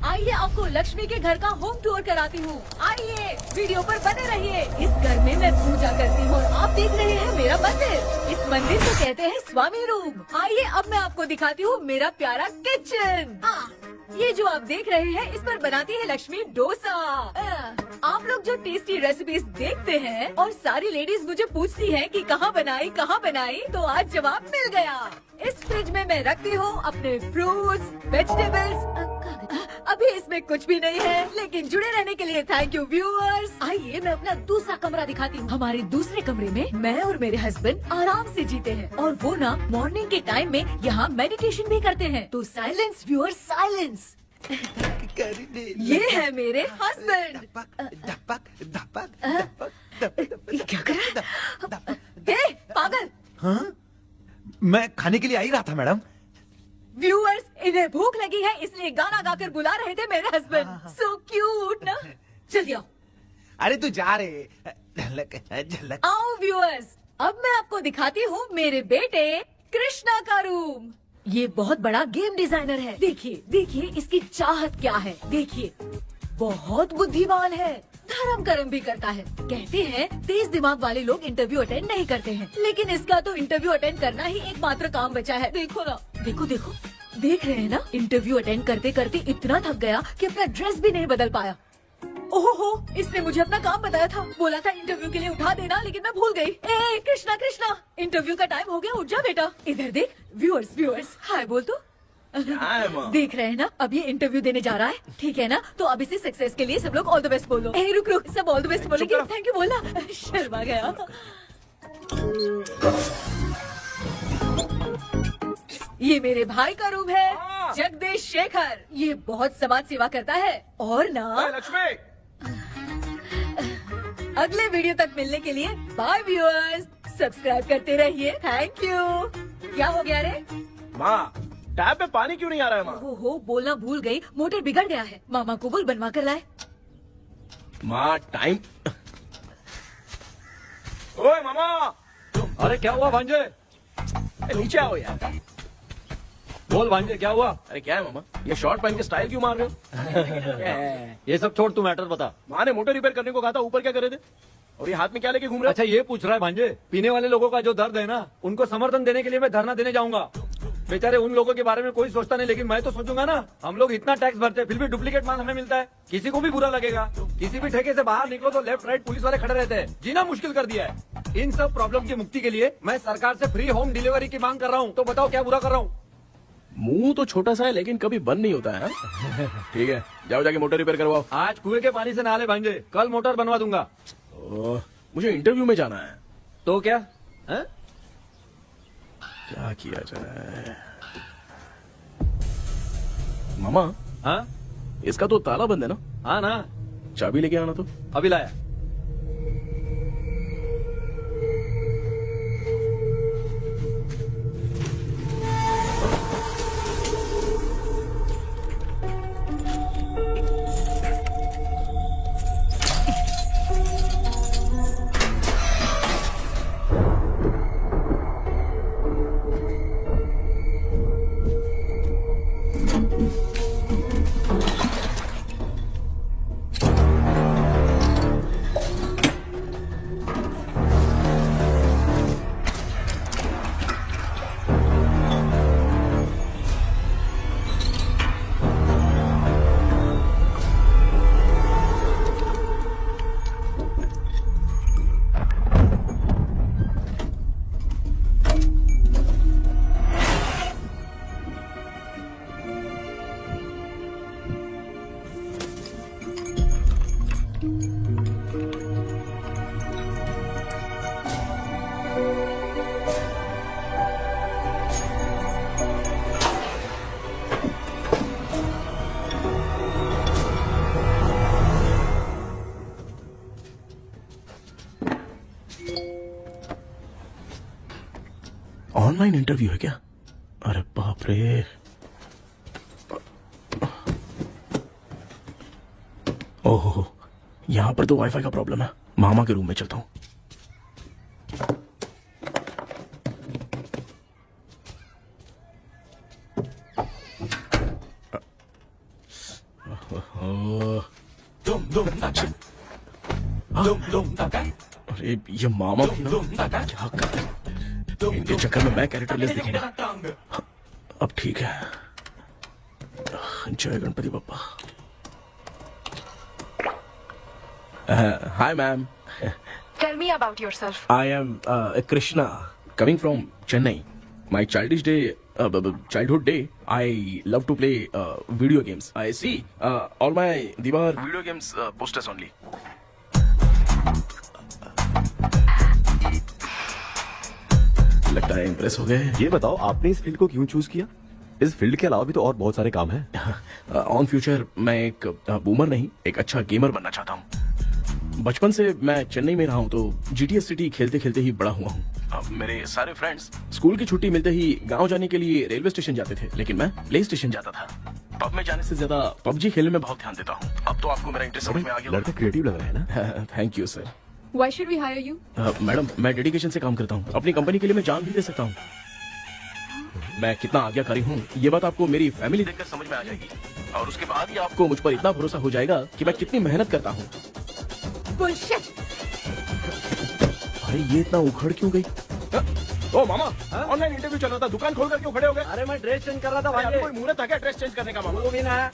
आइए आपको लक्ष्मी के घर का होम टूर कराती हूँ। आइए वीडियो पर बने रहिए। इस घर में मैं पूजा करती हूँ और आप देख रहे हैं मेरा मंदिर। इस मंदिर को कहते हैं स्वामी रूम। आइए अब मैं आपको दिखाती हूँ मेरा प्यारा किचन। ये जो आप देख रहे हैं इस पर बनाती है लक्ष्मी डोसा। आप लोग जो टेस्टी रेसिपीज देखते हैं और सारी लेडीज मुझे पूछती हैं कि कहाँ बनाई, तो आज जवाब मिल गया। इस फ्रिज में मैं रखती हूँ अपने फ्रूट्स, वेजिटेबल्स। अभी इसमें कुछ भी नहीं है, लेकिन जुड़े रहने के लिए थैंक यू व्यूअर्स। आइए मैं अपना दूसरा कमरा दिखाती हूँ। हमारे दूसरे कमरे में मैं और मेरे हस्बैंड आराम से जीते हैं और वो ना मॉर्निंग के टाइम में यहाँ मेडिटेशन भी करते हैं। तो साइलेंस व्यूअर्स, साइलेंस। ये है मेरे हस्बैंड। क्या कर रहा है? पागल। हाँ? मैं खाने के लिए आ ही रहा था मैडम। व्यूअर्स, इन्हें भूख लगी है इसलिए गाना गाकर बुला रहे थे मेरे हस्बैंड। सो क्यूट ना। जल्दी आओ। अरे तू जा रे। झलक। आओ व्यूअर्स, अब मैं आपको दिखाती हूँ मेरे बेटे कृष्णा का रूम। ये बहुत बड़ा गेम डिजाइनर है। देखिए इसकी चाहत क्या है। देखिए बहुत बुद्धिमान है, धर्म कर्म भी करता है। कहते हैं तेज दिमाग वाले लोग इंटरव्यू अटेंड नहीं करते हैं, लेकिन इसका तो इंटरव्यू अटेंड करना ही एकमात्र काम बचा है। देखो ना, देखो देख रहे हैं ना, इंटरव्यू अटेंड करते करते इतना थक गया कि अपना ड्रेस भी नहीं बदल पाया। ओहो, इसने मुझे अपना काम बताया था, बोला था इंटरव्यू के लिए उठा देना, लेकिन मैं भूल गई। ए कृष्णा, इंटरव्यू का टाइम हो गया, उठ जा बेटा। इधर देख। व्यूअर्स हाय बोल तो। देख रहे हैं ना, अब ये इंटरव्यू देने जा रहा है, ठीक है ना? तो अब इसे सक्सेस के लिए सब लोग ऑल द बेस्ट बोलो। ए रुक, सब ऑल द बेस्ट बोलेंगे। थैंक यू बोला, शर्मा गया। ये मेरे भाई का रूम है, जगदीश शेखर। ये बहुत समाज सेवा करता है और ना लक्ष्मी। अगले वीडियो तक मिलने के लिए बाय व्यूअर्स। सब्सक्राइब करते रहिए। Thank you. क्या हो गया रे? माँ, टैप में पानी क्यों नहीं आ रहा है माँ? हो बोलना भूल गई, मोटर बिगड़ गया है। मामा को बोल बनवा कर लाए। माँ टाइम। ओए मामा। अरे क्या हुआ भांजे? नीचे आओ यार। बोल भांजे क्या हुआ? अरे क्या है मामा, ये शॉर्ट पहन के स्टाइल क्यों मार रहे हो? ये सब छोड़, तू मैटर बता। माँ ने मोटर रिपेयर करने को कहा था, ऊपर क्या करे थे? और ये हाथ में क्या लेके घूम रहे अच्छा ये पूछ रहा है भांजे, पीने वाले लोगों का जो दर्द है ना, उनको समर्थन देने के लिए मैं धरना देने जाऊंगा। बेचारे उन लोगों के बारे में कोई सोचता नहीं, लेकिन मैं तो सोचूंगा ना। हम लोग इतना टैक्स भरते हैं, फिर भी डुप्लीकेट माल हमें मिलता है। किसी को भी बुरा लगेगा। किसी भी ठेके से बाहर निकलो तो लेफ्ट राइट पुलिस वाले खड़े रहते हैं। जीना मुश्किल कर दिया है। इन सब प्रॉब्लम की मुक्ति के लिए मैं सरकार से फ्री होम डिलीवरी की मांग कर रहा हूँ। तो बताओ क्या बुरा कर रहा हूँ? मुंह तो छोटा सा है लेकिन कभी बंद नहीं होता है। ठीक है, जाओ जाके मोटर रिपेयर करवाओ। आज कुएं के पानी से नहा ले भांजे, कल मोटर बनवा दूंगा। मुझे इंटरव्यू में जाना है। तो क्या है? क्या किया जाए? मामा, हाँ इसका तो ताला बंद है ना? हाँ ना, चाबी लेके आना तो। अभी लाया। ऑनलाइन इंटरव्यू है क्या? अरे बाप रे। ओहो, यहाँ पर तो वाईफाई का प्रॉब्लम है। मामा के रूम में चलता हूँ। अरे ये मामा भी ना क्या कर इनके चक्कर में मैं कैरेक्टरलेस दिखेगा। अब ठीक है। जय Ganpati Bappa. Hi ma'am. Tell me about yourself. I am Krishna, coming from Chennai. My childhood day, I love to play video games. I see all my Diwar video games posters only. लगता है impress हो गए। ये बताओ आपने इस field को क्यों चूज किया? इस फील्ड के अलावा भी तो और बहुत सारे काम हैं। ऑन फ्यूचर मैं एक बूमर नहीं, एक अच्छा गेमर बनना चाहता हूँ। बचपन से मैं चेन्नई में रहा हूँ तो GTA सिटी खेलते खेलते ही बड़ा हुआ हूँ। मेरे सारे फ्रेंड्स स्कूल की छुट्टी मिलते ही गांव जाने के लिए रेलवे स्टेशन जाते थे, लेकिन मैं प्ले स्टेशन जाता था। पब में जाने से ज्यादा PUBG खेलने में बहुत ध्यान देता हूँ। अब तो आपको मेरा इंटरेस्ट समझ में आ गया। लड़का क्रिएटिव लग रहा है ना। Thank you sir. Why should we hire you? Madam मैं डेडिकेशन से काम करता हूँ, अपनी कंपनी के लिए मैं जान भी दे सकता हूँ। मैं कितना आज्ञाकारी हूँ ये बात आपको मेरी फैमिली देखकर समझ में आ जाएगी, और उसके बाद ही आपको मुझ पर इतना भरोसा हो जाएगा कि मैं कितनी मेहनत करता हूँ। Bullshit! अरे ये इतना उखड़ क्यों गई? ओ मामा, ऑनलाइन इंटरव्यू चल रहा था, दुकान खोल कर क्यों खड़े हो गए? अरे मैं ड्रेस चेंज कर रहा था अरे भाई। कोई मुहूर्त आ गया ड्रेस चेंज करने का मामा? वो भी ना।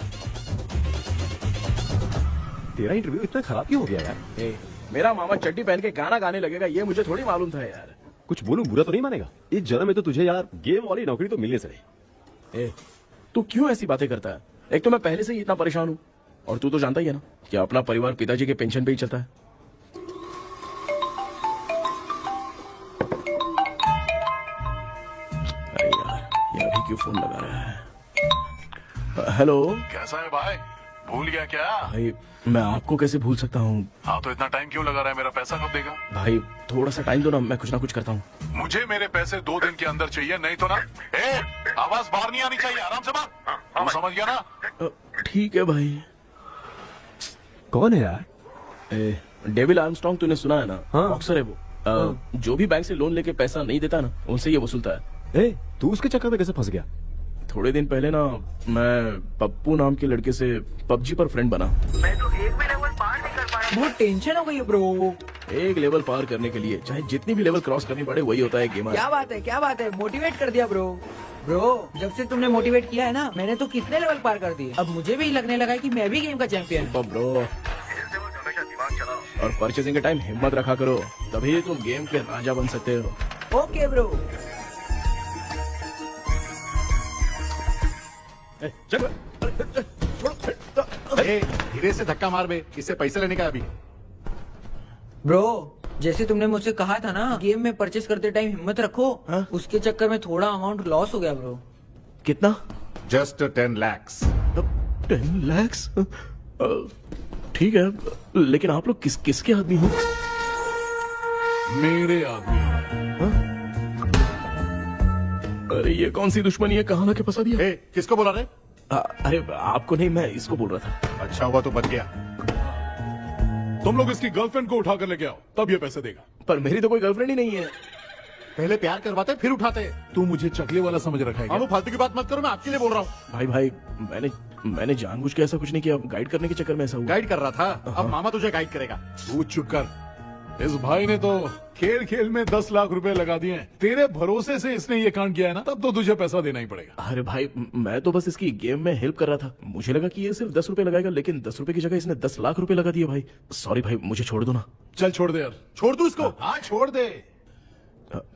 तेरा इंटरव्यू इतना खराब क्यों हो गया यार? ए, मेरा मामा चड्डी पहन के गाना गाने लगेगा ये मुझे थोड़ी मालूम था यार। कुछ बोलूं बुरा तो नहीं मानेगा? इस जन्म में तो तुझे यार गेम वाली नौकरी तो मिलने से रही। ए, तू क्यों ऐसी बातें करता है? एक तो मैं पहले से ही इतना परेशान हूँ, और तू तो जानता ही है ना कि अपना परिवार पिताजी के पेंशन पे ही चलता है। अरे यार ये अभी क्यों फोन लगा रहा है? हेलो कैसा है भाई? भूल गया क्या? भाई, मैं आपको कैसे भूल सकता हूँ? हाँ तो इतना टाइम क्यों लगा रहा है? मेरा पैसा कब देगा? भाई थोड़ा सा टाइम दो ना, मैं कुछ ना कुछ करता हूँ। मुझे मेरे पैसे 2 दिन के अंदर चाहिए, नहीं तो ना आवाज बाहर नहीं आनी चाहिए। आराम से बात। तू समझ गया ना? ठीक है भाई। कौन है यार? डेविल आर्मस्ट्रांग तूने सुना है ना? हाँ। बॉक्सर है वो। जो भी बैंक से लोन लेके पैसा नहीं देता ना, उनसे ये वसूलता है। तू उसके चक्कर में कैसे फंस गया? थोड़े दिन पहले ना मैं पप्पू नाम के लड़के से PUBG पर फ्रेंड बना। मैं तो एक भी लेवल पार नहीं कर पा रहा। बहुत टेंशन हो गई है ब्रो। एक लेवल पार करने के लिए चाहे जितनी भी लेवल क्रॉस करनी पड़े वही होता है गेमर। क्या बात है, मोटिवेट कर दिया ब्रो। ब्रो जब से तुमने मोटिवेट किया है ना, मैंने तो कितने लेवल पार कर दिए। अब मुझे भी लगने लगा है कि मैं भी गेम का चैंपियन हूँ। ब्रो, और परचेसिंग के टाइम हिम्मत रखा करो, तभी तुम गेम के राजा बन सकते हो। Okay bro. धीरे से धक्का मार बे, इससे पैसे लेने का अभी। ब्रो जैसे तुमने मुझसे कहा था ना गेम में परचेस करते टाइम हिम्मत रखो, उसके चक्कर में थोड़ा अमाउंट लॉस हो गया ब्रो। कितना? Just 10 lakhs। 10 lakhs? ठीक है, लेकिन आप लोग किसके आदमी हो? मेरे आदमी। अरे ये कौन सी दुश्मनी है, कहाँ लाके फंसा दिया? किसको बोला रे? अरे आपको नहीं, मैं इसको बोल रहा था। अच्छा हुआ तो बच गया। तुम लोग इसकी गर्लफ्रेंड को उठा कर लेके आओ, तब ये पैसे देगा। पर मेरी तो कोई गर्लफ्रेंड ही नहीं है। पहले प्यार करवाते फिर उठाते। तू मुझे चकले वाला समझ रखा है क्या? वो फालतू की बात मत करो, मैं आपके लिए बोल रहा हूँ। भाई मैंने जानबूझ के ऐसा कुछ नहीं किया, गाइड करने के चक्कर में ऐसा हुआ। गाइड कर रहा था, अब मामा तुझे गाइड करेगा। तू चुप कर। इस भाई ने तो खेल खेल में 10 लाख रुपए लगा दिए हैं। तेरे भरोसे से इसने ये कांड किया है ना, तब तो तुझे पैसा देना ही पड़ेगा। अरे भाई मैं तो बस इसकी गेम में हेल्प कर रहा था, मुझे लगा कि ये सिर्फ 10 रुपए लगाएगा, लेकिन 10 रुपए की जगह इसने 10 लाख रुपए लगा दिए। भाई सॉरी भाई, मुझे छोड़ दो ना। चल छोड़ दे यार। छोड़ दू इसको। हाँ छोड़ दे,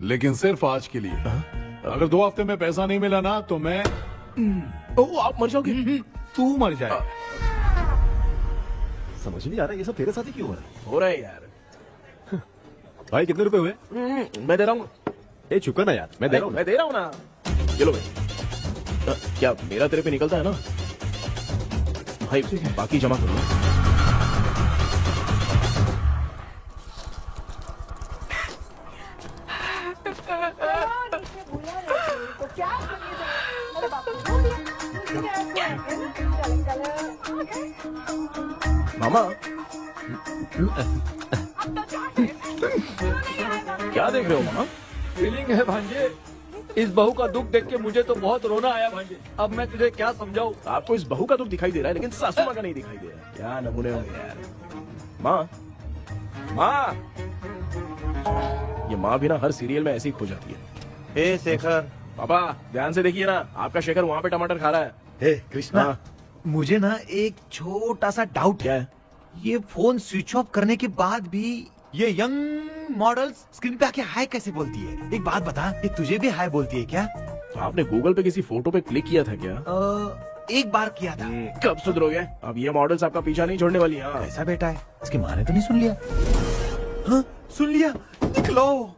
लेकिन सिर्फ आज के लिए। अगर 2 हफ्ते में पैसा नहीं मिला ना तो मैं ओ आप मर जाओगे। तू मर जाए। समझ नहीं आ रहा ये सब तेरे साथ ही क्यों हो रहा है? हो रहा है यार। भाई कितने रुपए हुए? मैं दे रहा हूँ। चुका ना यार, मैं दे रहा हूँ। मैं दे रहा हूँ ना। ये लो भाई। क्या मेरा तेरे पे निकलता है ना भाई? बाकी जमा करो। मामा क्या देख रहे हो मामा? फीलिंग है भांजे, इस बहू का दुख देख के मुझे तो बहुत रोना आया भाई। अब मैं तुझे क्या समझाऊं। आपको इस बहू का दुख दिखाई दे रहा है लेकिन सासू माँ का नहीं दिखाई दे रहा है। क्या नमूने हो यार। माँ, माँ, ये माँ भी ना हर सीरियल में ऐसी ही खो जाती है। हे शेखर। पापा ध्यान से देखिए ना, आपका शेखर वहाँ पे टमाटर खा रहा है। हे कृष्णा, हाँ। मुझे ना एक छोटा सा डाउट क्या है। है? ये फोन स्विच ऑफ करने के बाद भी ये यंग मॉडल्स स्क्रीन पे आके हाय कैसे बोलती है? एक बात बता, ये तुझे भी हाय बोलती है क्या? तो आपने गूगल पे किसी फोटो पे क्लिक किया था क्या? एक बार किया था। कब सुधरोगे? अब ये मॉडल्स आपका पीछा नहीं छोड़ने वाली। हाँ। ऐसा बेटा है, इसकी माँ ने तो नहीं सुन लिया? हाँ, सुन लिया। निकलो।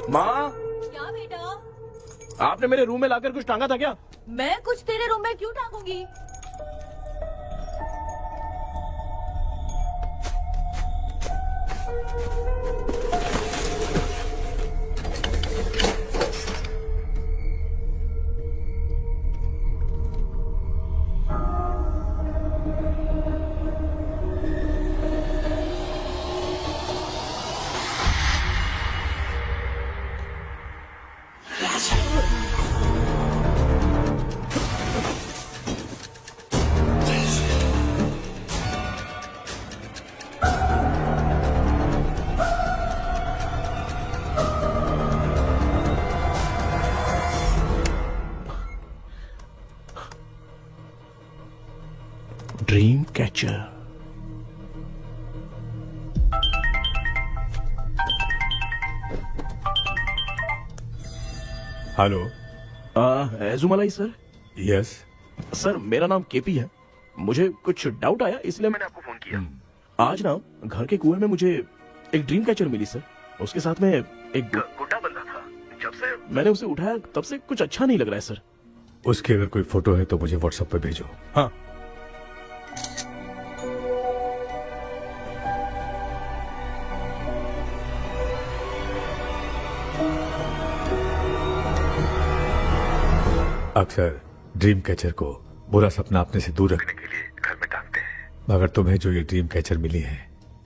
माँ, क्या बेटा? आपने मेरे रूम में लाकर कुछ टांगा था क्या? मैं कुछ तेरे रूम में क्यों टांगूंगी? Dream catcher. Hello. Ezhumalai sir. Yes. Sir मेरा नाम केपी है। मुझे कुछ डाउट आया इसलिए मैंने आपको फोन किया। आज ना घर के कुएं में मुझे एक ड्रीम कैचर मिली सर। उसके साथ में एक गुड्डा बंदा था। जब से मैंने उसे उठाया तब से कुछ अच्छा नहीं लग रहा है सर। उसकी अगर कोई फोटो है तो मुझे व्हाट्सएप पे भेजो। हाँ। अक्सर ड्रीम कैचर को बुरा सपना अपने से दूर रखने के लिए घर में टांगते हैं, मगर तुम्हें जो ये ड्रीम कैचर मिली है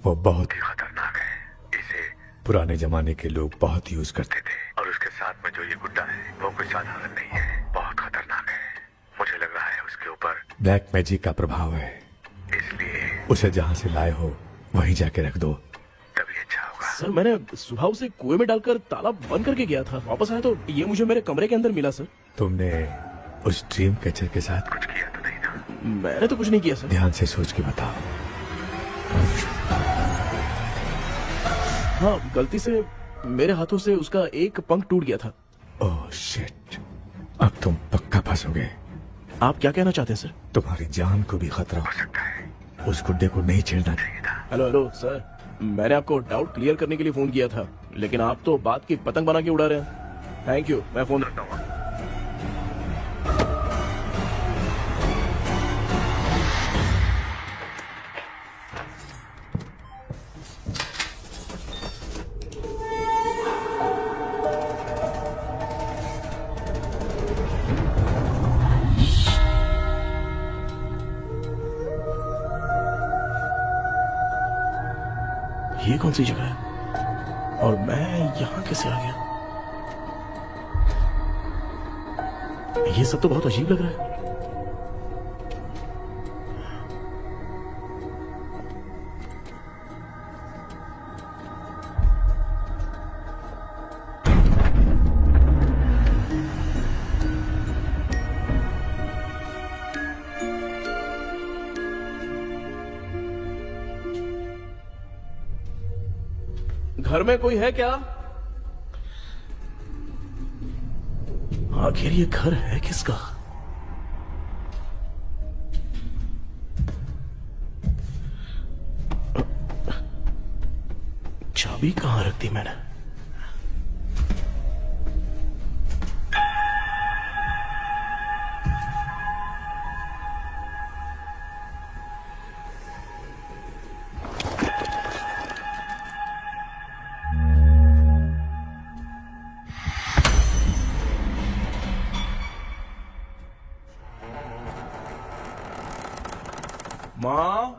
वो बहुत ही खतरनाक है। इसे पुराने जमाने के लोग बहुत यूज करते थे और उसके साथ में जो ये गुड्डा है वो कोई साधारण नहीं है, बहुत खतरनाक है। मुझे लग रहा है उसके ऊपर ब्लैक मैजिक का प्रभाव है, इसलिए उसे जहाँ से लाए हो वहीं जाके रख दो, तभी अच्छा होगा। सर मैंने सुबह उसे कुएं में डालकर ताला बंद करके गया था। वापस आया तो ये मुझे मेरे कमरे के अंदर मिला सर। तुमने उस ड्रीम कैचर के साथ कुछ किया तो नहीं ना? मैंने तो कुछ नहीं किया सर। ध्यान से सोच के बताओ। हाँ, गलती से मेरे हाथों से उसका एक पंख टूट गया था। ओह शिट, अब तुम पक्का फंसोगे। आप क्या कहना चाहते हैं सर? तुम्हारी जान को भी खतरा हो सकता है। उस गुड्डे को नहीं छेड़ना चाहिए था। हेलो हेलो सर, मैंने आपको डाउट क्लियर करने के लिए फोन किया था, लेकिन आप तो बात की पतंग बना के उड़ा रहे हैं। थैंक यू, मैं फोन रखता हूँ। ये कौन सी जगह है और मैं यहाँ कैसे आ गया? ये सब तो बहुत अजीब लग रहा है। घर में कोई है क्या? आखिर ये घर है किसका? चाबी कहां रख दी मैंने? माँ।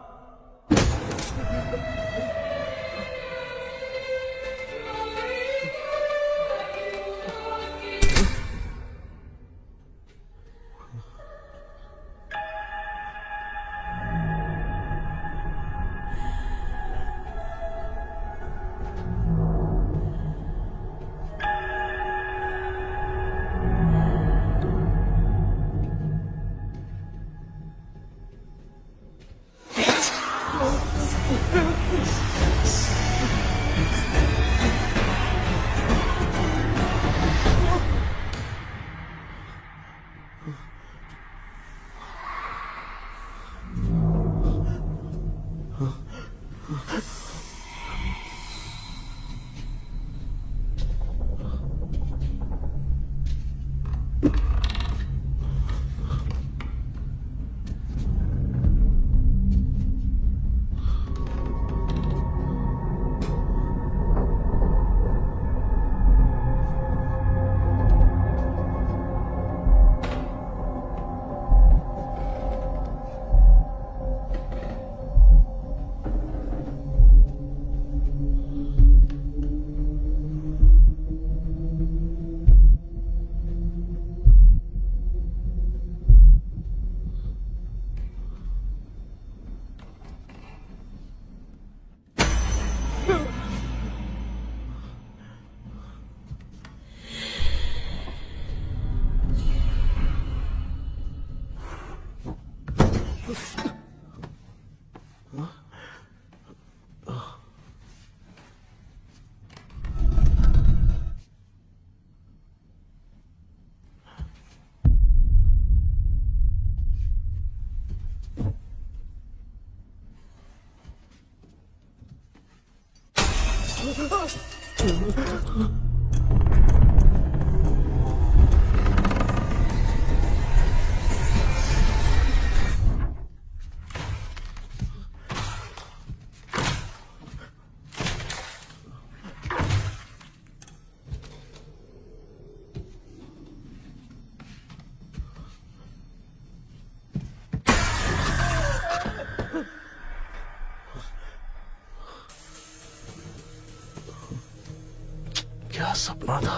क्या सपना था?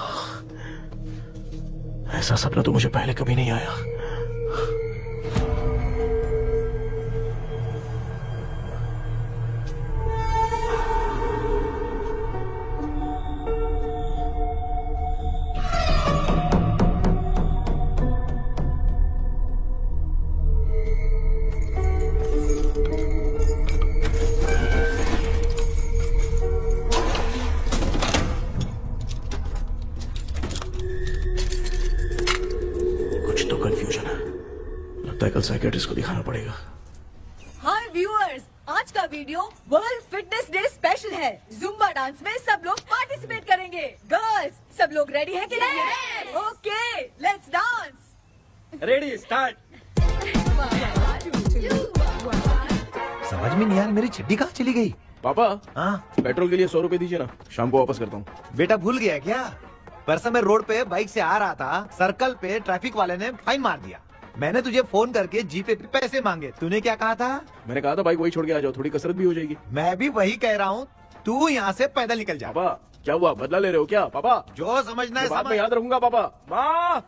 ऐसा सपना तो मुझे पहले कभी नहीं आया। कंफ्यूजन है, लगता है कल साइकियाट्रिस्ट को दिखाना पड़ेगा। हाय व्यूअर्स, आज का video world fitness day special है। जुम्बा डांस में सब लोग पार्टिसिपेट करेंगे। गर्ल्स, सब लोग रेडी है कि नहीं? Okay, let's dance. Ready, start. समझ में नहीं यार, मेरी चड्डी कहाँ चली गई? पापा, हाँ पेट्रोल के लिए 100 रुपए दीजिए ना, शाम को वापस करता हूँ। बेटा भूल गया क्या? परसों मैं रोड पे बाइक से आ रहा था, सर्कल पे ट्रैफिक वाले ने फाइन मार दिया। मैंने तुझे फोन करके जीपे पे पैसे मांगे, तूने क्या कहा था? मैंने कहा था बाइक वही छोड़ के आ जाओ, थोड़ी कसरत भी हो जाएगी। मैं भी वही कह रहा हूँ, तू यहाँ से पैदल निकल जा। पापा क्या हुआ, बदला ले रहे हो क्या? पापा जो समझना है बात में समझ। याद रखूंगा। पापा, माँ,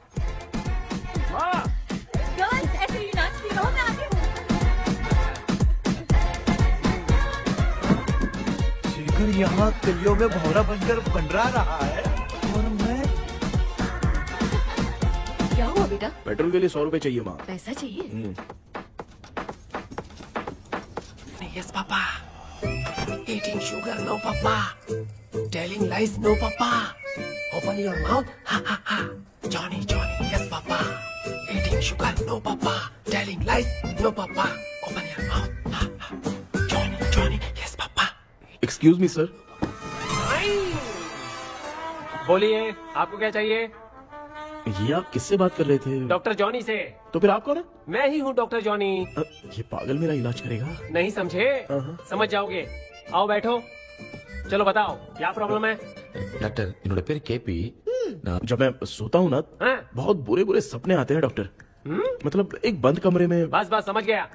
माँ। गर्ल्स, ऐसे ही नाचती रहो, मैं आती हूँ। शेखर यहाँ कलियों में भौरा बनकर बंडरा रहा है और मैं। क्या हुआ बेटा? पेट्रोल के लिए 100 रुपए चाहिए माँ। पैसा चाहिए? Yes, Papa. Eating sugar, no, Papa. Telling lies, no, Papa. Open your mouth, ha ha ha. Johnny, Johnny, yes, Papa. Eating sugar, no, Papa. Telling lies, no, Papa. Open your mouth, ha ha. Johnny, Johnny, yes, Papa. Excuse me sir. बोलिए, आपको क्या चाहिए? ये आप किससे बात कर रहे थे? डॉक्टर जॉनी से। तो फिर आप कौन है? मैं ही हूँ डॉक्टर जॉनी। ये पागल मेरा इलाज करेगा? नहीं समझे? समझ जाओगे। आओ बैठो। चलो बताओ क्या प्रॉब्लम है? डॉक्टर, इन्होंने फिर केपी। जब मैं सोता हूँ ना, बहुत बुरे बुरे सपने आते हैं डॉक्टर। मतलब एक बंद कमरे में। बस बस समझ गया।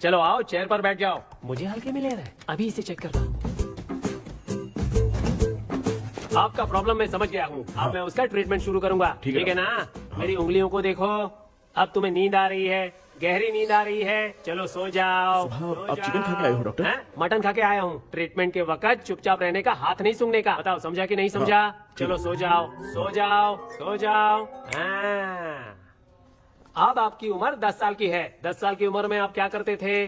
चलो आओ, चेयर पर बैठ जाओ। मुझे हल्के में ले रहा है, अभी इसे चेक करता हूँ। आपका प्रॉब्लम मैं समझ गया हूँ। अब मैं उसका ट्रीटमेंट शुरू करूंगा। ठीक है ठीक है ना? मेरी उंगलियों को देखो। अब तुम्हें नींद आ रही है, गहरी नींद आ रही है। चलो सो जाओ। सुबह सो आप चिकन खा के आए हो, डॉक्टर? हैं? मटन खा के आया हूँ। ट्रीटमेंट के वक्त चुपचाप रहने का, हाथ नहीं सूंघने का। बताओ समझा कि नहीं समझा? चलो सो जाओ, सो जाओ, सो जाओ। हाँ। अब आपकी उम्र 10 साल की है। 10 साल की उम्र में आप क्या करते थे?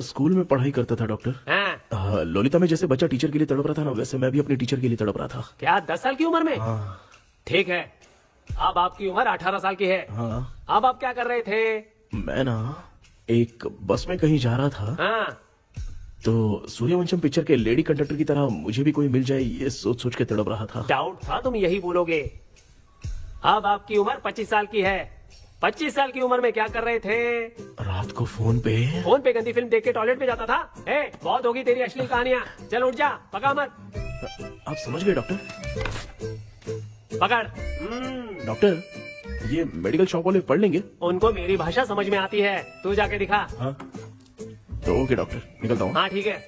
स्कूल में पढ़ाई करता था डॉक्टर। हाँ। लोलिता में जैसे बच्चा टीचर के लिए तड़प रहा था ना, वैसे मैं भी अपने टीचर के लिए तड़प रहा था। क्या 10 साल की उम्र में? ठीक है, अब आपकी उम्र 18 साल की है। हाँ। अब आप क्या कर रहे थे? मैं ना एक बस में कहीं जा रहा था, हाँ। तो सूर्यवंशम पिक्चर के लेडी कंडक्टर की तरह मुझे भी कोई मिल जाए, ये सोच सोच के तड़प रहा था। डाउट था तुम यही बोलोगे। अब आपकी उम्र 25 साल की है। 25 साल की उम्र में क्या कर रहे थे? रात को फोन पे गंदी फिल्म देख के टॉयलेट में जाता था। बहुत होगी तेरी असली कहानियां। चल उठ जा, पका मत। आप समझ गए डॉक्टर? पकड़। डॉक्टर, ये मेडिकल शॉप वाले पढ़ लेंगे? उनको मेरी भाषा समझ में आती है, तू जाके दिखा। हाँ। तो ओके डॉक्टर, निकलता हूँ। हाँ ठीक है।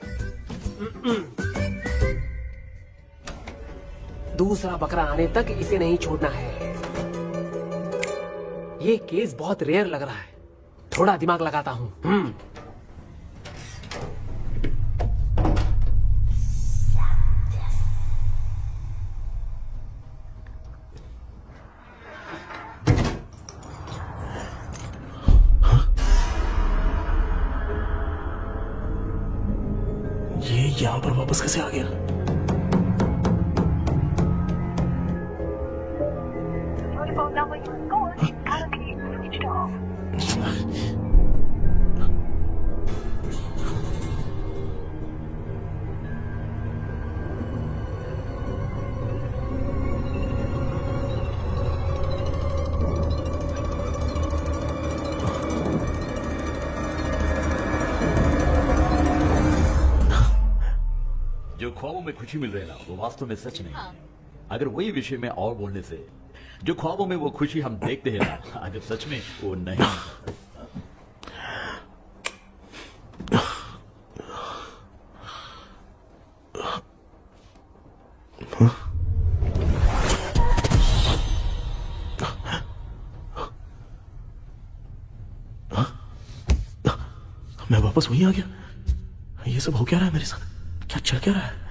दूसरा बकरा आने तक इसे नहीं छोड़ना है। ये केस बहुत रेयर लग रहा है, थोड़ा दिमाग लगाता हूँ। ये यहाँ पर वापस कैसे आ गया? जो ख्वाबों में खुशी मिल रही है ना, वो वास्तव में सच नहीं है। अगर वही विषय में और बोलने से, जो ख्वाबों में वो खुशी हम देखते हैं ना, अगर सच में वो नहीं। मैं वापस वहीं आ गया। ये सब हो क्या रहा है मेरे साथ? क्या चल क्या रहा है?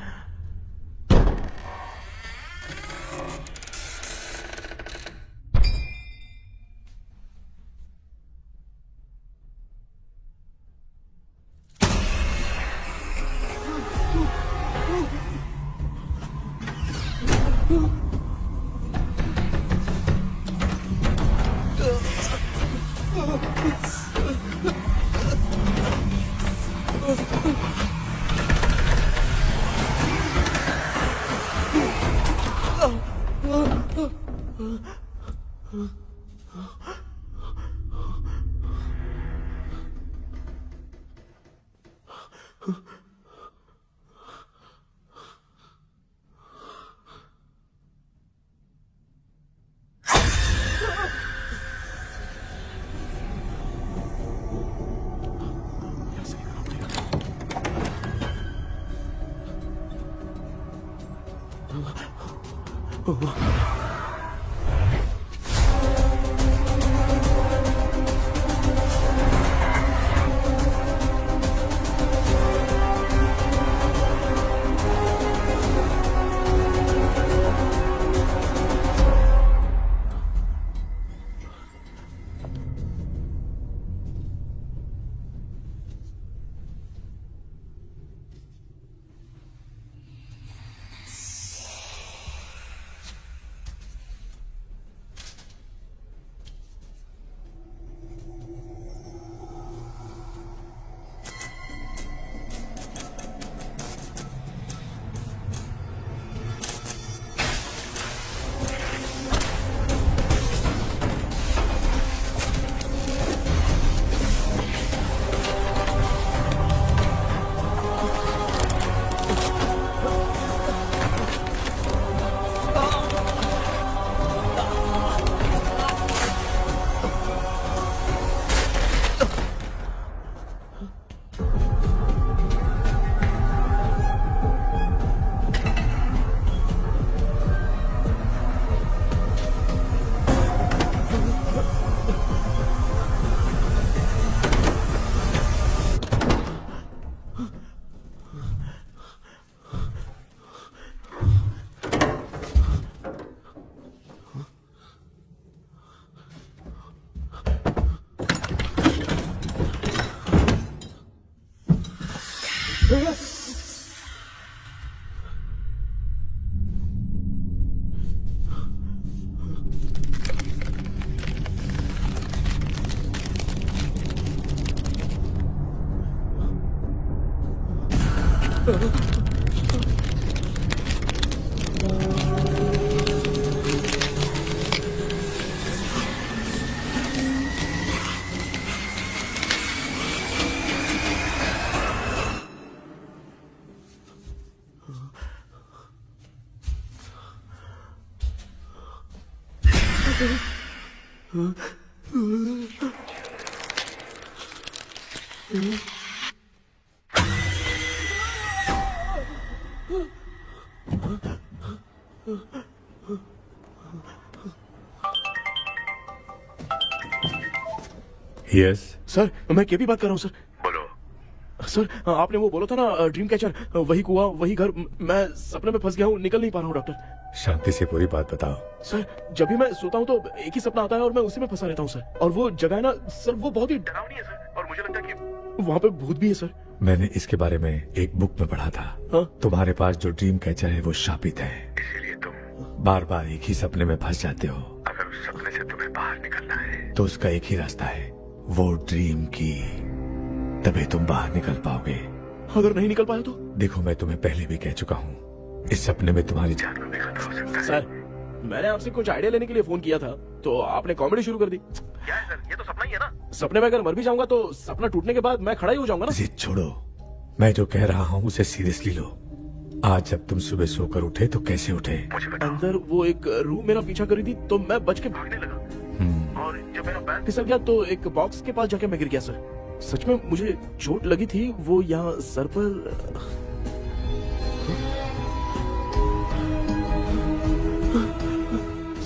यस सर मैं केबी बात कर रहा हूँ सर। बोलो सर, आपने वो बोला था ना ड्रीम कैचर, वही कुआं वही घर, मैं सपने में फंस गया हूँ, निकल नहीं पा रहा हूँ डॉक्टर। शांति से पूरी बात बताओ। सर जब भी मैं सोता हूँ तो एक ही सपना आता है और मैं उसी में फंसा रहता हूँ सर। और वो जगह है ना सर, वो बहुत ही डरावनी है सर, और मुझे लगता है कि वहाँ पे भूत भी है सर। मैंने इसके बारे में एक बुक में पढ़ा था। हाँ? तुम्हारे पास जो ड्रीम कैचर है वो शापित है, इसीलिए तुम बार बार एक ही सपने में फंस जाते हो। अगर उस सपने से तुम्हें बाहर निकलना है तो उसका एक ही रास्ता है, वो ड्रीम की, तभी तुम बाहर निकल पाओगे। अगर नहीं निकल पाया तो? देखो मैं तुम्हें पहले भी कह चुका हूँ, इस सपने में तुम्हारी जान को भी खतरा हो सकता है। सर मैंने आपसे कुछ आइडिया लेने के लिए फोन किया था तो आपने कॉमेडी शुरू कर दी। क्या है सर, ये तो सपना ही है ना। सपने में अगर मर भी जाऊंगा तो सपना टूटने के बाद मैं खड़ा ही हो जाऊंगा ना। जिद छोड़ो, मैं जो कह रहा हूँ उसे सीरियसली लो। आज जब तुम सुबह सोकर उठे तो कैसे उठे? अंदर वो एक रूह मेरा पीछा करी थी तो मैं बच के भागने लगा, और जब मेरा पैर फिसल गया तो एक बॉक्स के पास जाके मैं गिर गया सर। सच में मुझे चोट लगी थी, वो यहाँ सर पर।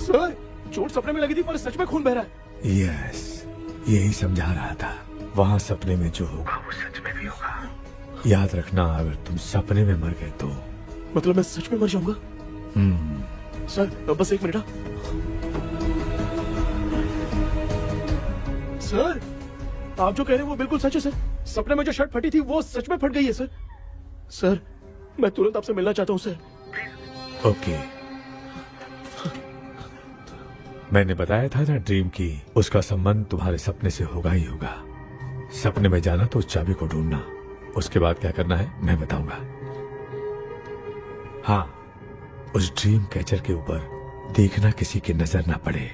सर चोट सपने में लगी थी पर सच में खून बह रहा है। यस, यही समझा रहा था, वहाँ सपने में जो होगा वो सच में भी होगा। याद रखना, अगर तुम सपने में मर गए तो मतलब मैं सच में मर जाऊंगा। सर बस एक मिनट। सर आप जो कह रहे हैं वो बिल्कुल सच है सर। सपने में जो शर्ट फटी थी वो सच में फट गई है सर। सर मैं तुरंत आपसे मिलना चाहता हूँ सर। ओके, मैंने बताया था ना ड्रीम की, उसका संबंध तुम्हारे सपने से होगा ही होगा। सपने में जाना तो उस चाबी को ढूंढना, उसके बाद क्या करना है मैं बताऊंगा। हाँ, उस ड्रीम कैचर के ऊपर देखना किसी की नजर ना पड़े,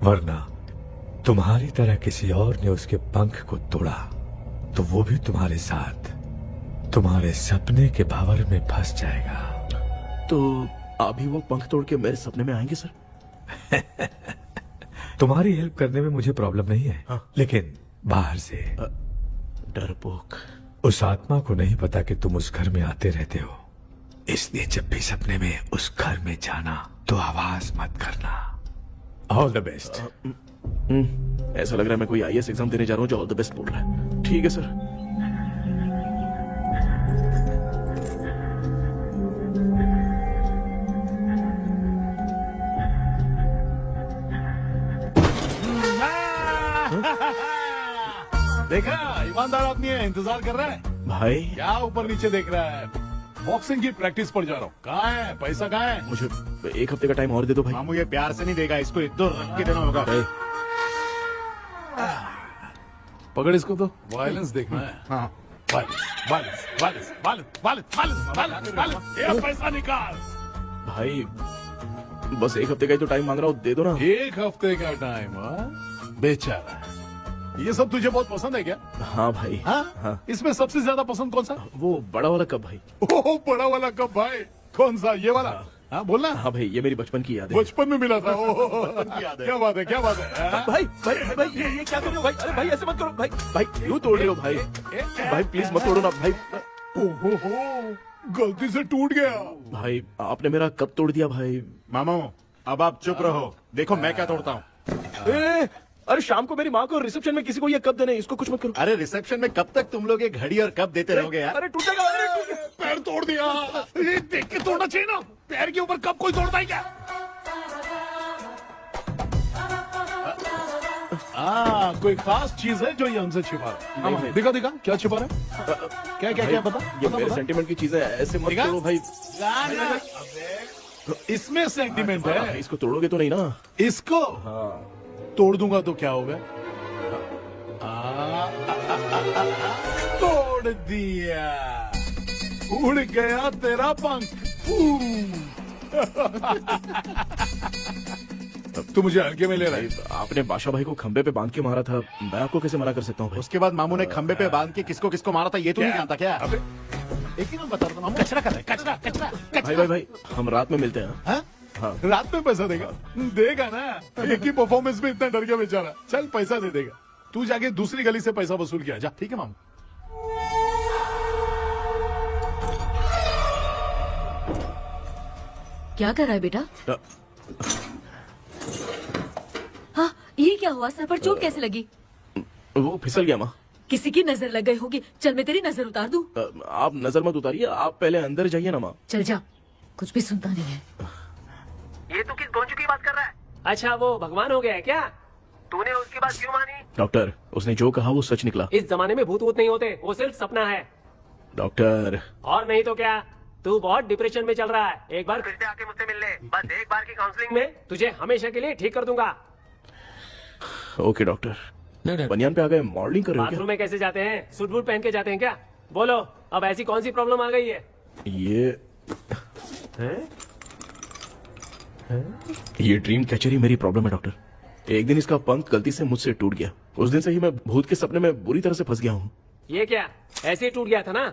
वरना तुम्हारी तरह किसी और ने उसके पंख को तोड़ा तो वो भी तुम्हारे साथ तुम्हारे सपने के भावर में फंस जाएगा। तो अभी वो पंख तोड़ के मेरे सपने में आएंगे सर? तुम्हारी हेल्प करने में मुझे प्रॉब्लम नहीं है। हाँ। लेकिन बाहर से डरपोक, उस आत्मा को नहीं पता कि तुम उस घर में आते रहते हो, इसलिए जब भी सपने में उस घर में जाना तो आवाज मत करना। All the best. ऐसा लग रहा है मैं कोई आईएएस एग्जाम देने जा रहा हूँ जो ऑल द बेस्ट बोल रहा है। ठीक है सर। देखा, ईमानदार आदमी है, इंतजार कर रहा है। भाई क्या ऊपर नीचे देख रहा है? बॉक्सिंग की प्रैक्टिस पर जा रहा हूँ। कहाँ है पैसा, कहाँ है? मुझे एक हफ्ते का टाइम और दे दो भाई। मामू ये प्यार से नहीं देगा, इसको एक दो रख के देना होगा। पकड़ इसको, तो वायलेंस देखना है। हाँ, ये पैसा निकाल। भाई बस एक हफ्ते का ही तो टाइम मांग रहा हूँ, दे दो ना। एक हफ्ते का टाइम? बेचारा, ये सब तुझे बहुत पसंद है क्या? हाँ भाई। हाँ? इसमें सबसे ज्यादा पसंद कौन सा? वो बड़ा वाला कप भाई। ओह, बड़ा वाला कप भाई। कौन सा, ये वाला? हाँ बोलना। हाँ भाई, ये मेरी बचपन की याद है। बचपन में मिला था। क्या बात है, क्या बात है। भाई भाई भाई ये क्या कर रहे हो भाई? अरे भाई ऐसे मत करो भाई। भाई क्यों तोड़ रहे हो भाई? भाई प्लीज मत तोड़ो ना भाई। ओहो, गलती से टूट गया। भाई आपने मेरा कप तोड़ दिया भाई। मामू अब आप चुप रहो, देखो मैं क्या तोड़ता हूँ। अरे शाम को मेरी माँ को रिसेप्शन में किसी को ये कप देना है, इसको कुछ मत करो। अरे रिसेप्शन में कब तक तुम लोग ये घड़ी और कप देते रहोगे यार? अरे टूट जाएगा। पैर तोड़ दिया। ये देख के तोड़ना चाहिए ना, पैर के ऊपर कप कोई तोड़ता है क्या? कोई खास चीज है जो ये हमसे छिपा रहा है? दिखा दिखा, क्या छिपा रहा है? क्या क्या क्या बता। ये मेरे सेंटीमेंट की चीजें ऐसे मत करो भाई। इसमें सेंटीमेंट है। इसको तोड़ोगे तो नहीं ना? इसको तोड़ दूंगा तो क्या होगा? तोड़ दिया। उड़ गया तेरा पंख। तू मुझे हल्के में ले रहा है। आपने बादशाह भाई को खंबे पे बांध के मारा था, मैं आपको कैसे मना कर सकता हूँ भाई? उसके बाद मामू ने खंबे पे बांध के किसको किसको मारा था ये तो नहीं जानता क्या? अबे एक ही नाम बता रहा था, मामू कचरा कर रहा है, कचरा कचरा भाई भाई भाई, हम रात में मिलते हैं। हाँ? रात में पैसा देगा? देगा ना, एक ही परफॉर्मेंस में इतना डर गया बेचारा। चल पैसा दे देगा, तू जाके दूसरी गली से पैसा वसूल किया जा। ठीक है मामू। क्या कर रहा है बेटा? हाँ, ये क्या हुआ? सर पर चोट कैसे लगी? वो फिसल गया माँ। किसी की नजर लग गई होगी। चल मैं तेरी नजर उतार दूं। आप नजर मत उतारिए, आप पहले अंदर जाइए ना माँ। चल जा, कुछ भी सुनता नहीं है। ये तो किस गोंजू की बात कर रहा है? अच्छा वो भगवान हो गया है क्या? तूने उसकी बात क्यों मानी? डॉक्टर, उसने जो कहा वो सच निकला। इस जमाने में भूत वूत नहीं होते, वो सिर्फ सपना है। डॉक्टर, और नहीं तो क्या, तू बहुत डिप्रेशन में चल रहा है। एक बार फिर से आके मुझसे मिल ले, बस एक बार की काउंसलिंग में तुझे हमेशा के लिए ठीक कर दूंगा। Okay doctor. बनियान पे आ गए, मॉडलिंग कर रहे हो बाथरूम में कैसे जाते हैं? सूट बूट पहन के जाते हैं क्या? बोलो, अब ऐसी कौन सी प्रॉब्लम आ गई है? ये ड्रीम कैचर ही मेरी प्रॉब्लम है डॉक्टर। एक दिन इसका पंख गलती से मुझसे टूट गया। उस दिन से ही मैं भूत के सपने में बुरी तरह से फंस गया हूँ। ये क्या ऐसे ही टूट गया था ना?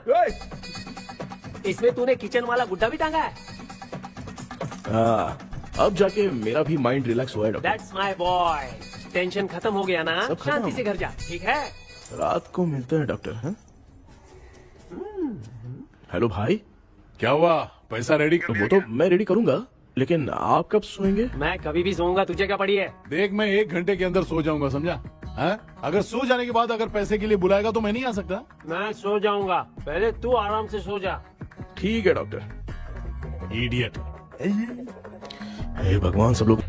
इसमें तूने किचन वाला गुड्डा भी टांगा है? अब जाके मेरा भी माइंड रिलैक्स हुआ है doctor. That's my boy. Tension खत्म हो गया ना? सब खत्म। शांति से घर जा, ठीक है? रात को मिलते हैं डॉक्टर। हाँ? हेलो भाई, क्या हुआ? पैसा रेडी कर वो तो मैं रेडी करूंगा, लेकिन आप कब सोएंगे? मैं कभी भी सोऊंगा, तुझे क्या पड़ी है? देख, मैं 1 घंटे के अंदर सो जाऊंगा, समझा? हाँ? अगर सो जाने के बाद अगर पैसे के लिए बुलाएगा तो मैं नहीं आ सकता। मैं सो जाऊंगा, पहले तू आराम से सो जा। ठीक है डॉक्टर। इडियट। हे भगवान, सब लोग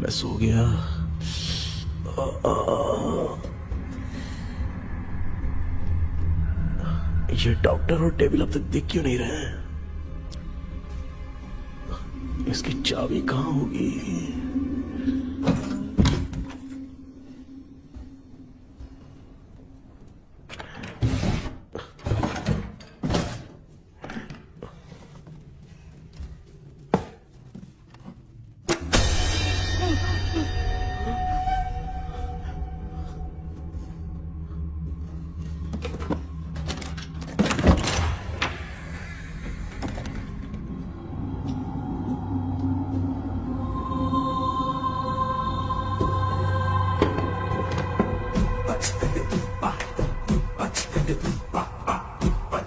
मैं सो गया। ये डॉक्टर और टेबल अब तक दिख क्यों नहीं रहे हैं? इसकी चाबी कहाँ होगी?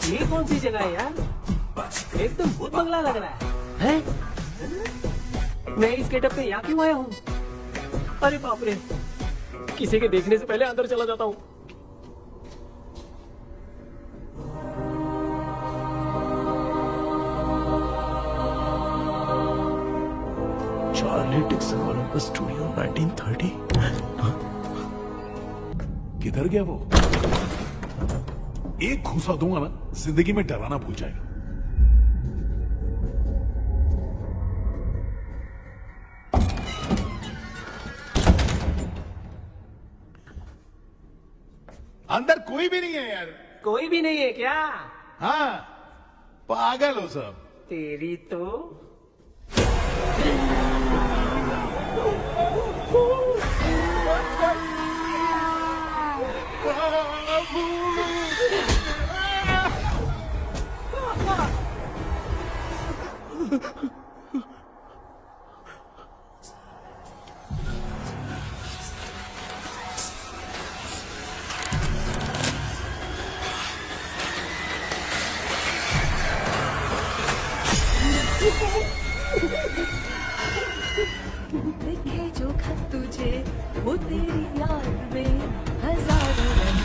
ये कौन सी जगह है यार? एकदम भूत बंगला लग रहा है। मैं इस गेटअप पे यहाँ क्यों आया हूँ? अरे बाप रे, किसी के देखने से पहले अंदर चला जाता हूँ। Charlie Dixon Olympus studio 1930। किधर गया वो? एक घूसा दूंगा ना, जिंदगी में डराना भूल जाएगा। अंदर कोई भी नहीं है यार। कोई भी नहीं है क्या? हाँ, पागल हो सब। तेरी तो लिखे जो खत तुझे वो तेरी याद में हजारों रंग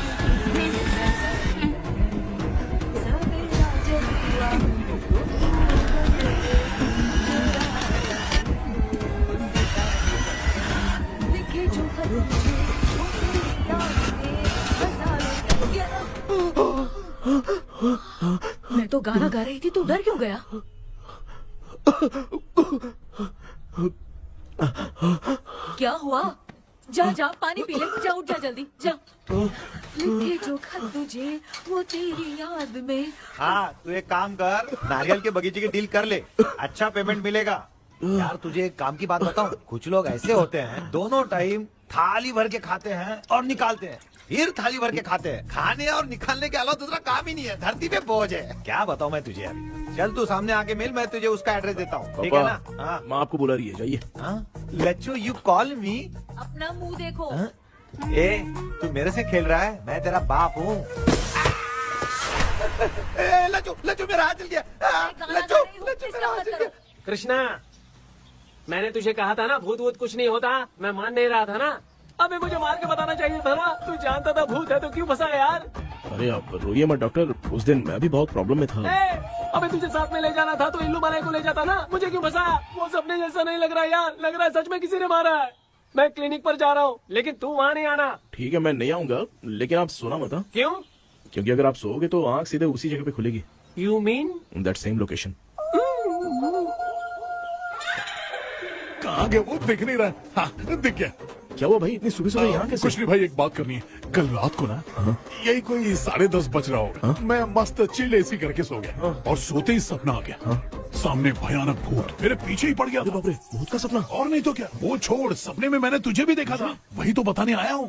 की सवेरा जब हुआ लिखे जो खत तुझे वो तेरी याद में हजारों रंग मैं तो गाना गा रही थी, तू डर क्यों गया? क्या हुआ? जा जा पानी पी ले, जा उठ जा जल्दी जा। लिखे जो खत तुझे वो तेरी याद में। हाँ तू एक काम कर, नारियल के बगीचे की डील कर ले, अच्छा पेमेंट मिलेगा। यार तुझे एक काम की बात बताऊं, कुछ लोग ऐसे होते हैं दोनों टाइम थाली भर के खाते हैं और निकालते हैं, फिर थाली भर के खाते हैं। खाने और निकालने के अलावा दूसरा काम ही नहीं है, धरती पे बोझ है। क्या बताऊं मैं तुझे अभी। चल तू सामने आके मिल, मैं तुझे उसका एड्रेस देता हूँ, ठीक है ना? हाँ माँ आपको बुला रही है, जाइए। लच्चू यू कॉल मी। अपना मुंह देखो। ए तू मेरे से खेल रहा है, मैं तेरा बाप हूँ। लच्चू लच्चू मेरा हाथ जल गया। लच्चू लच्चू मेरा हाथ जल गया। कृष्णा, मैंने तुझे कहा था ना भूत वूत कुछ नहीं होता, मैं मान नहीं रहा था ना। अबे मुझे मार के बताना चाहिए था ना, तू जानता था भूत है तो क्यों फंसा यार। अरे आप रोइए मत डॉक्टर, उस दिन मैं भी बहुत प्रॉब्लम में था। अबे तुझे साथ में ले जाना था तो इल्लू मलाई को ले जाता ना, मुझे क्यों फंसाया? वो सपने जैसा नहीं लग रहा यार, लग रहा है सच में किसी ने मारा है। मैं क्लिनिक पर जा रहा हूँ, लेकिन तू वहाँ नहीं आना। ठीक है मैं नहीं आऊंगा, लेकिन आप सोना मत। क्यों? क्योंकि अगर आप सोओगे तो आंख सीधे उसी जगह पे खुलेगी। You mean that same location. कहाँ गया वो, दिख नहीं रहा। हाँ दिख गया। क्या हुआ भाई, इतनी सुबह सुबह यहाँ कैसे? कुछ नहीं भाई, एक बात करनी है। कल रात को ना यही कोई 10:30 बज रहा होगा, मैं मस्त चिल एसी करके सो गया और सोते ही सपना आ गया। सामने भयानक भूत मेरे पीछे ही पड़ गया। बाप रे, भूत का सपना? और नहीं तो क्या, वो छोड़, सपने में मैंने तुझे भी देखा था, वही तो बताने आया हूँ।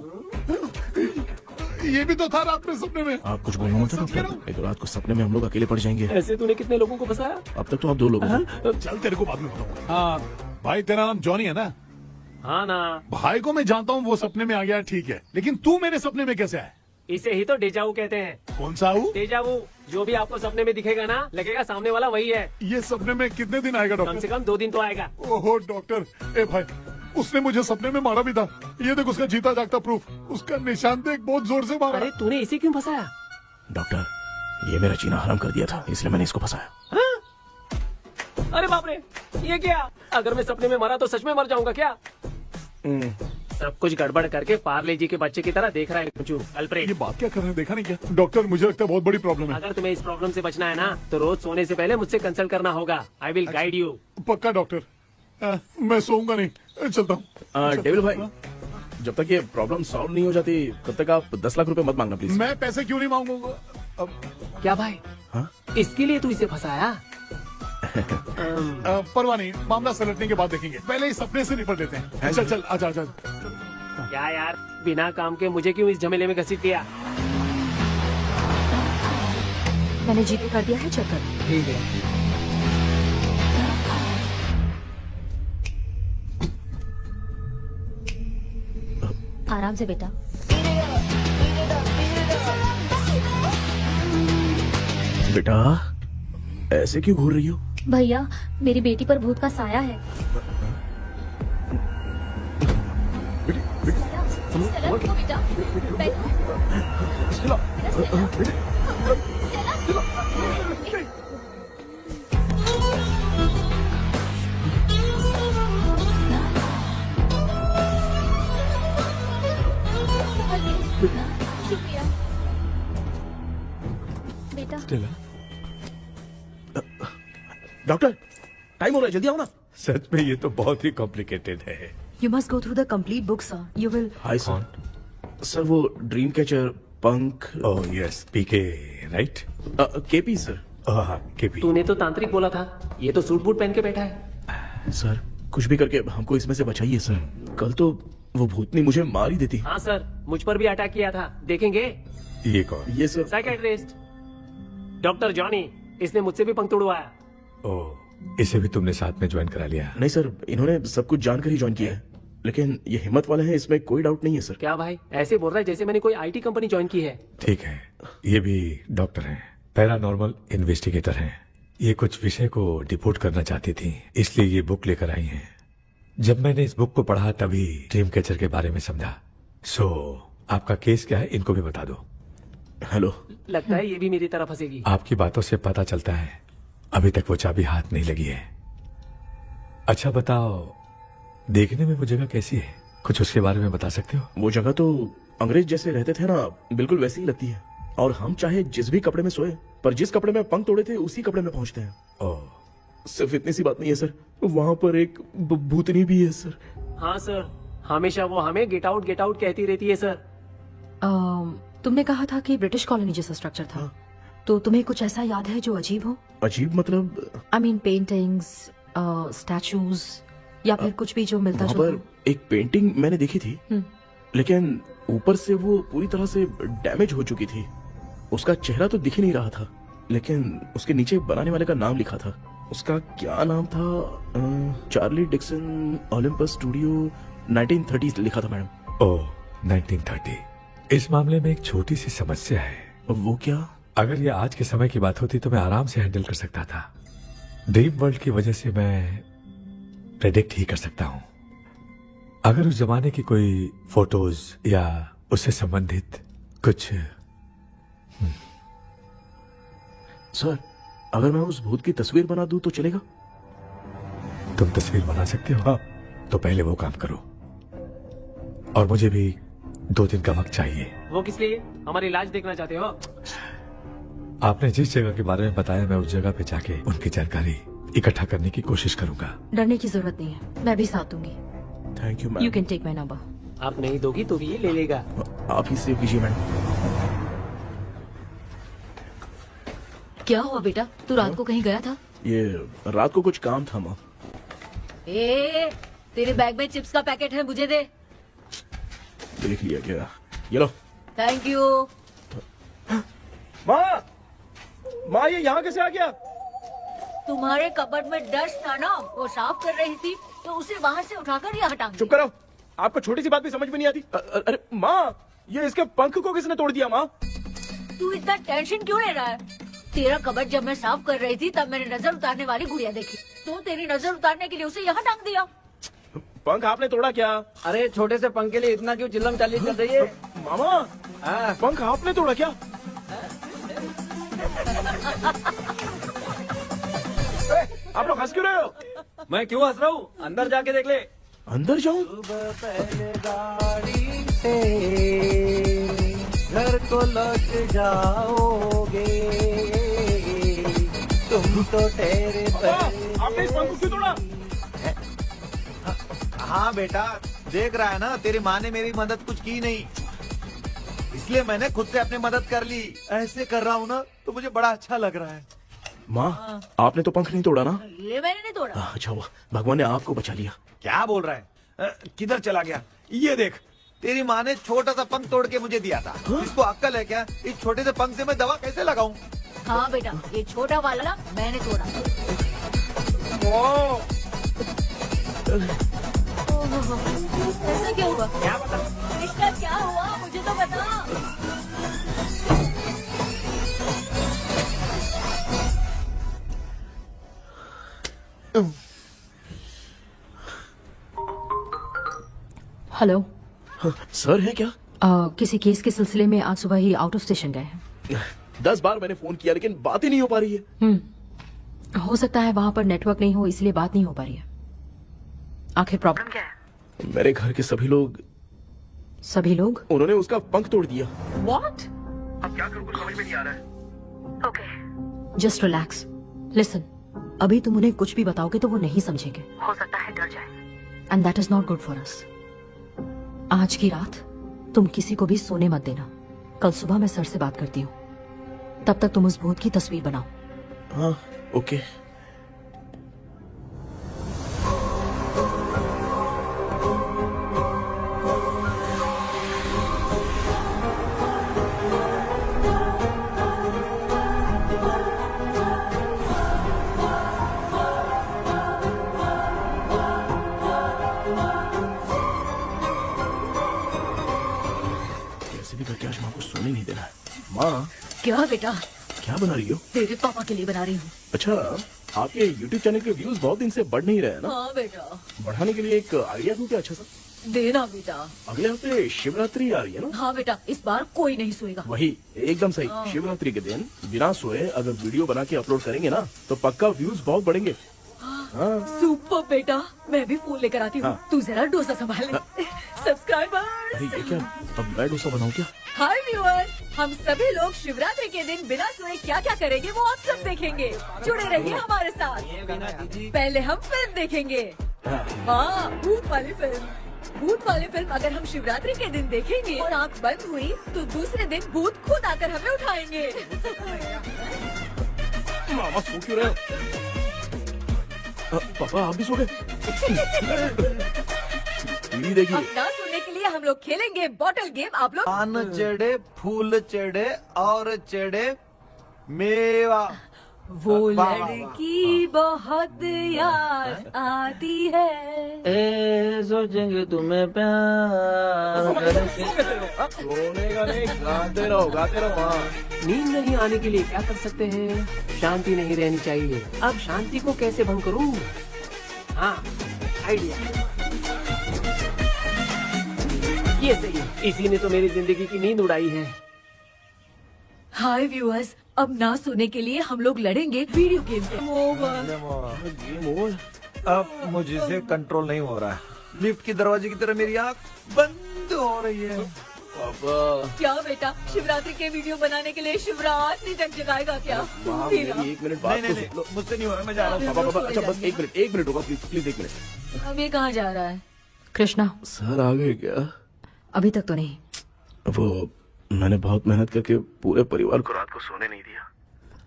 ये भी तो था रात में सपने में। आप कुछ बोलना मत डॉक्टर, नहीं तो रात को सपने में हम लोग अकेले पड़ जाएंगे। ऐसे तूने कितने लोगों को फंसाया? अब तक तो आप 2 लोग हैं। चल तेरे को बाद में बताऊंगा। हाँ भाई, तेरा नाम जॉनी है ना? हाँ ना। भाई को मैं जानता हूँ, वो सपने में आ गया, ठीक है, लेकिन तू मेरे सपने में कैसे आया? इसे ही तो डेजावू कहते हैं। कौन सा हूँ? डेजावू, जो भी आपको सपने में दिखेगा ना, लगेगा सामने वाला वही है। ये सपने में कितने दिन आएगा कम डॉक्टर? से कम 2 दिन तो आएगा। ओहो डॉक्टर, ए भाई उसने मुझे सपने में मारा भी था, ये देख उसका जीता जागता प्रूफ, उसका निशान देख, बहुत जोर से मारा। अरे तूने इसे क्यों फंसाया? डॉक्टर, ये मेरा जीना हराम कर दिया था, इसलिए मैंने इसको फंसाया। अरे बाप रे, ये क्या? अगर मैं सपने में मरा तो सच में मर जाऊंगा क्या? सब कुछ गड़बड़ करके पार्ले जी के बच्चे की तरह देख रहा है अल्फ्रेड। ये बात क्या कर रहे हैं, देखा नहीं क्या? डॉक्टर मुझे लगता है बहुत बड़ी प्रॉब्लम है। अगर तुम्हें इस प्रॉब्लम से बचना है ना, तो रोज सोने से पहले मुझसे कंसल्ट करना होगा। I will guide you. पक्का डॉक्टर, मैं सोऊंगा नहीं, चलता हूँ। डेविल भाई, जब तक ये प्रॉब्लम सॉल्व नहीं हो जाती तब तक आप 10 लाख रुपए मत मांगना प्लीज। मैं पैसे क्यों नहीं मांगूंगा? क्या भाई? हाँ? इसके लिए तू इसे फंसाया? परवाह नहीं, मामला सलटने के बाद देखेंगे, पहले इस सपने से निपट लेते हैं। चल चल, आजा आजा। क्या यार, बिना काम के मुझे क्यों इस झमेले में घसीट दिया? मैंने जीपे कर दिया है, चेक कर। ठीक है। आराम से बेटा। बेटा ऐसे क्यों घूर रही हो? भैया, मेरी बेटी पर भूत का साया है। स्टेला, रुको बेटा, बैठो। शुक्रिया बेटा। डॉक्टर टाइम हो रहा है, जल्दी आओ ना। सच में ये तो बहुत ही कॉम्प्लिकेटेड है। You must go through the complete book, sir. You will. Hi sir. Sir वो ड्रीम कैचर, पंख। ओह यस, पीके राइट? KP sir. हाँ केपी। तूने तो तांत्रिक बोला था, ये तो सूट बूट पहन के बैठा है। सर कुछ भी करके हमको इसमें से बचाइए सर, कल तो वो भूतनी मुझे मार ही देती। हाँ सर, मुझ पर भी अटैक किया था, देखेंगे? ये कौन? ये सर साइकेट्रिस्ट डॉक्टर जॉनी, इसने मुझसे भी पंख तोड़वाया। ओह, इसे भी तुमने साथ में ज्वाइन करा लिया? नहीं सर, इन्होंने सब कुछ जानकर ही ज्वाइन किया है, लेकिन ये हिम्मत वाले हैं, इसमें कोई डाउट नहीं है सर। क्या भाई, ऐसे बोल रहा है जैसे मैंने कोई आईटी कंपनी ज्वाइन की है। ठीक है, ये भी डॉक्टर हैं, पैरानॉर्मल इन्वेस्टिगेटर हैं। ये कुछ विषय को डिपोर्ट करना चाहती थी, इसलिए ये बुक लेकर आई हैं। जब मैंने इस बुक को पढ़ा तभी ड्रीम कैचर के बारे में समझा। सो आपका केस क्या है, इनको भी बता दो। हेलो। लगता है ये भी मेरी तरह फंसेगी। आपकी बातों से पता चलता है अभी तक वो चाबी हाथ नहीं लगी है। अच्छा बताओ, देखने में वो जगह कैसी है, कुछ उसके बारे में बता सकते हो? वो जगह तो अंग्रेज जैसे रहते थे ना, बिल्कुल वैसी ही लगती है। और हम चाहे जिस भी कपड़े में सोए, पर जिस कपड़े में पंख तोड़े थे उसी कपड़े में पहुंचते हैं। ओह, सिर्फ इतनी सी बात नहीं है सर, वहाँ पर एक भूतनी भी है सर। हाँ सर, हमेशा वो हमें गेट आउट कहती रहती है सर। तुमने कहा था कि ब्रिटिश कॉलोनी जैसा स्ट्रक्चर था, तो तुम्हें कुछ ऐसा याद है जो अजीब हो? अजीब मतलब? आई मीन पेंटिंग्स, स्टैचूज या फिर कुछ भी जो मिलता वहाँ जुलता पर एक पेंटिंग मैंने देखी थी, लेकिन ऊपर से वो पूरी तरह से डैमेज हो चुकी थी। उसका चेहरा तो दिख ही नहीं रहा था, लेकिन उसके नीचे बनाने वाले का नाम लिखा था। उसका क्या नाम था? चार्ली डिक्सन ओलंपस स्टूडियो 1930 लिखा था मैडम। ओह 1930। इस मामले में एक छोटी सी समस्या है। वो क्या? अगर ये आज के समय की बात होती तो मैं आराम से हैंडल कर सकता था। ड्रीम वर्ल्ड की वजह से मैं प्रेडिक्ट ही कर सकता हूँ। अगर उस जमाने की कोई फोटोज या उससे संबंधित कुछ। सर, अगर मैं उस भूत की तस्वीर बना दूं तो चलेगा? तुम तस्वीर बना सकते हो? हाँ। तो पहले वो काम करो, और मुझे भी 2 दिन का वक्त चाहिए। वो किस लिए? हमारी इलाज देखना चाहते हो? आपने जिस जगह के बारे में बताया, मैं उस जगह पे जाके उनकी जानकारी इकट्ठा करने की कोशिश करूंगा। डरने की जरूरत नहीं है, मैं भी साथ दूंगी। Thank you ma'am. You can take my number. आप नहीं दोगी तो भी ये ले लेगा। आप ही सेव कीजिए मैडम। क्या हुआ बेटा, तू रात को कहीं गया था? ये रात को कुछ काम था माँ। तेरे बैग में चिप्स का पैकेट है, मुझे दे। देख लिया क्या? ये लो। Thank you. माँ ये यहाँ कैसे आ गया? तुम्हारे कबर्ड में डस्ट था ना, वो साफ कर रही थी तो उसे वहाँ से उठाकर यहाँ टांग चुप करो, आपको छोटी सी बात भी समझ में नहीं आती। अरे माँ, ये इसके पंख को किसने तोड़ दिया? माँ तू इतना टेंशन क्यों ले रहा है? तेरा कबर्ड जब मैं साफ कर रही थी तब मैंने नजर उतारने वाली गुड़िया देखी, तो तेरी नजर उतारने के लिए उसे यहाँ टांग दिया। पंख आपने तोड़ा क्या? अरे छोटे से पंख के लिए इतना क्यों चिल्लम चाली चल रही है? मामा, पंख आपने तोड़ा क्या? आप लोग हंस क्यों रहे हो? मैं क्यों हंस रहा हूँ? अंदर जाके देख ले। अंदर जाऊं? घर को लौट जाओगे तुम तो ठहरे। आपने इस पंख को क्यों तोड़ा? हाँ बेटा, देख रहा है ना, तेरी माँ ने मेरी मदद कुछ की नहीं, इसलिए मैंने खुद से अपनी मदद कर ली। ऐसे कर रहा हूँ ना तो मुझे बड़ा अच्छा लग रहा है। माँ, आपने तो पंख नहीं तोड़ा ना? ये मैंने नहीं तोड़ा। अच्छा हुआ, भगवान ने आपको बचा लिया। क्या बोल रहा है? किधर चला गया? ये देख, तेरी माँ ने छोटा सा पंख तोड़ के मुझे दिया था। इसको अक्ल है क्या? इस छोटे से पंख से मैं दवा कैसे लगाऊं? हाँ बेटा, ये छोटा वाला मैंने तोड़ा। ऐसा क्या हुआ? क्या बता? रिश्ता क्या हुआ, मुझे तो बता। हेलो सर है क्या? किसी केस के सिलसिले में आज सुबह ही आउट ऑफ स्टेशन गए हैं। 10 बार मैंने फोन किया लेकिन बात ही नहीं हो पा रही है। हो सकता है वहाँ पर नेटवर्क नहीं हो, इसलिए बात नहीं हो पा रही है। आखिर प्रॉब्लम क्या है? मेरे घर के सभी लोग उन्होंने उसका पंख तोड़ दिया। What? अब क्या करूं, कुछ समझ में नहीं आ रहा है। Okay. Just relax. Listen. अभी तुम उन्हें कुछ भी बताओगे तो वो नहीं समझेंगे। हो सकता है डर जाए। And that is not good for us. आज की रात तुम किसी को भी सोने मत देना। कल सुबह मैं सर से बात करती हूँ। तब तक तुम उस भूत की तस्वीर बनाओ। हाँ, ओके। करके आज माँ को सोने नहीं देना है। माँ, क्या बेटा? क्या बना रही हो? तेरे पापा के लिए बना रही हूँ। अच्छा, आपके YouTube चैनल के व्यूज बहुत दिन से बढ़ नहीं रहे हैं ना? हाँ बेटा। बढ़ाने के लिए एक आइडिया दूं क्या अच्छा सा? देना बेटा। अगले हफ्ते शिवरात्रि आ रही है ना? हाँ बेटा, इस बार कोई नहीं सोएगा। वही, एकदम सही। शिवरात्रि के दिन बिना सोए अगर वीडियो बना के अपलोड करेंगे ना तो पक्का व्यूज बहुत बढ़ेंगे। सुपर बेटा, मैं भी फोन लेकर आती हूँ। तू जरा डोसा संभाल ले। सब्सक्राइबर। अरे ये क्या, अब मैं डोसा बनाऊं क्या? हाय व्यूअर्स, हम सभी लोग शिवरात्रि के दिन बिना सोए क्या क्या करेंगे वो आप सब देखेंगे। जुड़े रहिए हमारे साथ। पहले हम फिल्म देखेंगे। हाँ, भूत वाली फिल्म। भूत वाली फिल्म अगर हम शिवरात्रि के दिन देखेंगे और आँख बंद हुई तो दूसरे दिन भूत खुद आकर हमें उठाएंगे। मामा सो क्यों रहे हो? पापा आप भी सो गए? टीवी देखिए। अब ना सोने के लिए हम लोग खेलेंगे बॉटल गेम। आप लोग पान चढ़े, फूल चढ़े और चढ़े मेवा। वो वाह, लड़की बहुत याद आती है। सोचेंगे तुम्हें प्यार सोने का नहीं, गाते रहो हाँ। नींद नहीं आने के लिए क्या कर सकते हैं? शांति नहीं रहनी चाहिए। अब शांति को कैसे भंग करूं? हाँ, आइडिया। ये सही है। इसी ने तो मेरी जिंदगी की नींद उड़ाई है। हाय व्यूअर्स, अब ना सोने के लिए हम लोग लड़ेंगे वीडियो गेम पे। अब मुझसे कंट्रोल नहीं हो रहा है। लिफ्ट की दरवाजे की तरह मेरी आँख बंद हो रही है। क्या बेटा, शिवरात्रि के वीडियो बनाने के लिए शिवरात्रि तक जगाएगा क्या? हीरा। एक मिनट बात नहीं, तो मुझसे नहीं हो रहा, मैं जा रहा हूँ। पापा अच्छा बस एक मिनट होगा प्लीज एक मिनट। अब ये कहाँ जा रहा है? कृष्णा, सर आ गए क्या? अभी तक तो नहीं। वो मैंने बहुत मेहनत करके पूरे परिवार को रात को सोने नहीं दिया।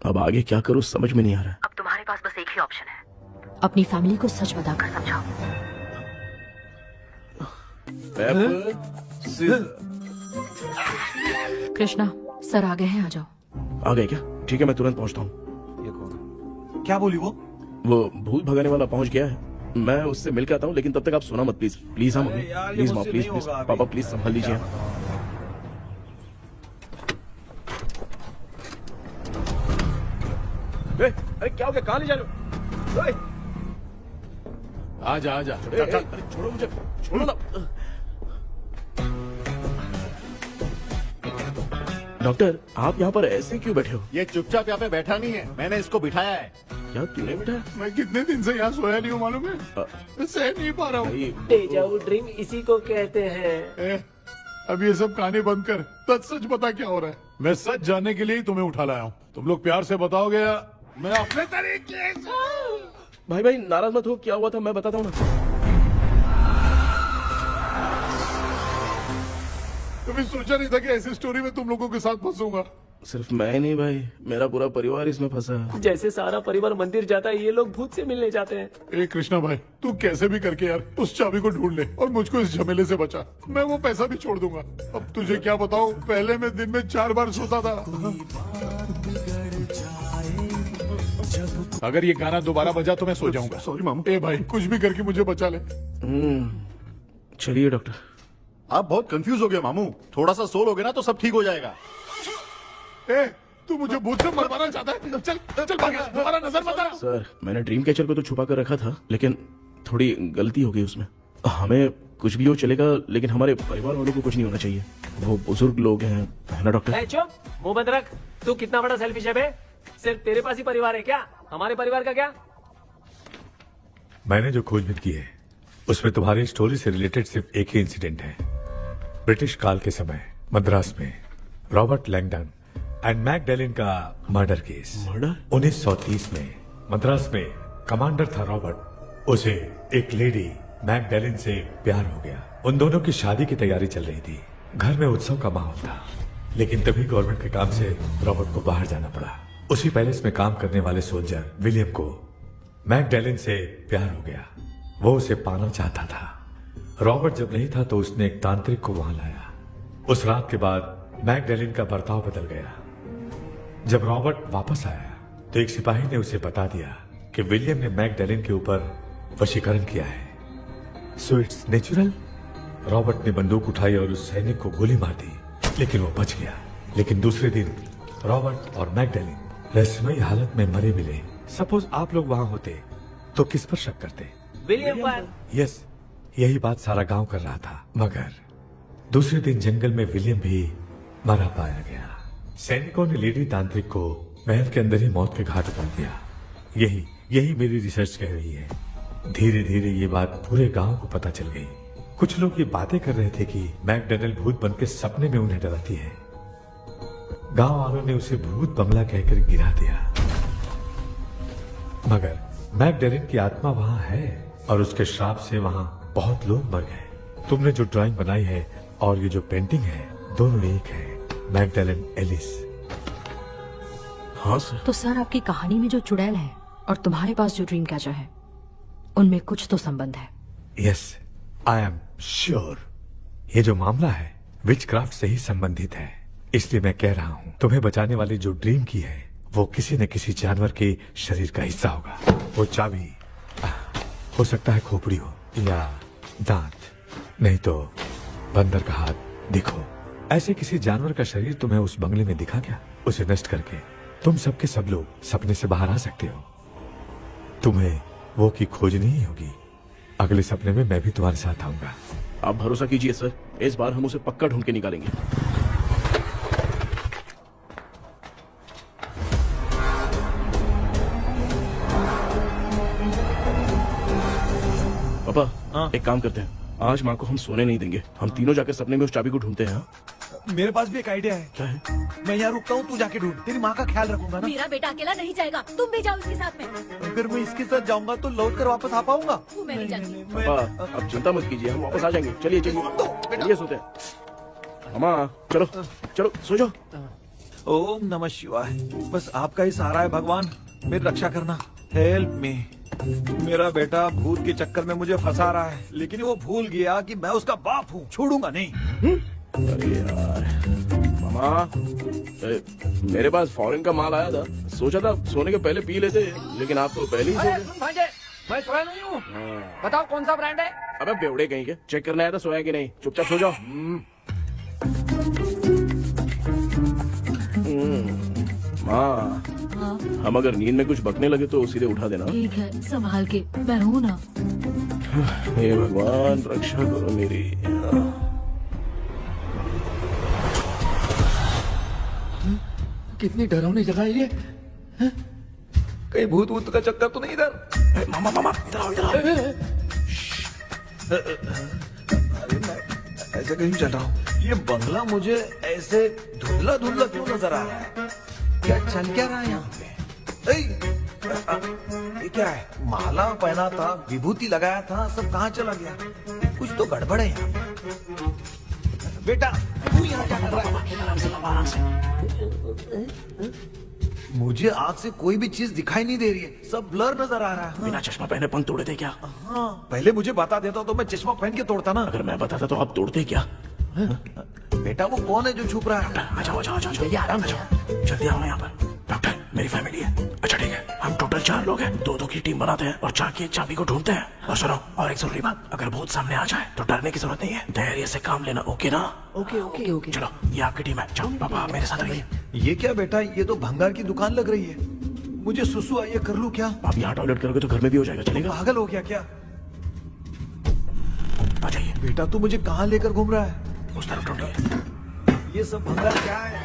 अब आगे क्या करूँ समझ में नहीं आ रहा। अब तुम्हारे पास बस एक ही ऑप्शन है, अपनी फैमिली को सच बताकर समझाओ। कृष्णा, सर आ गए हैं, आ जाओ। आ गए क्या? ठीक है मैं तुरंत पहुंचता हूँ। ये कौन? क्या बोली वो? भूत भगाने वाला पहुंच गया है, मैं उससे मिल के आता हूँ, लेकिन तब तक आप सोना मत प्लीज। प्लीज हाँ मम्मी, प्लीज माँ, प्लीज पापा प्लीज संभाल लीजिए। अरे क्या हो गया, कहाँ ले जा रहे हो? आजा आजा अरे छोड़ो मुझे, छोड़ो ना। डॉक्टर आप यहाँ पर ऐसे क्यों बैठे हो? ये चुपचाप यहाँ पे बैठा नहीं है, मैंने इसको बिठाया है। क्या तूने बैठा? मैं कितने दिन से यहाँ सोया नहीं हूँ मालूम है। मैं सह नहीं पा रहा हूँ। डेजा वू ड्रीम इसी को कहते हैं। अब ये सब कहानी बंद कर, सच बता क्या हो रहा है। मैं सच जानने के लिए ही तुम्हें उठा लाया हूँ। तुम लोग प्यार से बताओगे या मैं अपने तरीके से? भाई नाराज मत हो, क्या हुआ था मैं बताता हूँ ना। कभी सोचा नहीं था कि ऐसी स्टोरी में तुम लोगों के साथ फंसूंगा। सिर्फ मैं नहीं भाई, मेरा पूरा परिवार इसमें फंसा है। जैसे सारा परिवार मंदिर जाता है, ये लोग भूत से मिलने जाते हैं। ए कृष्णा भाई, तू कैसे भी करके यार उस चाबी को ढूंढ ले और मुझको इस झमेले से बचा। मैं वो पैसा भी छोड़ दूंगा। अब तुझे क्या बताऊं, पहले मैं दिन में 4 बार सोता था। अगर ये गाना दोबारा बजा तो मैं सो जाऊंगा। सॉरी मामू। ए भाई कुछ भी करके मुझे बचा ले। चलिए डॉक्टर। आप बहुत कंफ्यूज हो गए मामू, थोड़ा सा सो लोगे ना तो सब ठीक हो जाएगा। ए तू मुझे भूत से मरवाना चाहता है? चल चल भाग, दोबारा नजर मत आना। सर मैंने ड्रीम कैचर को तो छुपा कर रखा था, लेकिन थोड़ी गलती हो गई उसमें। हमें कुछ भी हो चलेगा, लेकिन हमारे परिवार वालों को कुछ नहीं होना चाहिए। वो बुजुर्ग लोग हैं, है ना डॉक्टर? चुप, मुंह बंद रख। तू कितना बड़ा सेल्फिश है बे? सिर्फ तेरे पास ही परिवार है क्या? हमारे परिवार का क्या? मैंने जो खोजबीन की है उसमें तुम्हारी स्टोरी से रिलेटेड सिर्फ एक ही इंसिडेंट है। ब्रिटिश काल के समय मद्रास में रॉबर्ट लैंगडन एंड मैकडैलिन का मर्डर केस। मर्डर? 1930 में मद्रास में कमांडर था रॉबर्ट। उसे एक लेडी मैकडैलिन से प्यार हो गया। उन दोनों की शादी की तैयारी चल रही थी। घर में उत्सव का माहौल था, लेकिन तभी गवर्नमेंट के काम से रॉबर्ट को बाहर जाना पड़ा। उसी पैलेस में काम करने वाले सोल्जर विलियम को मैकडैलिन से प्यार हो गया। वो उसे पाना चाहता था। रॉबर्ट जब नहीं था तो उसने एक तांत्रिक को वहां लाया। उस रात के बाद मैकडैलिन का बर्ताव बदल गया। जब रॉबर्ट वापस आया तो एक सिपाही ने उसे बता दिया कि विलियम ने मैकडैलिन के ऊपर वशीकरण किया है। So it's natural. रॉबर्ट ने बंदूक उठाई और उस सैनिक को गोली मार दी, लेकिन वो बच गया। लेकिन दूसरे दिन रॉबर्ट और मैकडैलिन रहस्यमयी हालत में मरे मिले। सपोज आप लोग वहां होते तो किस पर शक करते? विलियम पर। यस, यही बात सारा गांव कर रहा था। मगर दूसरे दिन जंगल में विलियम भी मरा पाया गया। सैनिकों ने लेडी तांत्रिक को महल के अंदर ही मौत के घाट उतार दिया। यही मेरी रिसर्च कह रही है। धीरे धीरे ये बात पूरे गांव को पता चल गई। कुछ लोग ये बातें कर रहे थे कि मैकडैलिन भूत बन के सपने में उन्हें डराती है। गांव वालों ने उसे भूत बंगला कहकर गिरा दिया। मगर मैकडैलिन की आत्मा वहां है और उसके श्राप से वहां बहुत लोग मर गए। तुमने जो ड्राइंग बनाई है और ये जो पेंटिंग है दोनों एक है, मैगडेलन एलिस। हाँ सर। तो सर आपकी कहानी में जो चुड़ैल है और तुम्हारे पास जो ड्रीम कैचर है उनमें कुछ तो संबंध है। Yes, I am sure. ये जो मामला है विचक्राफ्ट से ही संबंधित है, इसलिए मैं कह रहा हूँ तुम्हें बचाने वाली जो ड्रीम की है वो किसी न किसी जानवर के शरीर का हिस्सा होगा। वो चाबी हो सकता है खोपड़ी हो या दांत, नहीं तो बंदर का हाथ। देखो, ऐसे किसी जानवर का शरीर तुम्हें उस बंगले में दिखा क्या? उसे नष्ट करके तुम सबके सब लोग सपने से बाहर आ सकते हो। तुम्हें वो की खोजनी ही होगी। अगले सपने में मैं भी तुम्हारे साथ आऊंगा। आप भरोसा कीजिए सर, इस बार हम उसे पक्का ढूंढ के निकालेंगे। पापा, एक काम करते हैं, आज माँ को हम सोने नहीं देंगे। हम तीनों जाकर सपने में उस चाबी को ढूंढते हैं। मेरे पास भी एक आइडिया है। क्या है? मैं यहाँ रुकता हूँ, तू जाके ढूंढ। तेरी माँ का ख्याल रखूंगा ना। मेरा बेटा अकेला नहीं जाएगा, तुम भी जाओ इसके साथ में। अगर मैं इसके साथ जाऊंगा तो लौट कर वापस आ पाऊंगा? वो मैं नहीं जानती। पापा, आप चिंता मत कीजिए, हम वापस आ जाएंगे। चलिए चलिए चलिए, सोते हैं। मामा चलो चलो सो जाओ। ओम नमः शिवाय। बस आपका ही सहारा है भगवान, मेरी रक्षा करना। Help me. मेरा बेटा भूत के चक्कर में मुझे फंसा रहा है, लेकिन वो भूल गया कि मैं उसका बाप हूँ। छोड़ूंगा नहीं। अरे यार मामा, मेरे पास फॉरेन का माल आया था, सोचा था सोने के पहले पी लेते, लेकिन आप तो पहले ही सो गए। भांजे, मैं सोया नहीं हूँ। बताओ कौन सा ब्रांड है? अबे बेवड़े कहीं के, चेक करना आया था सोया कि नहीं। चुपचाप सो जाओ। माँ, हम अगर नींद में कुछ बकने लगे तो सीधे उठा देना। ठीक है, संभाल के, मैं हूँ ना। हे भगवान, रक्षा करो मेरी। कितनी डरावनी जगह है ये। कहीं भूत वूत का चक्कर तो नहीं इधर? मामा मामा, इधर आओ इधर आओ। अरे मैं ऐसे कहीं चल रहा हूँ। ये बंगला मुझे ऐसे धुंधला धुंधला क्यों नजर आ रहा है? क्या चल क्या रहा है यहाँ पे? ये क्या है? माला पहना था, विभूति लगाया था, सब कहाँ चला गया? कुछ तो गड़बड़ है यहाँ पे। बेटा, तू यहाँ क्या कर रहा है? मुझे आग से कोई भी चीज दिखाई नहीं दे रही है, सब ब्लर नजर आ रहा है। बिना चश्मा पहने पंख तोड़े थे क्या? हाँ, पहले मुझे बता देता तो मैं चश्मा पहन के तोड़ता ना। अगर मैं बताता तो आप तोड़ते क्या? बेटा, वो कौन है जो छुप रहा है? आ जाओ आ जाओ आ जाओ, जल्दी आराम से जाओ, जल्दी आओ यहाँ पर। डॉक्टर, मेरी फैमिली है। अच्छा ठीक है, हम टोटल 4 लोग हैं, 2-2 की टीम बनाते हैं और जाके चाबी को ढूंढते हैं। और सुनो, और एक जरूरी बात, अगर भूत सामने आ जाए तो डरने की जरूरत नहीं है, धैर्य से काम लेना। ओके ना? Okay okay okay. चलो, ये आपकी टीम है। चलो पापा मेरे साथ रहिए। ये क्या बेटा, ये तो भंगार की दुकान लग रही है। मुझे सुसु आई है, कर लूं क्या? आप यहाँ टॉयलेट करोगे तो घर में भी हो जाएगा, चलेगा? पागल हो गया क्या? आ जाइए। बेटा, तू मुझे कहाँ लेकर घूम रहा है? उस तरफ ढूंढिए। ये सब भंगार क्या है?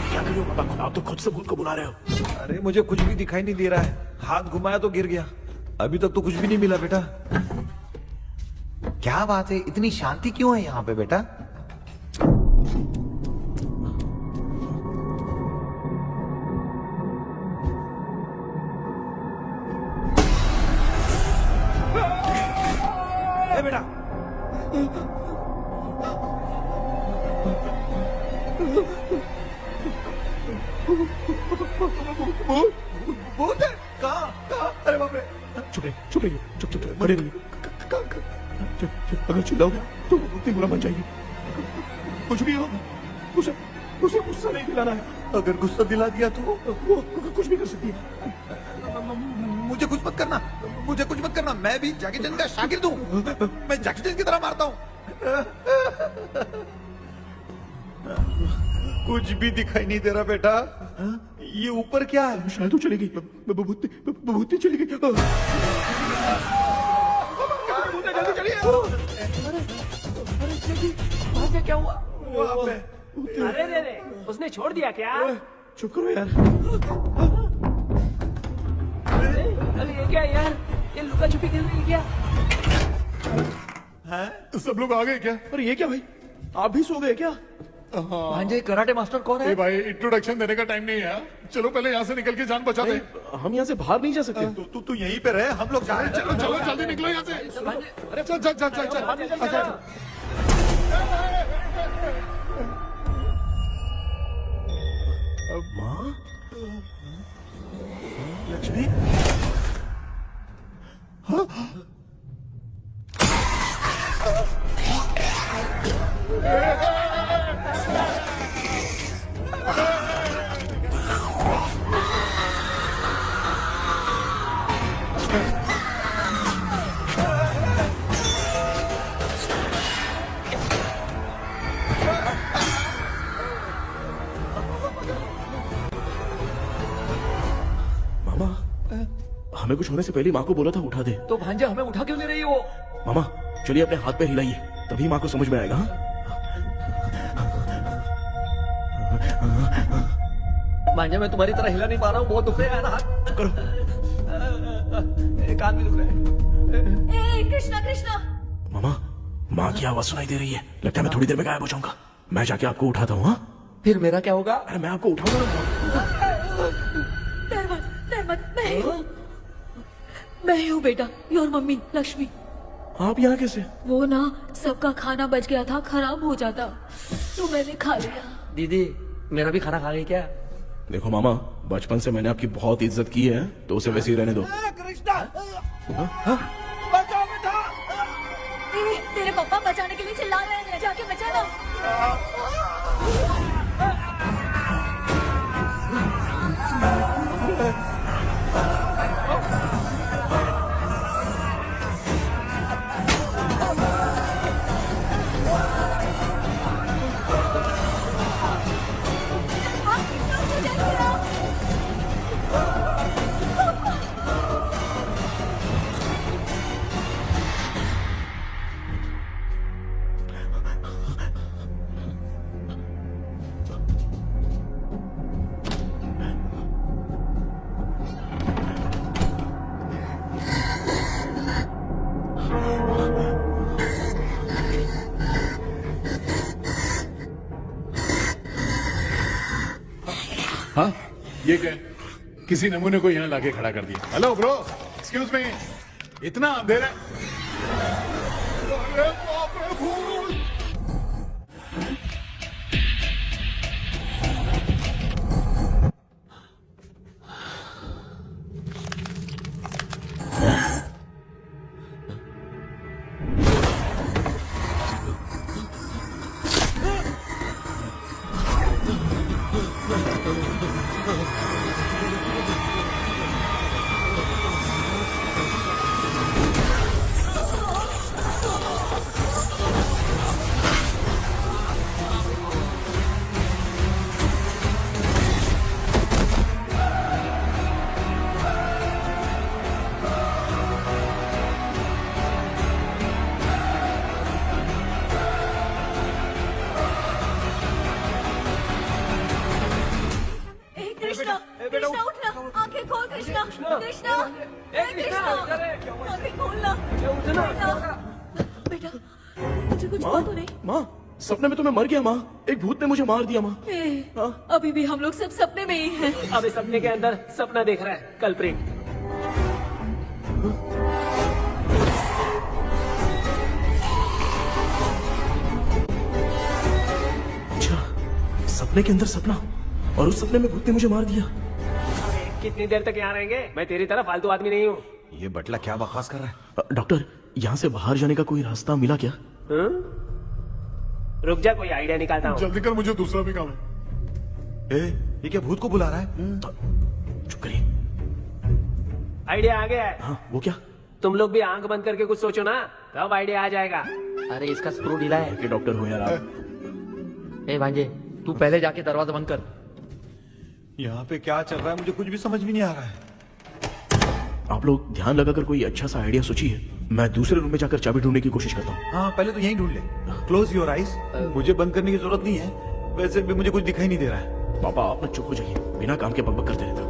क्या कर रहे हो पापा? आप तो खुद से भूत को बुला रहे हो। अरे मुझे कुछ भी दिखाई नहीं दे रहा है, हाथ घुमाया तो गिर गया। अभी तक तो कुछ भी नहीं मिला बेटा। क्या बात है, इतनी शांति क्यों है यहाँ पे बेटा? ए बेटा, भूत है? कहाँ? अरे बाप रे! चुप रहिए, चुप खड़े रहिए। अगर चिल्लाओगे तो भूत बुरा बन जाएगी। कुछ भी हो, उसे गुस्सा नहीं दिलाना है। अगर गुस्सा दिला दिया तो वो कुछ भी कर सकती है। मुझे कुछ मत करना, मुझे कुछ मत करना। मैं भी जैकी चैन का शागिर्द हूँ, मैं जैकी चैन की तरह मारता हूँ। कुछ भी दिखाई नहीं दे रहा बेटा। ये ऊपर क्या है? शायद वो चली गई, भूती चली गई। जल्दी चलिए। भांजे, क्या हुआ? वहाँ पे। अरे रे रे, उसने छोड़ दिया क्या? चुप करो यार। अरे ये क्या यार, ये लुका छुपी खेल रही है क्या? हैं? सब लोग आ गए क्या? अरे ये क्या भाई, आप भी सो गए क्या? भांजे कराटे मास्टर कौन है? ए भाई इंट्रोडक्शन देने का टाइम नहीं है। चलो पहले यहाँ से निकल के जान बचा दे। हम यहाँ से बाहर नहीं जा सकते। तू यहीं पे रहे, हम लोग जा रहे हैं। चलो चलो जल्दी निकलो यहाँ से। अरे चल चल चल चल चल। माँ, लक्ष्मी, मामा, हमें कुछ होने से पहले माँ को बोला था उठा दे। तो भांजे हमें उठा क्यों ले रही है वो? मामा चलिए अपने हाथ पे हिलाइए, तभी माँ को समझ में आएगा। हाँ? भांजे मैं तुम्हारी तरह हिला नहीं पा रहा हूँ, बहुत दुख रहा है ना हाथ। करो। कान भी दुख रहा है। ए कृष्णा कृष्णा, मामा, माँ की आवाज सुनाई दे रही है, लगता है मैं थोड़ी देर में गायब हो जाऊंगा। मैं जाके आपको उठाता हूँ। हाँ फिर मेरा क्या होगा? अरे मैं आपको उठाऊंगा। डर मत, मैं हूँ बेटा, योर मम्मी लक्ष्मी। आप यहाँ कैसे? वो ना सबका खाना बच गया था, खराब हो जाता तो मैंने खा लिया। दीदी मेरा भी खाना खा गई क्या? देखो मामा, बचपन से मैंने आपकी बहुत इज्जत की है, तो उसे वैसे ही रहने दो। कृष्णा, बचाओ बेटा। तेरे पापा बचाने के लिए चिल्ला रहे हैं, जाके बचाना। हाँ ये क्या? किसी नमूने को यहाँ लाके खड़ा कर दिया। हेलो ब्रो, एक्सक्यूज मी, इतना अंधेरा। अरे बाप रे, भूत। कृष्णा उठना, आंखें खोल कृष्णा, कृष्णा, आंखें खोलना। बेटा मुझे कुछ हुआ तो नहीं? माँ, सपने में तो मैं मर गया माँ, एक भूत ने मुझे मार दिया माँ। अभी भी हम लोग सब सपने में ही हैं। अब इस सपने के अंदर सपना देख रहा है कल्प्रिट। अच्छा, सपने के अंदर सपना, और उस सपने में भूत ने मुझे मार दिया। कितनी देर तक यहाँ रहेंगे? मैं तेरी तरह फालतू आदमी नहीं हूँ। ये बटला क्या बकवास कर रहा है? डॉक्टर, यहाँ से बाहर जाने का कोई रास्ता मिला क्या? रुक जा, कोई आइडिया निकालता हूँ। जल्दी कर, मुझे दूसरा भी काम है। ये क्या भूत को बुला रहा है? चुप करिए। आइडिया आ गया है। हाँ, वो क्या? तुम लोग भी आंख बंद करके कुछ सोचो ना, तब आइडिया आ जाएगा। अरे इसका स्क्रू ढीला है। के डॉक्टर हो यार आप। ए भांजे, तू पहले जाके दरवाजा बंद कर। यहाँ पे क्या चल रहा है मुझे कुछ भी समझ में नहीं आ रहा है। आप लोग ध्यान लगाकर कोई अच्छा सा आइडिया सोचिए, मैं दूसरे रूम में जाकर चाबी ढूंढने की कोशिश करता हूँ। हाँ पहले तो यहीं ढूंढ ले। Close your eyes. मुझे बंद करने की जरूरत नहीं है, वैसे भी मुझे कुछ दिखाई नहीं दे रहा है। पापा आप ना चुप हो जाइए, बिना काम के बकबक करते रहते हो।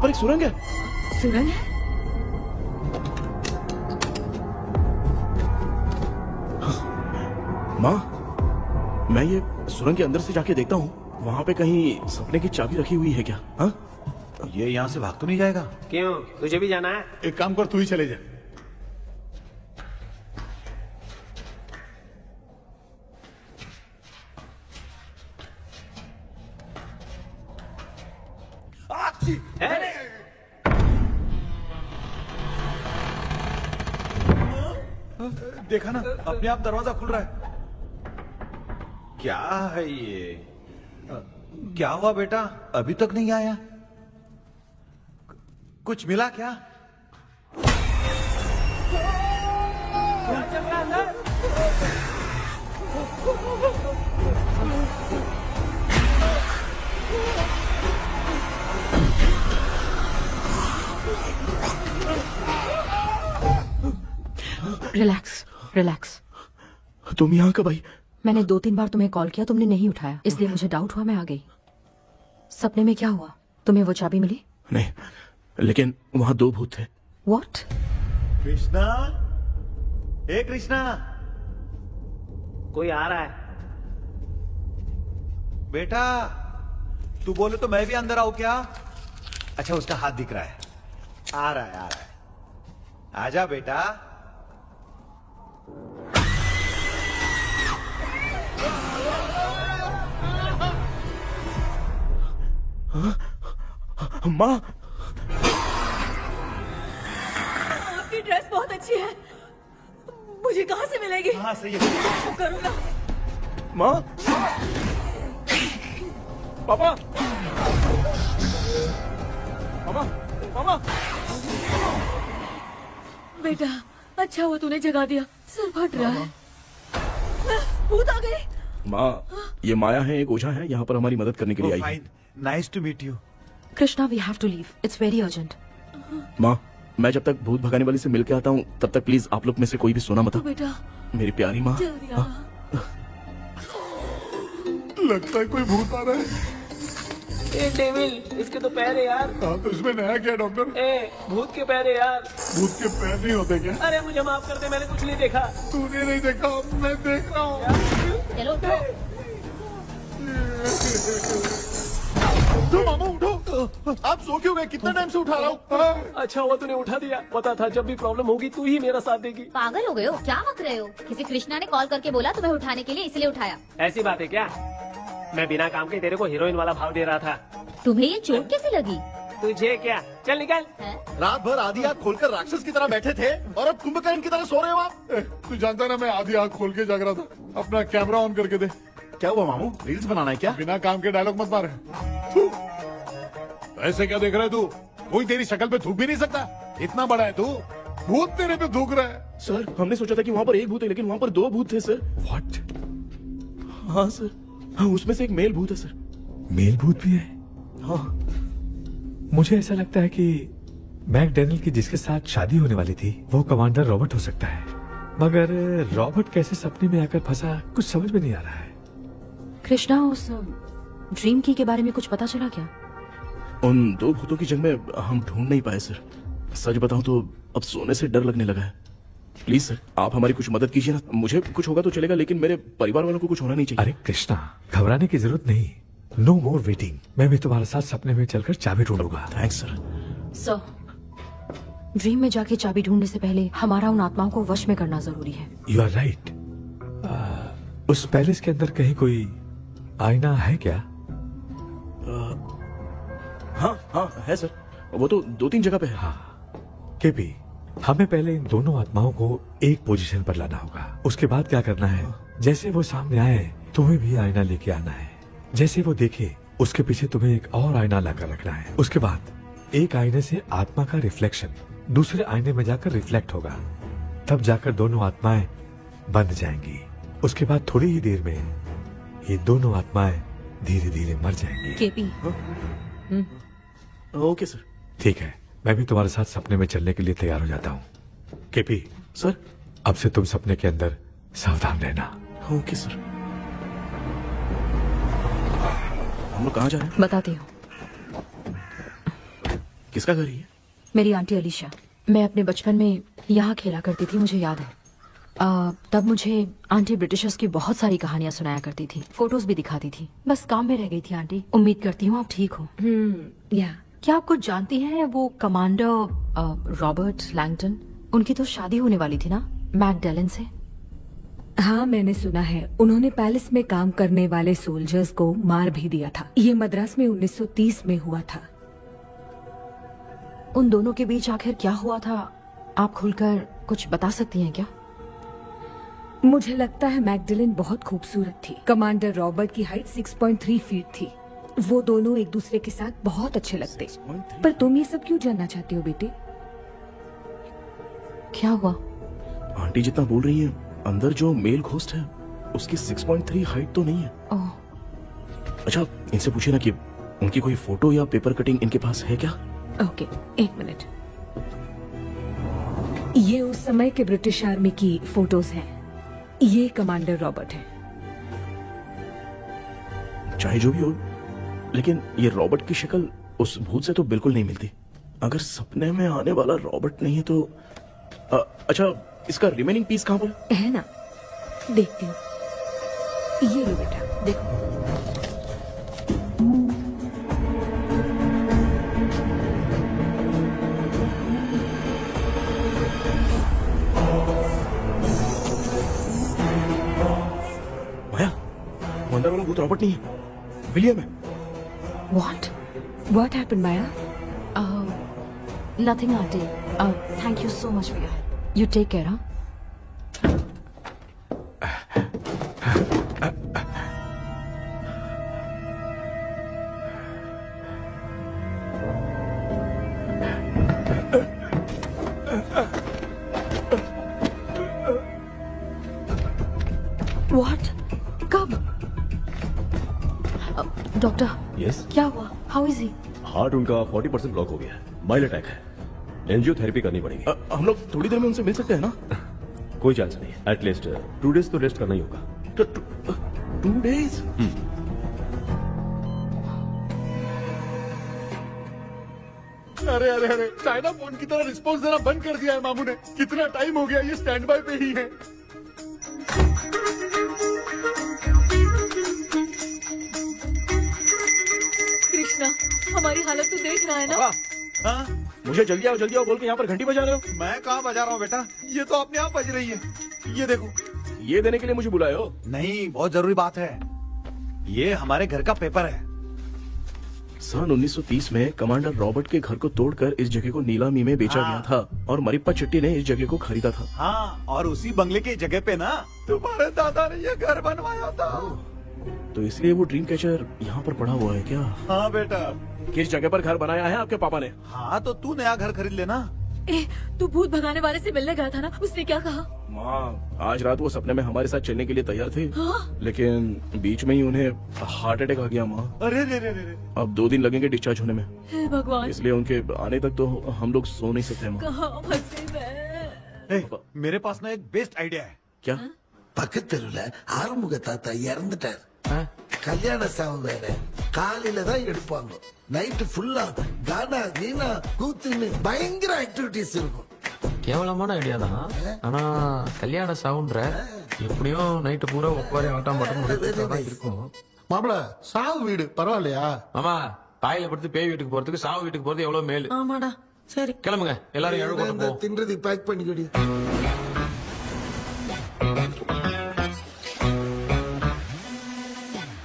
यहाँ पर एक सुरंग है। सुरंग है? माँ, मैं ये सुरंग के अंदर से जाके देखता हूँ, वहाँ पे कहीं सपने की चाबी रखी हुई है क्या? हाँ? ये यहाँ से भाग तो नहीं जाएगा? क्यों, तुझे भी जाना है? एक काम कर, तू ही चले जा। देखा ना, अपने आप दरवाजा खुल रहा है। क्या है ये? क्या हुआ बेटा, अभी तक नहीं आया? कुछ मिला क्या? Relax relax. तुम यहाँ कब आई? मैंने 2-3 बार तुम्हें कॉल किया, तुमने नहीं उठाया, इसलिए मुझे डाउट हुआ, मैं आ गई। सपने में क्या हुआ? तुम्हें वो चाबी मिली? नहीं, लेकिन वहाँ 2 भूत थे। व्हाट? कृष्णा, हे कृष्णा, कोई आ रहा है। बेटा तू बोले तो मैं भी अंदर आऊं क्या? अच्छा, उसका हाथ दिख रहा है, आ रहा है, आ रहा है। आजा बेटा। माँ, आपकी ड्रेस बहुत अच्छी है, मुझे कहाँ से मिलेगी? हाँ सही है। करूँगा। माँ, पापा, मामा, मामा। बेटा अच्छा हुआ तूने जगा दिया, सिर फट रहा है। भूत आ गए। माँ, ये माया है, एक ओझा है, यहाँ पर हमारी मदद करने के लिए आई है। Fine, nice to meet you. Krishna, we have to leave, it's very urgent. माँ, मैं जब तक भूत भगाने वाली से मिल के आता हूँ, तब तक प्लीज आप लोग में से कोई भी सोना मत। तो बेटा मेरी प्यारी माँ। जल्दी आ। लगता है कोई भूत आ रहा है। ए डेविल, इसके तो पैर है यार। हाँ, तो इसमें नया क्या डॉक्टर? ए भूत के पैर है यार। भूत के पैर नहीं होते क्या? अरे मुझे माफ कर दे, मैंने कुछ नहीं देखा। तूने नहीं देखा, मैं देख रहा हूँ। चलो उठो। उठो मामा, उठो। आप सो क्यों गए? कितना टाइम से उठा रहा हूँ। अच्छा हुआ तूने उठा दिया, पता था जब भी प्रॉब्लम होगी तू ही मेरा साथ देगी। पागल हो गए हो क्या? बक रहे हो? किसी कृष्णा ने कॉल करके बोला तुम्हें उठाने के लिए, इसलिए उठाया। ऐसी बात है क्या? मैं बिना काम के तेरे को हीरोइन वाला भाव दे रहा था। तुम्हें ये चोट कैसे लगी? तुझे क्या? चल निकल। रात भर आधी आंख खोलकर राक्षस की तरह बैठे थे और अब कुंभकर्ण की तरह सो रहे हो आप। तू जानता ना, मैं आधी आंख खोल के जाग रहा था। अपना कैमरा ऑन करके दे। क्या हुआ मामू, रील्स बनाना है क्या? बिना काम के डायलॉग मत मार। ऐसे क्या देख रहा है तू? कोई तेरी शक्ल पे थूक भी नहीं सकता, इतना बड़ा है तू। भूत तेरे पे थूक रहा है। सर, हमने सोचा था कि वहाँ पर एक भूत है, लेकिन वहाँ पर 2 भूत थे सर। व्हाट? हाँ सर, हाँ, उसमें से एक मेल भूत है सर। मेल भूत भी है? हाँ। मुझे ऐसा लगता है कि मैकडैनियल की जिसके साथ शादी होने वाली थी वो कमांडर रॉबर्ट हो सकता है, मगर रॉबर्ट कैसे सपने में आकर फंसा, कुछ समझ में नहीं आ रहा है। कृष्णा, उस ड्रीम की के बारे में कुछ पता चला क्या? उन 2 भूतों की जंग में हम ढूंढ नहीं पाए सर। सच बताऊं तो अब सोने से डर लगने लगा है। प्लीज सर, आप हमारी कुछ मदद कीजिए ना। मुझे कुछ होगा तो चलेगा, लेकिन मेरे परिवार वालों को कुछ होना नहीं चाहिए। अरे कृष्णा, घबराने की जरूरत नहीं, नो मोर वेटिंग। मैं भी तुम्हारे साथ सपने में चलकर चाबी ढूंढूंगा। Thanks sir. सर, ड्रीम में जाके चाबी ढूंढने से पहले हमारा उन आत्माओं को वश में करना जरूरी है। You are right. उस पैलेस के अंदर कहीं कोई आईना है क्या? हाँ हाँ है सर, वो तो 2-3 जगह पे है। हाँ केपी, हमें पहले इन दोनों आत्माओं को एक पोजीशन पर लाना होगा। उसके बाद क्या करना है, जैसे वो सामने आए तुम्हें भी आईना लेके आना है। जैसे वो देखे उसके पीछे तुम्हें एक और आईना लाकर रखना है। उसके बाद एक आईने से आत्मा का रिफ्लेक्शन दूसरे आईने में जाकर रिफ्लेक्ट होगा, तब जाकर दोनों आत्माएं बंध जाएंगी। उसके बाद थोड़ी ही देर में ये दोनों आत्माएं धीरे धीरे मर जाएंगी। KP, okay sir. ठीक है, मैं भी तुम्हारे साथ सपने में चलने के लिए तैयार हो जाता हूँ। केपी सर, अब से तुम सपने के अंदर सावधान रहना। Okay sir. हम लोग कहाँ जा रहे हैं? बताती हूँ। किसका घर है? मेरी आंटी अलीशा। मैं अपने बचपन में यहाँ खेला करती थी, मुझे याद है। तब मुझे आंटी ब्रिटिशर्स की बहुत सारी कहानियां सुनाया करती थी, फोटोज भी दिखाती थी। बस काम में रह गई थी आंटी। उम्मीद करती हूँ आप ठीक हो। या क्या आप कुछ जानती हैं वो कमांडर रॉबर्ट लैंगटन? उनकी तो शादी होने वाली थी ना मैकडेलन से। हाँ, मैंने सुना है। उन्होंने पैलेस में काम करने वाले सोल्जर्स को मार भी दिया था। ये मद्रास में 1930 में हुआ था। उन दोनों के बीच आखिर क्या हुआ था, आप खुलकर कुछ बता सकती हैं क्या? मुझे लगता है मैकडेलन बहुत खूबसूरत थी। कमांडर रॉबर्ट की हाइट 6.3 फीट थी। वो दोनों एक दूसरे के साथ बहुत अच्छे लगते। पर तुम ये सब क्यों जानना चाहते हो बेटे? क्या हुआ? आंटी जितना बोल रही है, अंदर जो मेल घोस्ट है उसकी 6.3 हाइट तो नहीं है। ओह, अच्छा, इनसे पूछे ना कि उनकी कोई फोटो या पेपर कटिंग इनके पास है क्या? ओके, एक मिनट। ये उस समय के ब्रिटिश आर्मी की फोटोज हैं। ये कमांडर रॉबर्ट है। चाहे जो भी हो, लेकिन ये रॉबर्ट की शक्ल उस भूत से तो बिल्कुल नहीं मिलती। अगर सपने में आने वाला रॉबर्ट नहीं है तो अच्छा, इसका रिमेनिंग पीस कहाँ पर है ना? देखती हूँ। ये लो बेटा, देखो। माया, वो अंदर वाला भूत रॉबर्ट नहीं है, विलियम है। What happened, Maya? Nothing, auntie. Thank you so much for your help. You take care, huh? What? कब? डॉक्टर, यस, क्या हुआ? How is he? हार्ट उनका 40% ब्लॉक हो गया है। माइल्ड अटैक है। एंजियोथेरेपी करनी पड़ेगी। हम लोग थोड़ी देर में उनसे मिल सकते हैं ना? कोई चांस नहीं है। एटलीस्ट 2 डेज तो रेस्ट करना ही होगा। 2 days? अरे अरे अरे, चाइना फोन की तरह रिस्पॉन्स देना बंद कर दिया है मामू ने। कितना टाइम हो गया, ये स्टैंड बाय पे ही है। कृष्णा, हमारी हालत तो देख रहा है ना? हाँ? मुझे जल्दी आओ बोल के यहाँ पर घंटी बजा रहे हो। मैं कहाँ बजा रहा हूँ बेटा, ये तो अपने आप बज रही है। ये देखो। ये देने के लिए मुझे बुलाए हो? नहीं, बहुत जरूरी बात है। ये हमारे घर का पेपर है। सन 1930 में कमांडर रॉबर्ट के घर को तोड़कर इस जगह को नीलामी में बेचा गया था और मरिप्पा चिट्टी ने इस जगह को खरीदा था। हाँ, और उसी बंगले की जगह पे ना तुम्हारे दादा ने ये घर बनवाया था। तो इसलिए वो ड्रीम कैचर यहाँ पर पड़ा हुआ है क्या? हाँ बेटा। किस जगह पर घर बनाया है आपके पापा ने? हाँ, तो तू नया घर खरीद लेना। तू भूत भगाने वाले से मिलने गया था ना, उसने क्या कहा? माँ, आज रात वो सपने में हमारे साथ चलने के लिए तैयार थे। लेकिन बीच में ही उन्हें हार्ट अटैक आ गया माँ। अरे रे रे रे। अब 2 दिन लगेंगे डिस्चार्ज होने में। हे भगवान, इसलिए उनके आने तक तो हम लोग सो नहीं सकते माँ। कहाँ फंसे मैं? मेरे पास ना एक बेस्ट आइडिया है। क्या? பக்கத்தெருவுல ஆறுமுக தாத்தா இறந்துட்டார். கல்யாண சாவு வேற. காலையில தான் எடுப்பாங்க. நைட்டு ஃபுல்லா கானா கீனா கூத்துன்னு பயங்கர ஆக்டிவிட்டிஸ் இருக்கும். கேவலமான ஐடியா தான். ஆனா கல்யாண சவுண்ட்ற எப்படியும் நைட்டு பூரா உட்காரி ஆட்டம் பாட்டம் இருக்கும். மாப்பிள, சாவு வீடு பரவாயில்லையா? மாமா, பாயில படுத்து பேய் வீட்டுக்கு போறதுக்கு சாவு வீட்டுக்கு போறது எவ்வளவு மேல். ஆமாடா, சரி கிளம்புங்க, எல்லாரும் எழு கொண்டு போ. தின்றதை பேக் பண்ணிக்கடி.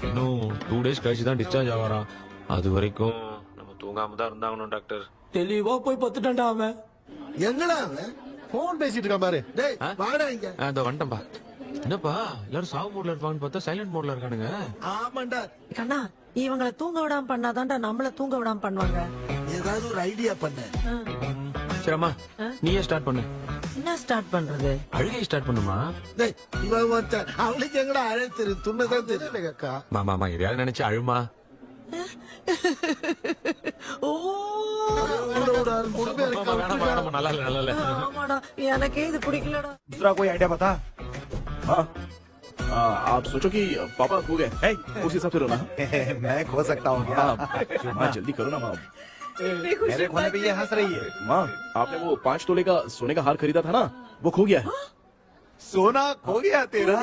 இன்னும் 2 days கழிச்சு தான் டிஸ்சார்ஜ் ஆவாராம். அது வரைக்கும் நம்ம தூங்காம தான் இருந்தாகணும் டாக்டர். தெளிவா போய் பத்துட்டான்டா அவன். எங்கடா அவன்? போன் பேசிட்டு இருக்கான் பாரு. டேய், வாடா இங்க. இதோ வந்துட்டேன்பா. என்னப்பா எல்லாரும் சாவு மோட்ல இருப்பான்னு பார்த்தா சைலண்ட் மோட்ல இருக்கானுங்க. ஆமாண்டா. கண்ணா, இவங்கள தூங்க விடாம பண்ணாதான்டா நம்மள தூங்க விடாம பண்ணுவாங்க. ஏதாவது ஒரு ஐடியா பண்ண. சரிம்மா, நீயே ஸ்டார்ட் பண்ணு. என்ன ஸ்டார்ட் பண்றது? அழுகை ஸ்டார்ட் பண்ணுமா? டேய், இவன் ஒருத்தன். அவளுக்கு எங்கடா அழ தெரியும்? துண்ணதான் தெரியல அக்கா. மாமா எதையாவது நினைச்சு அழுமா. ஓ, நல்லா இல்ல. ஆமாடா, எனக்கே இது பிடிக்கலடா. दूसरा कोई आइडिया बता। हाँ, आप सोचो कि पापा खो गए, उस हिसाब से रोना। मैं खो सकता हूँ क्या? हाँ, जल्दी करो ना माँ। कितनी खुशी मेरे खोने पे ये हंस रही है। माँ, आपने वो 5 तोले का सोने का हार खरीदा था ना, वो खो गया है। सोना खो गया तेरा?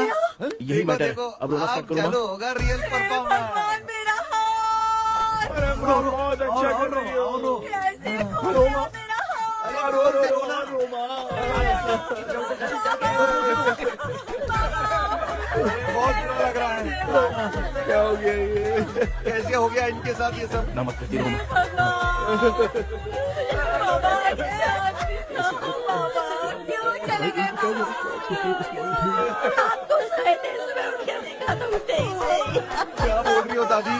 यही मैटर है। अब रोना स्टार्ट करो माँ। चालू होगा रियल परफॉर्मेंस। मेरा हाथ बहुत अच्छा कर रही हो। कैसे खो गया मेरा बहुत बुरा लग रहा है। क्या हो गया ये? कैसे हो गया इनके साथ ये सब? ना मत करती रहो माँ। क्यों चले गए आपको सहते सुबह उठ के देखा तो उठे ही नहीं। क्या बोल रही हो दादी?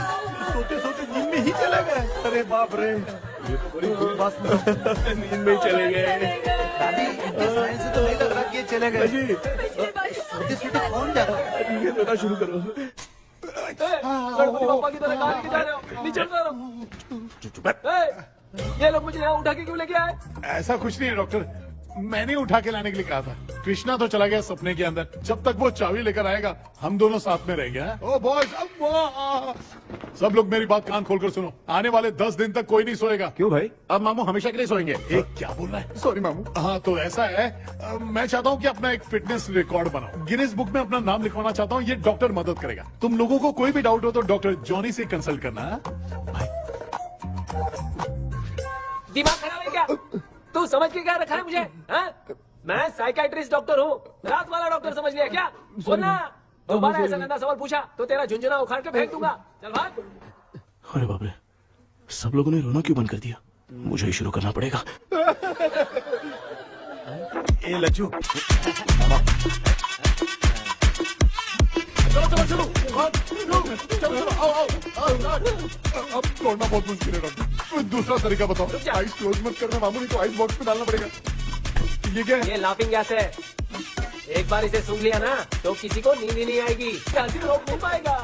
सोते सोते नींद में ही चले गए? अरे बाप रे, ये तो बड़ी बुरी बात सुना। नींद में ही चले गए। दादी, इस लाइन से तो नहीं लग रहा कि ये चले गए। सोते सोते कौन जाता है? ये रोना शुरू करो। गणपति पापा की तरह कहाँ लेके जा रहे हो? नीचे उतारो। ये लोग मुझे यहाँ उठा के क्यों लेके आए? ऐसा कुछ नहीं है डॉक्टर, मैंने उठा के लाने के लिए कहा था। कृष्णा तो चला गया सपने के अंदर, जब तक वो चाबी लेकर आएगा हम दोनों साथ में रहेंगे। हाँ? ओ बॉयज, सब लोग मेरी बात कान खोलकर सुनो, आने वाले 10 दिन तक कोई नहीं सोएगा। क्यों भाई? अब मामू हमेशा के लिए सोएंगे। क्या बोल रहा है? सॉरी मामू। हाँ तो ऐसा है, मैं चाहता हूँ कि अपना एक फिटनेस रिकॉर्ड बनाओ, गिनीज बुक में अपना नाम लिखवाना चाहता हूँ। ये डॉक्टर मदद करेगा। तुम लोगों को कोई भी डाउट हो तो डॉक्टर जॉनी से कंसल्ट करना। दिमाग खराब है क्या? तू समझ के क्या रखा है मुझे? हाँ? मैं साइकाइट्रिस्ट डॉक्टर हूँ, रात वाला डॉक्टर समझ लिया क्या? बोलना, दोबारा ऐसा गंदा सवाल पूछा तो तेरा झुंझुना उखाड़ के फेंक दूंगा। चल भाग। अरे बाप रे, सब लोगों ने रोना क्यों बंद कर दिया? मुझे ही शुरू करना पड़ेगा। ए लज्जू, चलो अब तोड़ना बहुत मुश्किल है डॉक्टर, दूसरा तरीका बताओ। आइस क्लोज मत करना मामू, नहीं तो आइस बॉक्स में डालना पड़ेगा। ये क्या है? ये लाफिंग गैस है, एक बार इसे सूंघ लिया ना तो किसी को नींद ही नहीं आएगी, रोक नहीं पाएगा।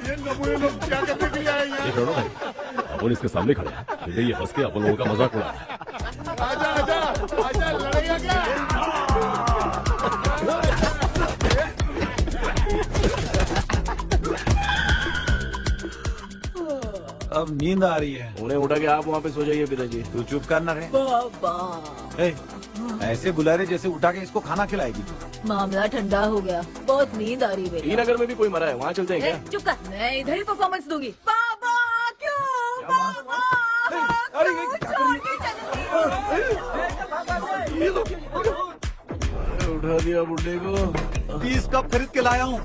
ये नमूने लोग क्या करने के लिए आए हैं? रोनो भाई, अपन इसके सामने खड़े हैं, फिर ये हंस के अपन लोगों का मजाक उड़ा रहा है। आजा आजा आजा, लड़ेगा क्या? अब नींद आ रही है। उन्हें उठा के आप वहाँ पे सो जाइए पिताजी। तू चुप करना रे। ए, ऐसे बुला रहे जैसे उठा के इसको खाना खिलाएगी। मामला ठंडा हो गया, बहुत नींद आ रही है। टी नगर में भी कोई मरा है, वहाँ चलते हैं क्या? चुप कर, मैं इधर ही परफॉर्मेंस दूंगी। बाबा क्यों? बाबा क्यों छोड़ के चली गई? उठा दिया बुड्ढे को। 20 कप खरीद के लाया हूँ।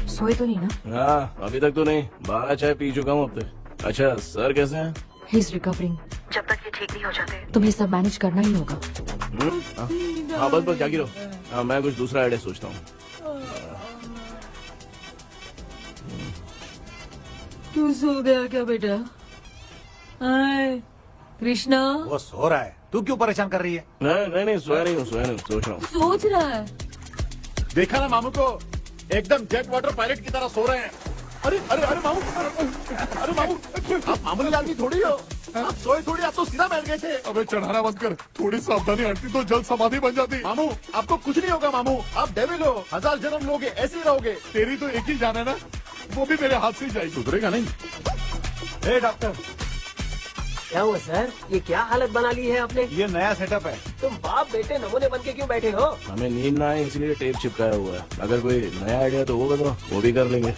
सोए तो नहीं ना? हाँ, अभी तक तो नहीं, 12 चाय पी चुका हूँ अब तक। अच्छा, सर कैसे हैं? He is recovering. जब तक ये ठीक नहीं हो जाते तुम्हें सब मैनेज करना ही होगा। हाँ बस जागी रहो। हाँ, मैं कुछ दूसरा आइडिया सोचता हूँ। तू सो गया क्या बेटा? हाय कृष्णा, वो सो रहा है, तू क्यों परेशान कर रही है? नहीं, सोया नहीं हूँ, सोच रहा हूँ। सोच रहा है। देखा ना मामू को, एकदम जेट वाटर पायलट की तरह सो रहे हैं। अरे अरे अरे मामू, अरे मामू, आप मामूली आदमी थोड़ी हो, आप सोए थोड़ी, आप तो सीधा बैठ गए थे। अबे चढ़ाना बंद कर, थोड़ी सावधानी हटती तो जल्द समाधि बन जाती। मामू आपको कुछ नहीं होगा मामू, आप डेविल हो, 1000 जन्म लोगे, ऐसे ही रहोगे। तेरी तो एक ही जान है ना, वो भी मेरे हाथ से ही जाएगी। सुधरेगा नहीं। ए डॉक्टर, क्या हुआ सर? ये क्या हालत बना ली है आपने? ये नया सेटअप है। तुम बाप बेटे नमूने बन के क्यों बैठे हो? हमें नींद ना आए इसलिए टेप चिपकाया हुआ है। अगर कोई नया आइडिया तो वो बताओ, वो भी कर लेंगे।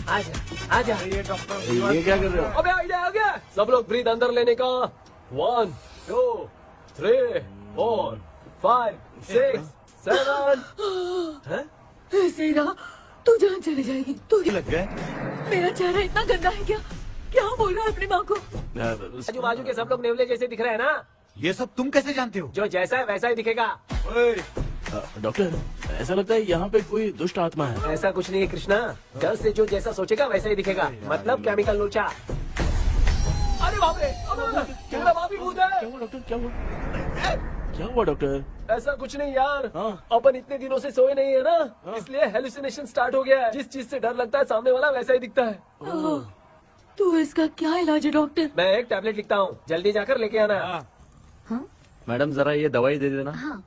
आजा आजा। ये डॉक्टर, ये क्या कर रहे हो? अबे आइडिया आ गया। सब लोग ब्रीथ अंदर लेने का। 1 2 3 4 5 6 7। सीधा तू जान चली जाएगी। तू लग गए। मेरा चेहरा इतना गंदा है क्या? क्या बोल रहा है अपनी माँ को? आजू बाजू के सब लोग नेवले जैसे दिख रहे हैं ना? ये सब तुम कैसे जानते हो? जो जैसा है वैसा ही दिखेगा। डॉक्टर, ऐसा लगता है यहाँ पे कोई दुष्ट आत्मा है। ऐसा कुछ नहीं है कृष्णा, डर से जो जैसा सोचेगा वैसा ही दिखेगा, मतलब केमिकल लोचा। अरे बाप रे, मेरा बाप ही भूत है। क्या हुआ डॉक्टर, क्या हुआ? क्या हुआ डॉक्टर? ऐसा कुछ नहीं यार, हाँ। अपन इतने दिनों से सोए नहीं है ना, इसलिए हेलुसिनेशन स्टार्ट हो गया है। जिस चीज से डर लगता है सामने वाला वैसा ही दिखता है। तो इसका क्या इलाज है डॉक्टर? मैं एक टैबलेट लिखता हूँ, जल्दी जाकर लेके आना। हाँ? मैडम जरा ये दवाई दे देना। हाँ।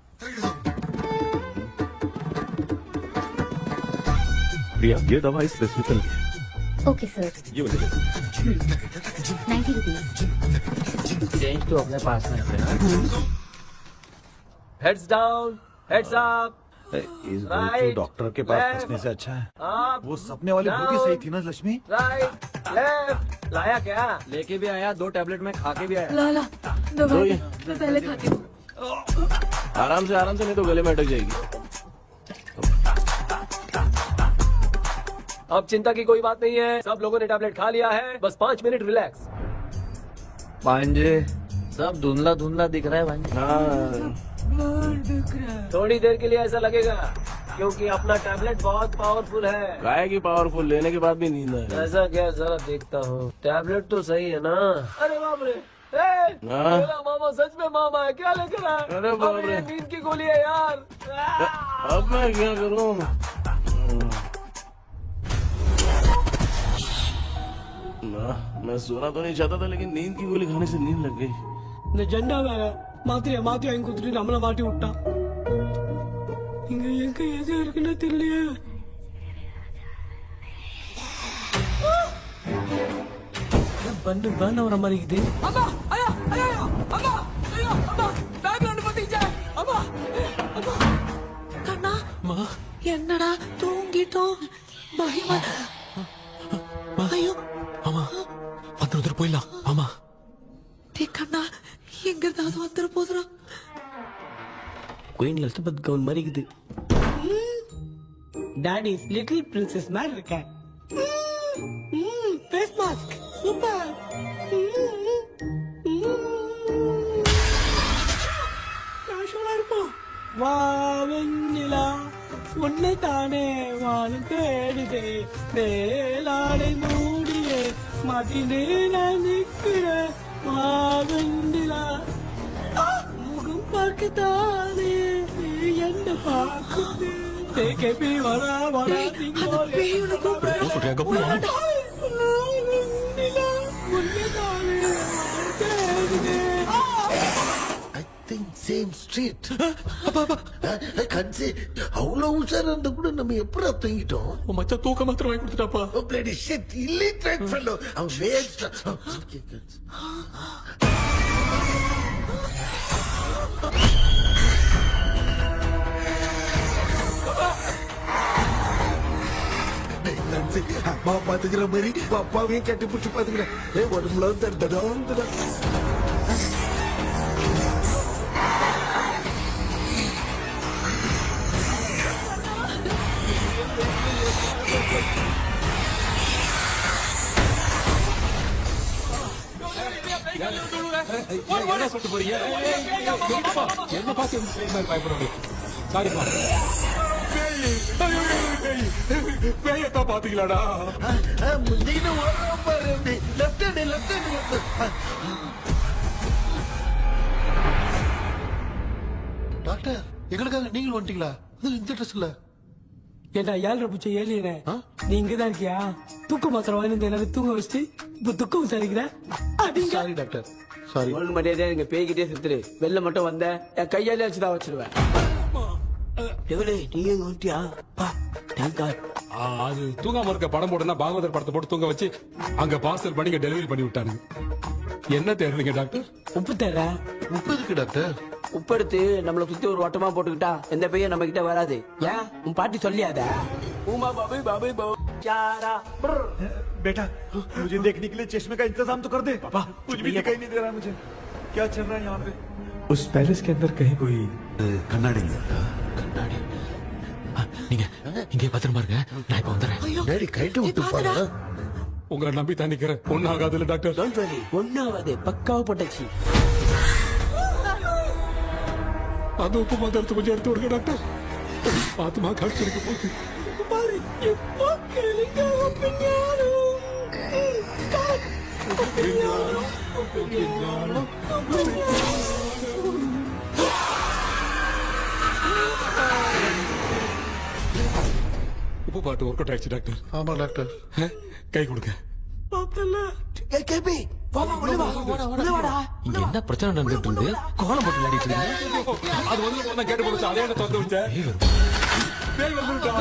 प्रिया, ये दवा इस प्रेस्क्रिप्शन की है। ओके सर, ये वाले 90 रुपीज। चेंज तो अपने पास में रखना। हेड्स डाउन, हेड्स अप, इस Right, डॉक्टर के पास left, फंसने से अच्छा है अप, वो सपने वाली बुद्धि सही थी ना लक्ष्मी। Right, left. लाया क्या? लेके भी आया, 2 टैबलेट में खा के भी आया। ला दवा दे, मैं पहले खाती हूँ। आराम से नहीं तो गले में अटक जाएगी। अब चिंता की कोई बात नहीं है, सब लोगों ने टैबलेट खा लिया है, बस 5 मिनट रिलैक्स। भांजे सब धुंधला धुंधला दिख रहा है भांजे। हाँ, थोड़ी देर के लिए ऐसा लगेगा क्योंकि अपना टैबलेट बहुत पावरफुल है। गाय की पावरफुल लेने के बाद भी नींद है। ऐसा क्या, जरा देखता हूँ। टैबलेट तो सही है ना? अरे बाप रे, हाँ? मेरा मामा सच में मामा है, क्या लेकर आया? अरे बाप अबे, रे। ये नींद की गोली है यार। अब मैं क्या करूँ? मैं सोना तो नहीं चाहता था, लेकिन नींद की गोली खाने से नींद लग गई। நிஜண்டா வேற மாத்திரையா மாத்தி வாங்கி கொடுத்துட்டு நம்மள மாட்டி விட்டான். இங்க எங்க எது இருக்குன்னு தெரியலையே. பண்ண வர மாதிரி இருக்குது. அம்மா ஐயா ஐயா அம்மா ஐயா அம்மா பேக்ரவுண்ட் பத்திச்சே அம்மா அம்மா கண்ணா என்னடா தூங்கிட்டோம் பயமா. ஐயோ ஆமா வந்துட்டு போயிடலாம். ஆமா கண்ணா எங்க இருந்தாவது வந்துட போதுடா. குயின் எலிசபெத் கவுன் மாதிரி இருக்குது. டாடி லிட்டில் பிரின்சஸ் மாதிரி இருக்கேன். Face mask super. கேஷுவலா இருப்போம். வா வெண்ணிலா உன்னை தானே வானம் தேடுதே வேளாடை மூடியே மாட்டினே நான் நிற்கிறேன். வா வெண்ணிலா முகம் பார்க்கத்தானே என்ன பார்க்குது. தேக்கி வரா வரா சேம் ஸ்ட்ரீட் கன்சி அவ்வளவு உஷாரா இருந்தா கூட நம்ம எப்படா தூங்கிட்டோம். மச்சா தூக்க மாத்திரம் வாங்கி கொடுத்துட்டாப்பா. bloody shit illiterate fellow அவன் வேஸ்ட். அம்மா பாத்துக்கிற மாதிரி அப்பாவையும் கட்டி பிடிச்சி பாத்துக்கிறேன். உடம்புல தடா என்ன சொல்லிட்டு போறீங்க? என்ன பார்த்து பயப்படுறீங்க? சாரிப்பா. பேயத்தான் பாத்தீங்களாடா? நீங்க ஓடுறா பாரு left hand left hand. Doctor எங்களுக்காக நீங்களும் வந்துட்டீங்களா? இந்த ட்ரெஸ்ல ஏண்டா 7 பூச்சி ஏலியனே, நீ இங்கதான் இருக்கியா? தூக்க மாத்திரம் வாங்கி எனக்கு தூங்க வச்சுட்டு இப்ப துக்கம் சரிக்கிற. Sorry doctor sorry. ஒண்ணு மரியாதையா நீங்க பேய்கிட்டே செத்துரு. வெளில மட்டும் வந்த என் கையாலே வச்சுதான் வச்சிருவேன். எவ்வளவு நீ எங்க வந்துட்டியா? அது தூங்காம இருக்க படம் போடுனா பாகவதர் படத்தை போட்டு தூங்க வச்சு அங்க பார்சல் பண்ணி டெலிவரி பண்ணி விட்டானுங்க. என்ன தேடுறீங்க டாக்டர்? உப்பு தேடுற. உப்பு இருக்கு டாக்டர். உப்பு எடுத்து நம்மள சுத்தி ஒரு வட்டமா போட்டுக்கிட்டா எந்த பையன் நம்ம கிட்ட வராது. ஏன் உன் பாட்டி சொல்லியாத? உமா பாபு பாபு பாபு चारा बेटा मुझे देखने के लिए चश्मे का इंतजाम तो कर दे। पापा कुछ भी दिखाई नहीं दे रहा मुझे, क्या चल रहा है यहाँ पे? उस पैलेस के अंदर कहीं कोई கண்ணாடி கண்ணாடி நீங்க இங்கே பத்திரமா இருங்க, நான் இப்ப வந்துடுறேன். டேடி கைட்டு விட்டு பாரு. உங்களை நம்பி தான் நிக்கிறேன். ஒன்னாகாதுல டாக்டர். ஒன்னாவது பக்காவ பட்டாச்சு. அந்த உப்பு மாத்திரத்தை கொஞ்சம் எடுத்து விடுங்க டாக்டர். ஆத்மா காட்சிருக்க போகுது. உப்பு பாட்டு ஒர்க் அவுட் ஆயிடுச்சு டாக்டர். ஆமா டாக்டர். கை கொடுங்க. இங்க என்ன பிரச்சனை நடந்துட்டு இருந்து கோலம் போட்டு விளையாடிட்டு இருக்கு. அது வந்து கேட்டு போச்சு. அதே திறந்து விட்டேன். பேய் வந்துட்டா.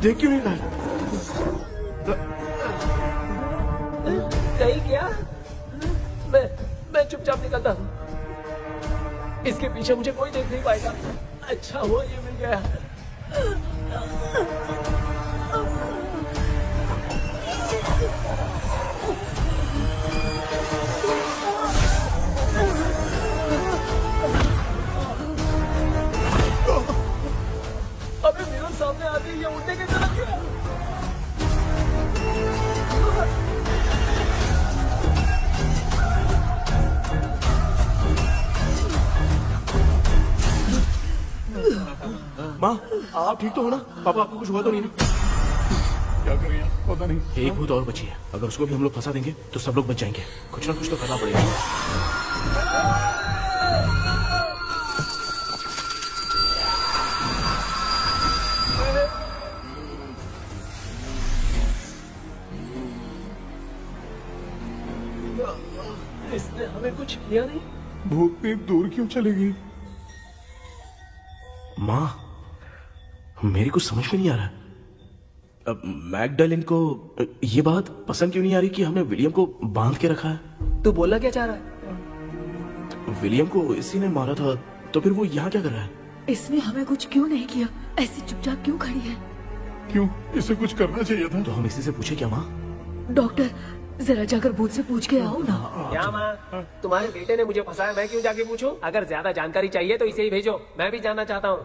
देख क्यों नहीं रहा है? नहीं क्या? मैं चुपचाप निकलता हूँ। इसके पीछे मुझे कोई देख नहीं पाएगा। अच्छा हुआ ये मिल गया। अबे मेरे सामने आते ही ये उड़ने की तरफ गया। माँ, आप ठीक तो हो ना? पापा आपको कुछ हुआ तो नहीं ना? क्या करें पता नहीं। एक भूत और बची है, अगर उसको भी हम लोग फंसा देंगे तो सब लोग बच जाएंगे। कुछ ना कुछ तो करना पड़ेगा। इसने हमें कुछ किया नहीं। भूतनी दूर क्यों चली गई? माँ, मेरी कुछ समझ में नहीं आ रहा। अब मैगडालिन को ये बात पसंद क्यों नहीं आ रही कि हमने विलियम को बांध के रखा है? तू बोलना क्या चाह रहा है? विलियम को इसी ने मारा था, तो फिर वो यहाँ क्या कर रहा है? इसने हमें कुछ क्यों नहीं किया? ऐसी चुपचाप क्यों खड़ी है? क्यों? इसे कुछ करना चाहिए था। तो हम इसी से पूछे क्या माँ? डॉक्टर, जरा जाकर भूत से पूछ के आओ ना। क्या माँ, तुम्हारे बेटे ने मुझे फंसाया, मैं क्यों जाके पूछूं? अगर ज्यादा जानकारी चाहिए तो इसे ही भेजो, मैं भी जानना चाहता हूँ।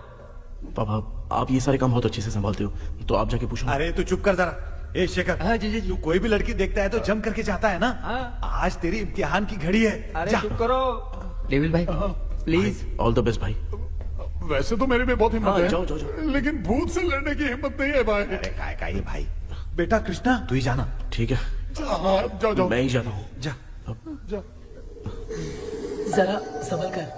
पापा, आप ये सारे काम बहुत अच्छे से संभालते हो, तो आप जाके पूछो। अरे तू चुप कर जरा। ए शेखर, हाँ जी जी तू कोई भी लड़की देखता है तो जम करके जाता है ना? आज तेरी इम्तिहान की घड़ी है। अरे जा। चुप करो। डेविल भाई प्लीज। ऑल द बेस्ट भाई। वैसे तो मेरे में बहुत हिम्मत हाँ, है, जाओ, जाओ, जाओ। लेकिन भूत से लड़ने की हिम्मत नहीं है भाई। अरे काय का ये भाई। बेटा कृष्णा, तू ही जाना। ठीक है, हाँ, जाओ जाओ। मैं ही जाता हूँ। जा। जा। जरा संभल कर।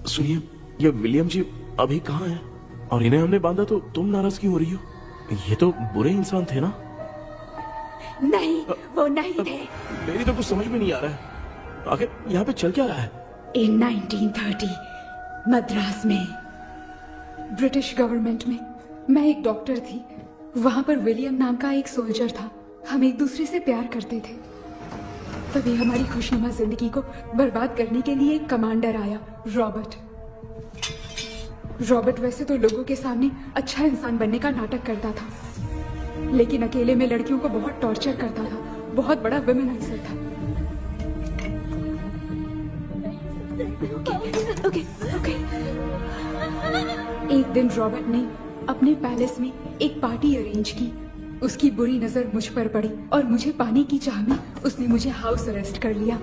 सुनिए, ये विलियम जी अभी कहाँ हैं? और इन्हें हमने बांधा तो तुम नाराज क्यों हो रही हो? ये तो बुरे इंसान थे ना? नहीं, वो नहीं थे। मेरी तो कुछ समझ में नहीं आ रहा है। आखिर यहाँ पे चल क्या रहा है? In 1930 मद्रास में ब्रिटिश गवर्नमेंट में मैं एक डॉक्टर थी। वहां पर विलियम नाम का एक सोल्जर था। हम एक दूसरे से प्यार करते थे। तभी हमारी खुशनुमा जिंदगी को बर्बाद करने के लिए एक कमांडर आया, रॉबर्ट। रॉबर्ट वैसे तो लोगों के सामने अच्छा इंसान बनने का नाटक करता था, लेकिन अकेले में लड़कियों को बहुत टॉर्चर करता था। बहुत बड़ा वुमेनाइजर था। ओके। एक दिन रॉबर्ट ने अपने पैलेस में एक पार्टी अरेंज की। उसकी बुरी नजर मुझ पर पड़ी और मुझे पाने की चाह में उसने मुझे हाउस अरेस्ट कर लिया।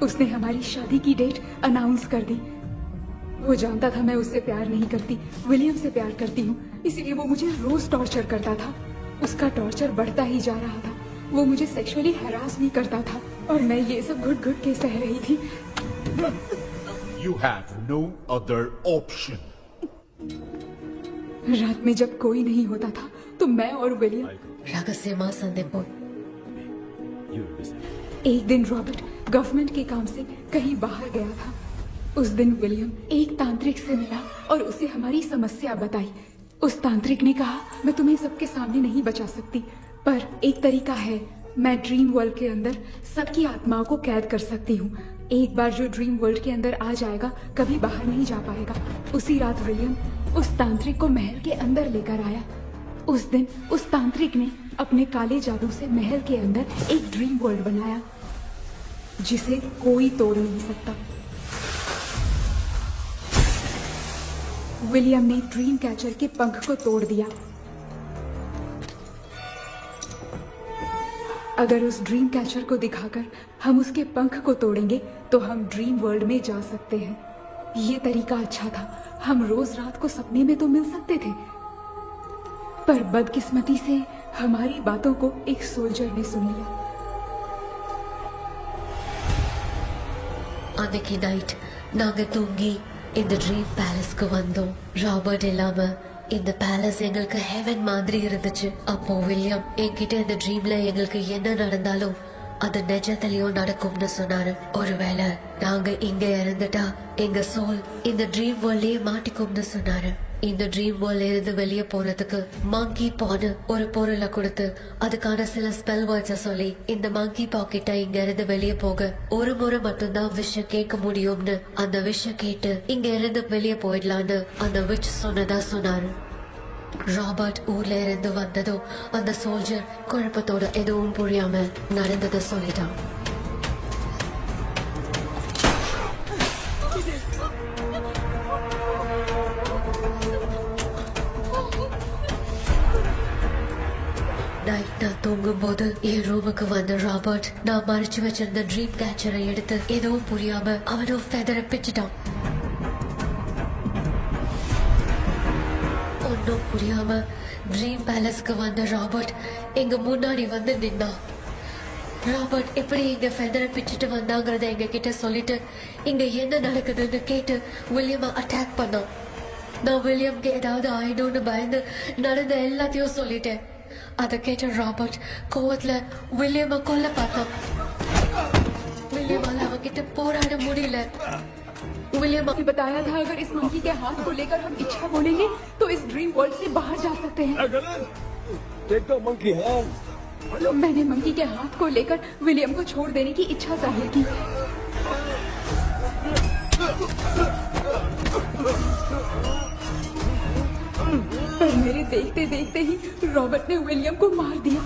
उसने हमारी शादी की डेट अनाउंस कर दी। वो जानता था मैं उससे प्यार नहीं करती, विलियम से प्यार करती हूँ, इसलिए वो मुझे रोज टॉर्चर करता था। उसका टॉर्चर बढ़ता ही जा रहा था। वो मुझे सेक्सुअली हैरास भी करता था और मैं ये सब घुट घुट के सह रही थी। You have no other option. रात में जब कोई नहीं होता था तो मैं और विलियम रहस्यमा संदेपो। एक दिन रॉबर्ट गवर्नमेंट के काम से कहीं बाहर गया था। उस दिन विलियम एक तांत्रिक से मिला और उसे हमारी समस्या बताई। उस तांत्रिक ने कहा, मैं तुम्हें सबके सामने नहीं बचा सकती, पर एक तरीका है। मैं ड्रीम वर्ल्ड के अंदर सबकी आत्माओं को कैद कर सकती हूँ। एक बार जो ड्रीम वर्ल्ड के अंदर आ जाएगा कभी बाहर नहीं जा पाएगा। उसी रात विलियम उस तांत्रिक को महल के अंदर लेकर आया। उस दिन उस तांत्रिक ने अपने काले जादू से महल के अंदर एक ड्रीम वर्ल्ड बनाया जिसे कोई तोड़ नहीं सकता। विलियम ने ड्रीम कैचर के पंख को तोड़ दिया। अगर उस ड्रीम कैचर को दिखाकर हम उसके पंख को तोड़ेंगे तो हम ड्रीम वर्ल्ड में जा सकते हैं। ये तरीका अच्छा था। हम रोज रात को सपने में तो मिल सकते थे, पर बदकिस्मती से हमारी बातों को एक सोल्जर ने सुन लिया। அன்னைக்கு நைட் நாங்க தூங்கி இந்த ட்ரீம் பேலஸ்க்கு வந்தோம். ராபர்ட் இல்லாம இந்த பேலஸ் எங்களுக்கு ஹெவன் மாதிரி இருந்துச்சு. அப்போ வில்லியம் என்கிட்ட இந்த ட்ரீம்ல எங்களுக்கு என்ன நடந்தாலும் அது நிஜத்திலயோ நடக்கும்னு சொன்னாரு. ஒருவேளை நாங்க இங்க இறந்துட்டா எங்க சோல் இந்த ட்ரீம் வேர்ல்ட்லயே மாட்டிக்கும்னு சொன்னாரு. இந்த ட்ரீம் வேர்ல்ட்ல இருந்து வெளியே போறதுக்கு மங்கி பான்னு ஒரு பொருளை கொடுத்து அதுக்கான சில ஸ்பெல் வேர்ட்ஸ சொல்லி இந்த மங்கி பாக்கெட்ட இங்க இருந்து வெளியே போக ஒரு முறை மட்டும்தான் விஷயம் கேட்க முடியும்னு அந்த விஷயம் கேட்டு இங்க இருந்து வெளியே போயிடலான்னு அந்த விச் சொன்னதா சொன்னாரு. ராபர்ட் ஊர்ல இருந்து வந்ததும் அந்த சோல்ஜர் குழப்பத்தோட எதுவும் புரியாம நடந்ததை சொல்லிட்டான். நைட் நான் தூங்கும் போது என் ரூமுக்கு வந்த ராபர்ட் நான் மறைச்சு வச்சிருந்த ட்ரீம் கேச்சரை எடுத்து எதுவும் புரியாம அவனும் ஃபெதரை பிச்சுட்டான். ஒன்னும் புரியாம ட்ரீம் பேலஸ்க்கு வந்த ராபர்ட் எங்க முன்னாடி வந்து நின்னான். ராபர்ட் எப்படி இங்க ஃபெதரை பிச்சுட்டு வந்தாங்கிறத எங்க கிட்ட சொல்லிட்டு இங்க என்ன நடக்குதுன்னு கேட்டு வில்லியமை அட்டாக் பண்ணான். நான் வில்லியம்க்கு ஏதாவது ஆயிடும்னு பயந்து நடந்த எல்லாத்தையும் சொல்லிட்டேன். அதை கேட்ட ராபர்ட் கோவத்துல வில்லியமை கொல்ல பார்த்தான். विलियम कितने पोराड़े मुड़ीले विलियम ने बताया था अगर इस मंकी के हाथ को लेकर हम इच्छा बोलेंगे तो इस ड्रीम वर्ल्ड से बाहर जा सकते हैं। मैंने मंकी के हाथ को लेकर विलियम को छोड़ देने की इच्छा जाहिर की। पर मेरे देखते देखते ही रॉबर्ट ने विलियम को मार दिया।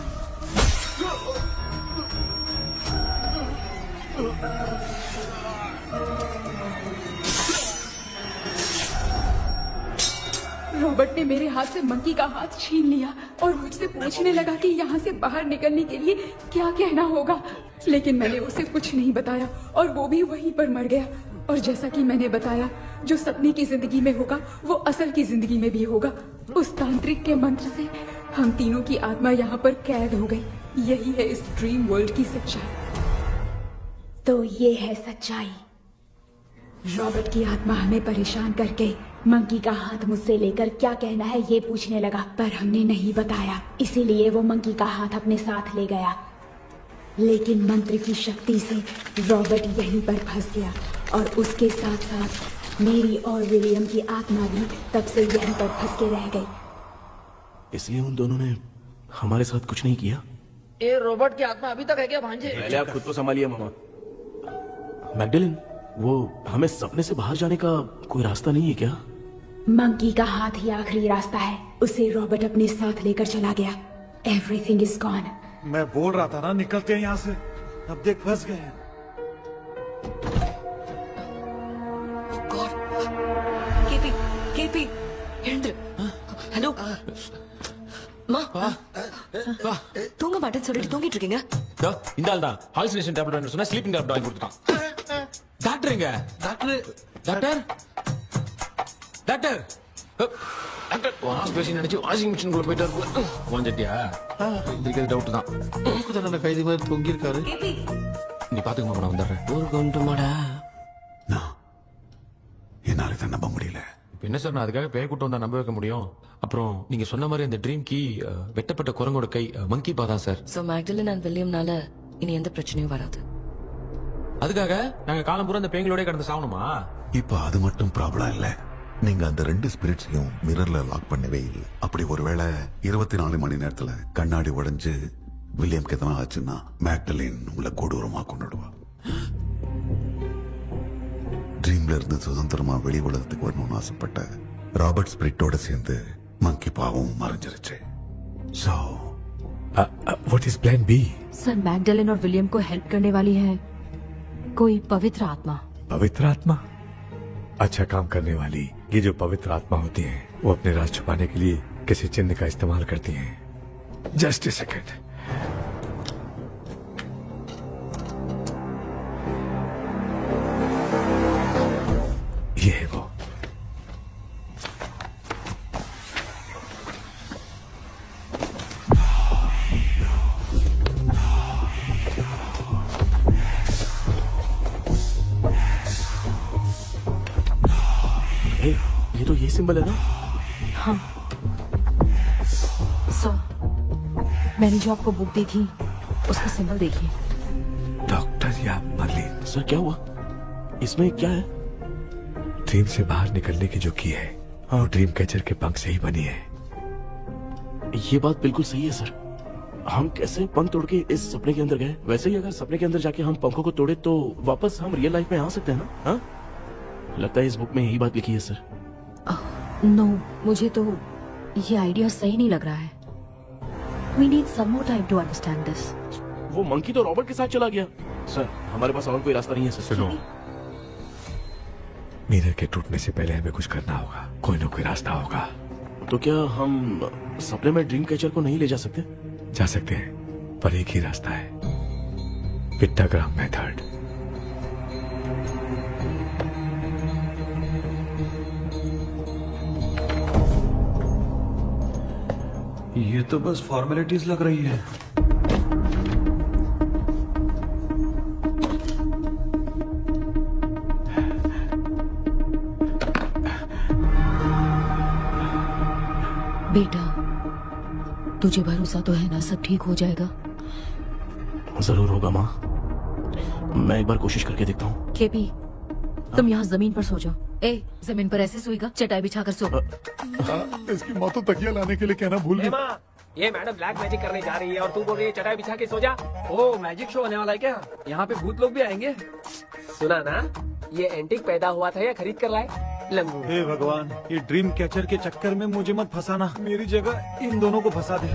रॉबर्ट ने मेरे हाथ से मंकी का हाथ छीन लिया और मुझसे पूछने लगा कि यहाँ से बाहर निकलने के लिए क्या कहना होगा, लेकिन मैंने उसे कुछ नहीं बताया और वो भी वहीं पर मर गया। और जैसा कि मैंने बताया, जो सपने की जिंदगी में होगा वो असल की जिंदगी में भी होगा। उस तांत्रिक के मंत्र से हम तीनों की आत्मा यहाँ पर कैद हो गई। यही है इस ड्रीम वर्ल्ड की सच्चाई। तो ये है सच्चाई। रॉबर्ट की आत्मा हमें परेशान करके मंकी का हाथ मुझसे लेकर क्या कहना है ये पूछने लगा, पर हमने नहीं बताया, इसीलिए वो मंकी का हाथ अपने साथ ले गया। लेकिन मंत्र की शक्ति से रॉबर्ट यहीं पर फंस गया और उसके साथ साथ मेरी और विलियम की आत्मा भी तब से यहीं पर फंस के रह गई। इसलिए उन दोनों ने हमारे साथ कुछ नहीं किया। ये रॉबर्ट की आत्मा अभी तक है क्या भांजे? पहले आप खुद को संभालिए मामा। मैगडेलिन, वो हमें सपने से बाहर जाने का कोई रास्ता नहीं है क्या? मंकी का हाथ ही आखिरी रास्ता है। उसे रॉबर्ट अपने साथ लेकर चला गया। Everything is gone. मैं बोल रहा था ना, निकलते हैं यहाँ से। अब देख फंस गए हैं। केपी எழுந்துரு. ஹலோ மா, தூங்க மாட்டேன்னு சொல்லிட்டு தூங்கிட்டு இருக்கீங்க? இந்த ஆள் தான் ஹாலுசினேஷன் டேப்லெட் வாங்கி சொன்னா ஸ்லீப்பிங் டேப்லெட் வாங்கி கொடுத்தான். டாக்டர் எங்க? Doctor doctor doctor doctor wash basin நினைச்சு வாஷிங் மிஷின் குள்ள போயிட்டாரு. வாஞ்சிட்டியா? இதுக்கு டவுட் தான். கூதன கைதி மாதிரி தொங்கி இருக்காரு. நீ பாத்துக்கமா, நான் வந்துறேன். ஒரு கொண்டுமாடா. என்னால இதை நம்ப முடியல. என்ன சார், நான் அதுக்காக பேய் கூட்டம் தான் நம்ப வைக்க முடியும்? அப்புறம் நீங்க சொன்ன மாதிரி அந்த ட்ரீம் கீ வெட்டப்பட்ட குரங்கோட கை மங்கி பாதான் சார். சோ மேக்டலின் அண்ட் வில்லியம்னால இனி எந்த பிரச்சனையும் வராது. அதுக்காக நாங்க காலம் பூரா அந்த பேய்களோட கடந்து சாவணுமா? இப்ப அது மட்டும் ப்ராப்ளம் இல்ல, நீங்க அந்த ரெண்டு ஸ்பிரிட்ஸையும் மிரர்ல லாக் பண்ணவே இல்லை. அப்படி ஒருவேளை 24 மணி நேரத்துல கண்ணாடி உடைஞ்சு வில்லியம்க்கு எதனா ஆச்சுன்னா மேக்டலின் உங்களை கொடூரமா கொண்டுடுவா. ட்ரீம்ல இருந்து சுதந்திரமா வெளி உலகத்துக்கு வரணும்னு ஆசைப்பட்ட ராபர்ட் ஸ்பிரிட்டோட சேர்ந்து மங்கி பாவம் மறைஞ்சிருச்சு. So, what is plan B? Sir, Magdalene और विलियम को हेल्प करने वाली है कोई पवित्र आत्मा। पवित्र आत्मा? अच्छा काम करने वाली ये जो पवित्र आत्मा होती है वो अपने राज छुपाने के लिए किसी चिन्ह का इस्तेमाल करती हैं। Just a second. ये है वो। ये तो ये सिंबल है ना? हाँ। सो मैंने जो आपको बुक दी थी उसका सिंबल देखिए। या मर्लिन। सर क्या हुआ? इसमें क्या है? ड्रीम से बाहर निकलने की जो की है वो ड्रीम कैचर के पंख से ही बनी है। ये बात बिल्कुल सही है सर। हम कैसे पंख तोड़ के इस सपने के अंदर गए? वैसे ही अगर सपने के अंदर जाके हम पंखों को तोड़े तो वापस हम रियल लाइफ में आ सकते हैं ना? हाँ? लगता है इस बुक में यही बात लिखी है सर। नो, मुझे तो ये आइडिया सही नहीं लग रहा है। We need some more time to understand this. वो मंकी तो रॉबर्ट के साथ चला गया। सर हमारे पास और कोई रास्ता नहीं है सर। सुनो, मिरर के टूटने से पहले हमें कुछ करना होगा। कोई ना कोई रास्ता होगा। तो क्या हम सपने में ड्रीम कैचर को नहीं ले जा सकते? जा सकते हैं, पर एक ही रास्ता है, पिट्टाग्राम मेथड। ये तो बस फॉर्मेलिटीज लग रही है। बेटा, तुझे भरोसा तो है ना सब ठीक हो जाएगा? जरूर होगा माँ। मैं एक बार कोशिश करके देखता हूँ। केपी, तुम यहाँ जमीन पर सो जाओ। ए, जमीन पर ऐसे सोएगा? चटाई बिछाकर सो। इसकी माँ तो तकिया लाने के लिए कहना भूल गई। माँ, ये मैडम ब्लैक मैजिक करने जा रही है और तू बोल रही है चटाई बिछा के सो जा। ओ, मैजिक शो होने वाला है क्या? यहाँ पे भूत लोग भी आएंगे। सुना ना, ये एंटीक पैदा हुआ था या खरीद कर लाए? लंगू। हे भगवान, ये ड्रीम कैचर के चक्कर में मुझे मत फंसाना। मेरी जगह इन दोनों को फंसा दे।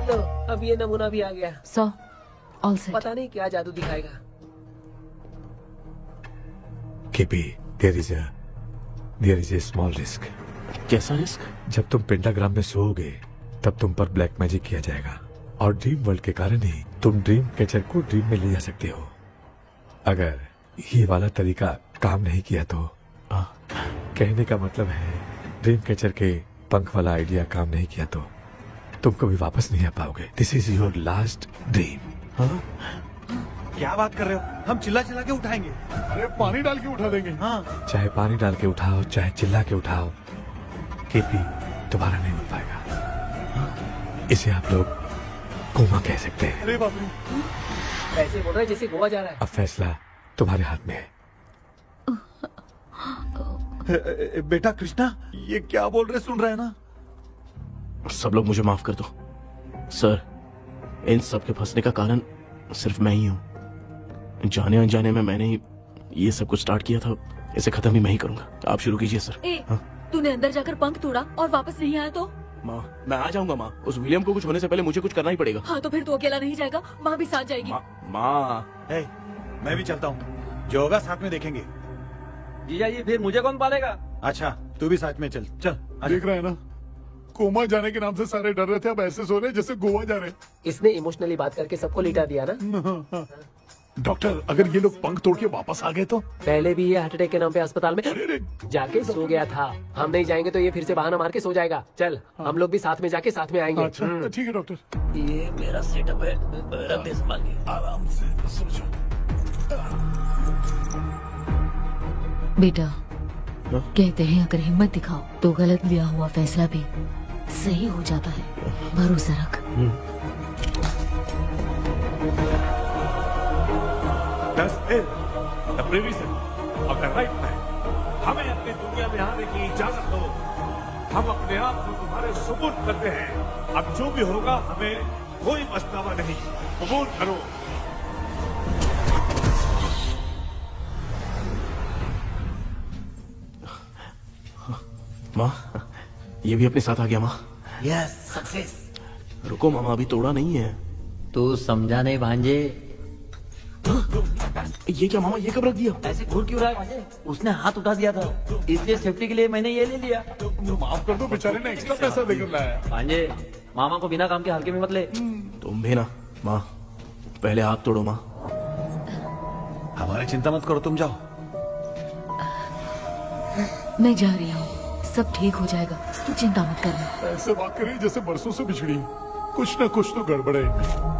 लो, अब ये नमूना भी आ गया। So, all set. पता नहीं क्या जादू दिखाएगा। KP, there is a small risk. कैसा रिस्क? जब तुम पेंटाग्राम में सोओगे तब तुम पर ब्लैक मैजिक किया जाएगा और ड्रीम वर्ल्ड के कारण ही तुम ड्रीम कैचर को ड्रीम में ले जा सकते हो। अगर ये वाला तरीका काम नहीं किया तो कहने का मतलब है ड्रीम कैचर के पंख वाला आइडिया काम नहीं किया तो तुम कभी वापस नहीं आ पाओगे। This is your last dream. क्या बात कर रहे हो? हम चिल्ला चिल्ला के उठाएंगे। अरे पानी डाल के उठा देंगे। हाँ, चाहे पानी डाल के उठाओ, चाहे चिल्ला के उठाओ, केपी दोबारा नहीं उठ पाएगा। इसे आप लोग कोमा कह सकते हैं। अरे बाप रे, ऐसे बोल रहा है जैसे गोवा जा रहा है। अब फैसला तुम्हारे हाथ में है। बेटा कृष्णा, ये क्या बोल रहे सुन रहे हैं ना? सब लोग मुझे माफ कर दो सर। इन सब के फंसने का कारण सिर्फ मैं ही हूँ। जाने अनजाने में मैंने ही ये सब कुछ स्टार्ट किया था। इसे खत्म ही मैं ही करूंगा। आप शुरू कीजिए सर। तूने अंदर जाकर पंख तोड़ा और वापस नहीं आया तो? माँ, मैं आ जाऊंगा माँ। उस विलियम को कुछ होने से पहले मुझे कुछ करना ही पड़ेगा। हाँ, तो फिर तू अकेला नहीं जाएगा, माँ भी साथ जाएगी। माँ, मैं भी चलता हूँ। जो होगा साथ में देखेंगे। जीजा जी, फिर मुझे कौन पालेगा? अच्छा, तू भी साथ में चल। चल देख रहा है ना, कोमा जाने के नाम से सारे डर रहे थे, अब ऐसे सो रहे जैसे गोवा जा रहे। इसने इमोशनली बात करके सबको लिटा दिया ना। डॉक्टर, अगर ये लोग पंख तोड़ के वापस आ गए तो? पहले भी ये हार्ट अटैक के नाम पे अस्पताल में जाके सो गया था। हम नहीं जाएंगे तो ये फिर से बहाना मार के सो जाएगा। चल, हम लोग भी साथ में जाके साथ में आएंगे। अच्छा, ठीक है डॉक्टर। ये मेरा सेटअप है, रख दे संभाल के। आराम से सो जाओ। बेटा, कहते हैं अगर हिम्मत दिखाओ तो गलत लिया हुआ फैसला भी सही हो जाता है। भरोसा रख। हमें अपनी दुनिया में आने की इजाजत दो। हम अपने आप को तुम्हारे सुपुर्द करते हैं। अब जो भी होगा हमें कोई पछतावा नहीं। कबूल करो। माँ, ये भी अपने साथ आ गया। माँ, यस, सक्सेस। रुको मामा, अभी तोड़ा नहीं है। तू समझा नहीं भांजे। ये क्या मामा, ये कब रख दिया? ऐसे घूर क्यों रहा है भांजे? उसने हाथ उठा दिया था, इसलिए सेफ्टी के लिए मैंने ये ले लिया। माफ कर दो, बेचारे ने एक्स्ट्रा पैसा देकर लाया। भांजे, मामा को बिना काम के हल्के में मत ले। तुम भी ना। माँ, पहले हाथ तोड़ो। माँ, हमारी चिंता मत करो, तुम जाओ। मैं जा रही हूँ, सब ठीक हो जाएगा, तू चिंता मत करना। ऐसे बात करिए जैसे बरसों से बिछड़ी। कुछ न कुछ तो गड़बड़ है।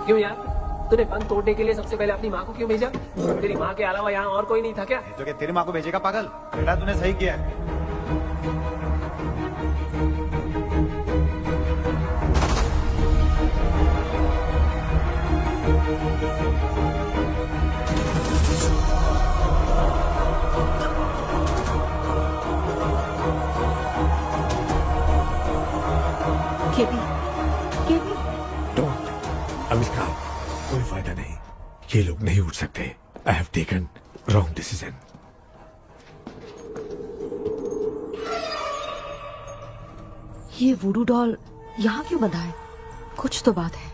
क्यों यार, तूने पंख तोड़ने के लिए सबसे पहले अपनी माँ को क्यों भेजा? तेरी माँ के अलावा यहाँ और कोई नहीं था क्या? तो क्या तेरी माँ को भेजेगा पागल? बेटा तूने सही किया है। KP, KP. डोंट अविष्कार, कोई फायदा नहीं। ये लोग नहीं उठ सकते। I have taken wrong decision. ये वुडू डॉल यहाँ क्यों बंधा है? कुछ तो बात है।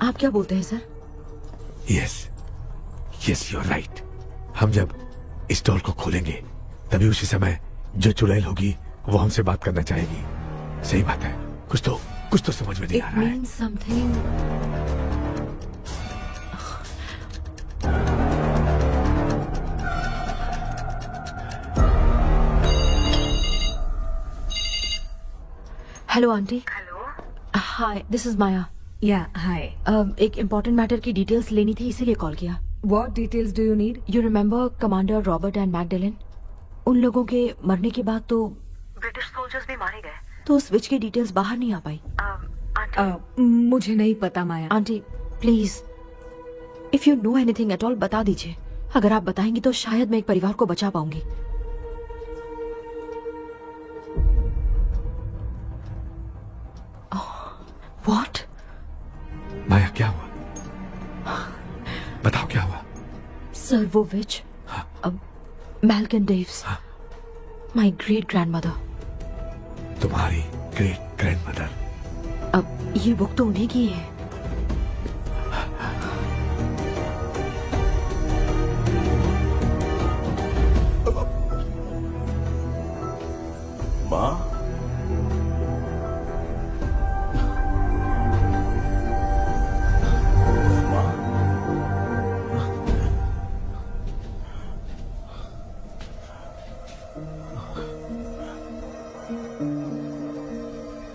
आप क्या बोलते हैं sir? Yes yes, you are right. हम जब इस डॉल को खोलेंगे तभी उसी समय जो चुड़ैल होगी वो हमसे बात करना चाहेगी। सही बात है। कुछ तो समझ में नहीं आ It रहा है। means something. Hello aunty. Hello, hi, this is Maya. या हाय। एक इम्पोर्टेंट मैटर की डिटेल्स लेनी थी, इसीलिए कॉल किया। What details do you need? You remember commander Robert and Magdalene? उन लोगों के मरने के बाद तो ब्रिटिश सोल्जर्स भी मारे गए, तो स्विच की डिटेल्स बाहर नहीं आ पाई। मुझे नहीं पता Maya. Aunty please, if you know anything at all बता दीजिए। अगर आप बताएंगी तो शायद मैं एक परिवार को बचा पाऊंगी। व्हाट? माया क्या हुआ? बताओ क्या हुआ? सर वो विच मैल्कन डेव्स, माय ग्रेट ग्रैंडमदर। तुम्हारी ग्रेट ग्रैंडमदर? अब ये बुक तो उन्हीं की है। माँ,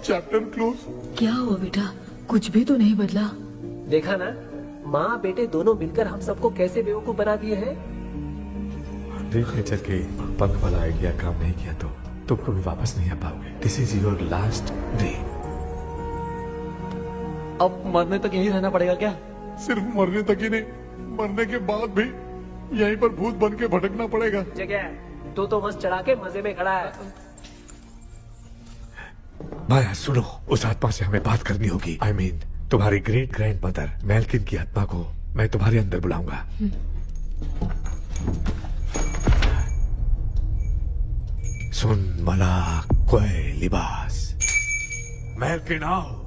चैप्टर क्लोज। क्या हुआ बेटा? कुछ भी तो नहीं बदला। देखा ना, माँ बेटे दोनों मिलकर हम सबको कैसे बेवकूफ बना दिए हैं। ड्रीम कैचर के पंख वाला आइडिया काम नहीं किया तो तुम कभी वापस नहीं आ पाओगे। This is your last day. अब मरने तक यही रहना पड़ेगा क्या? सिर्फ मरने तक ही नहीं, मरने के बाद भी यहीं पर भूत बन के भटकना पड़ेगा। जगह तो बस चढ़ा के मजे में खड़ा है। माया सुनो, उस आत्मा से हमें बात करनी होगी। आई मीन तुम्हारी ग्रेट ग्रैंड मदर मैल्किन की आत्मा को मैं तुम्हारे अंदर बुलाऊंगा। सुन मला कोई लिबास, मैल्किन आओ।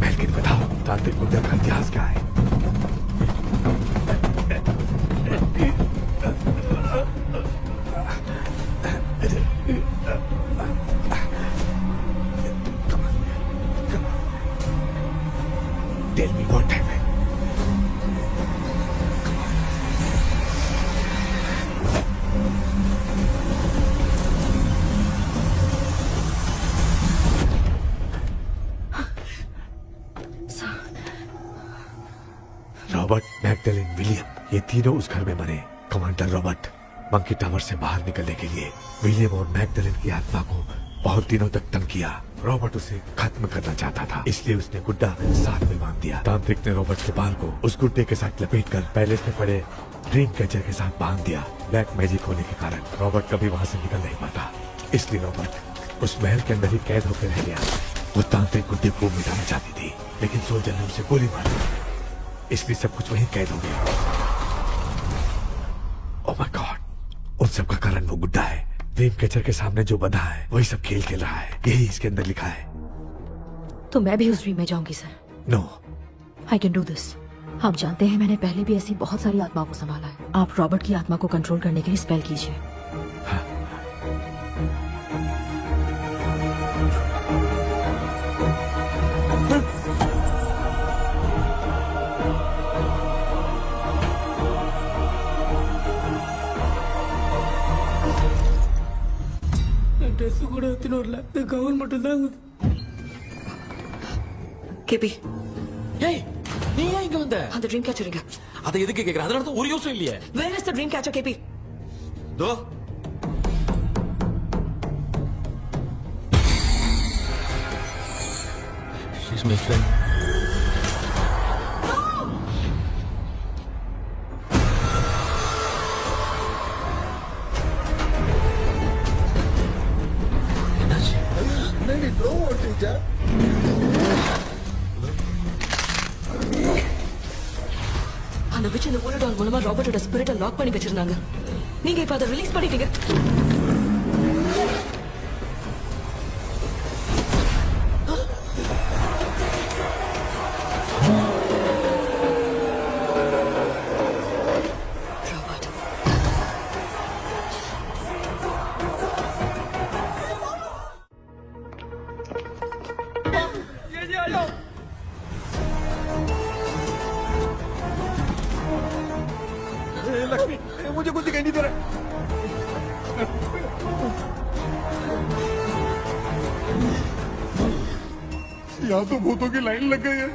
मैल्किन बताओ, तांत्रिक मुद्दा का इतिहास क्या है? Tell me what happened. Robert, Magdalene, William, ये तीनों उस घर में मरे। कमांडर रॉबर्ट मंकी टावर से बाहर निकलने के लिए विलियम और मैगडेलिन की आत्मा को बहुत दिनों तक तंग किया। रॉबर्ट उसे खत्म करना चाहता था, इसलिए उसने गुड्डा साथ में बांध दिया। तांत्रिक ने रॉबर्ट के बाल को उस गुड्डे के साथ लपेटकर पैलेस में पड़े ड्रीम कैचर के साथ बांध दिया। ब्लैक मैजिक होने के कारण रॉबर्ट कभी वहां से निकल नहीं पाता, इसलिए रॉबर्ट उस महल के अंदर ही कैद होकर रह गया। वो तांत्रिक गुड्डे को मिटाना चाहती थी, लेकिन सोल्जर ने उसे गोली मार दी, इसलिए सब कुछ वहीं कैद हो गया। ओह माय गॉड, उन सब का कारण वो गुड्डा है। ड्रीम कैचर के सामने जो बंधा है वही सब खेल खेल रहा है, यही इसके अंदर लिखा है। तो मैं भी उस ड्रीम में जाऊंगी sir? No, I can do this. आप जानते हैं मैंने पहले भी ऐसी बहुत सारी आत्माओं को संभाला है। आप रॉबर्ट की आत्मा को कंट्रोल करने के लिए स्पेल कीजिए। ட்ரெஸ் கூட எடுத்துன்னு வரல, இந்த கவுன் மட்டும் தான். கேபி, ஏய், நீ ஏன் இங்க வந்த? அந்த ட்ரீம் கேச்சர் எங்க? அதை எதுக்கு கேக்குற? அதனால தான் ஒரு யூஸும் இல்லையே. Where is the dream catcher, KP? தோ she's my friend. बेटा அந்த விச் இந்த ஊரடால் மூலமா ராபர்ட்டோட ஸ்பிரிட்டை லாக் பண்ணி வச்சிருந்தாங்க. நீங்க இப்ப அதை ரிலீஸ் பண்ணிட்டீங்க. लक्ष्मी मुझे कुछ दिखाई नहीं दे रहा। यहाँ तो भूतों की लाइन लग गई है।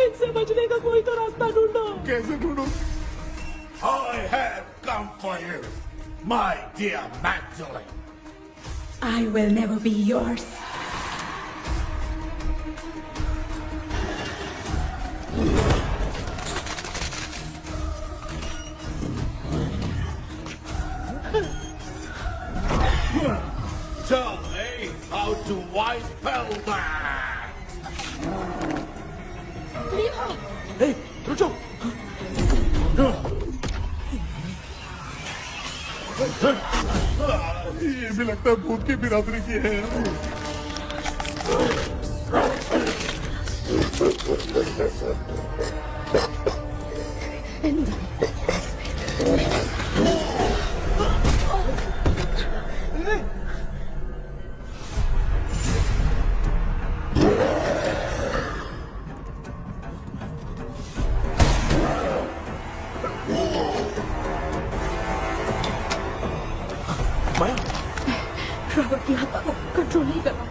इनसे बचने का कोई तो रास्ता ढूंढो। कैसे ढूंढूं? I have come for you, my dear Magdalene. I will never be yours. Tell me how to wise spell that. Hey, रुको। ये भी लगता है भूत की बिरादरी की है। रॉबर्ट की आत्मा को कंट्रोल नहीं कर पा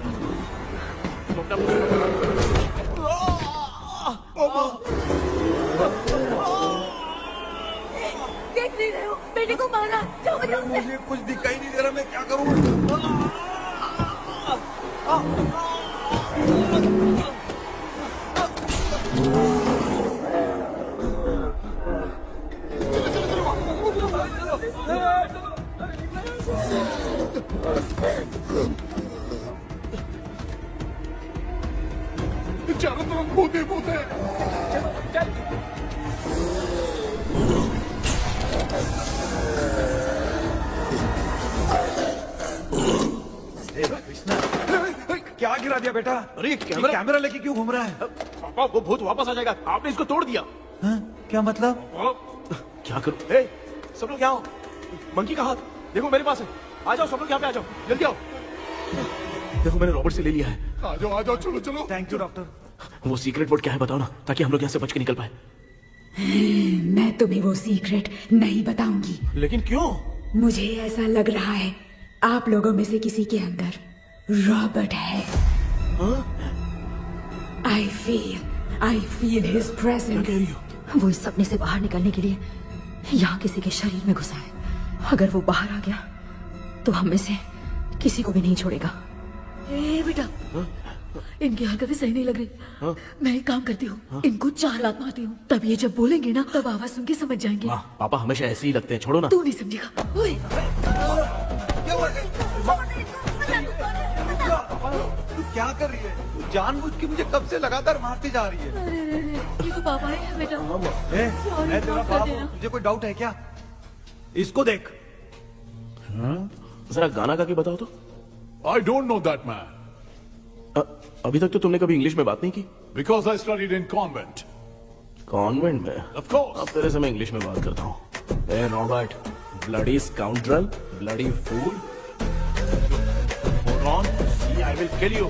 देख नहीं रहे हो बेटे को मारा। मुझे कुछ दिखाई नहीं दे रहा, मैं क्या करूँ? चारों तरफ भूत ही भूत है। क्या गिरा दिया बेटा? अरे कैमरा लेके क्यों घूम रहा है? पापा वो भूत वापस आ जाएगा, आपने इसको तोड़ दिया। क्या मतलब? क्या करूं? सब लोग यहाँ आओ। मंकी का हाथ देखो मेरे पास है। आ जाओ सब लोग यहाँ पे, आ जाओ जल्दी आओ। देखो मैंने रॉबर्ट से ले लिया है। आ जाओ चलो चलो। Thank you doctor. वो सीक्रेट वर्ड क्या है बताओ ना, ताकि हम लोग यहाँ से बच के निकल पाए। मैं तुम्हें वो सीक्रेट नहीं बताऊंगी। लेकिन क्यों? मुझे ऐसा लग रहा है आप लोगों में से किसी के अंदर रॉबर्ट है। I feel his presence। वो इस सपने से बाहर निकलने के लिए यहाँ किसी के शरीर में घुसा है। अगर वो बाहर आ गया तो हम में से किसी को भी नहीं छोड़ेगा। ए बेटा, इनकी हरकतें सही नहीं लग रही। मैं एक काम करती हूँ, इनको 4 लात मारती हूँ, तब ये जब बोलेंगे ना तब आवाज सुन के समझ जाएंगे। पापा हमेशा ऐसे ही लगते हैं, छोड़ो ना। तू नहीं समझेगा। ओए, तू क्या कर रही है? तू जानबूझ के मुझे कब से लगातार मारती जा रही है। अरे, ये तो पापा है बेटा। मैं तेरा बाप हूँ, तुझे कोई डाउट है क्या? इसको देख। जरा गाना गा के बताओ तो। I don't know that man. अभी तक तो तुमने कभी इंग्लिश में बात नहीं की। Because I studied in convent. Convent में? Of course. अब तेरे से मैं इंग्लिश में बात करता हूँ। ए Robert, bloody scoundrel, bloody fool. Hold on, see I will kill you.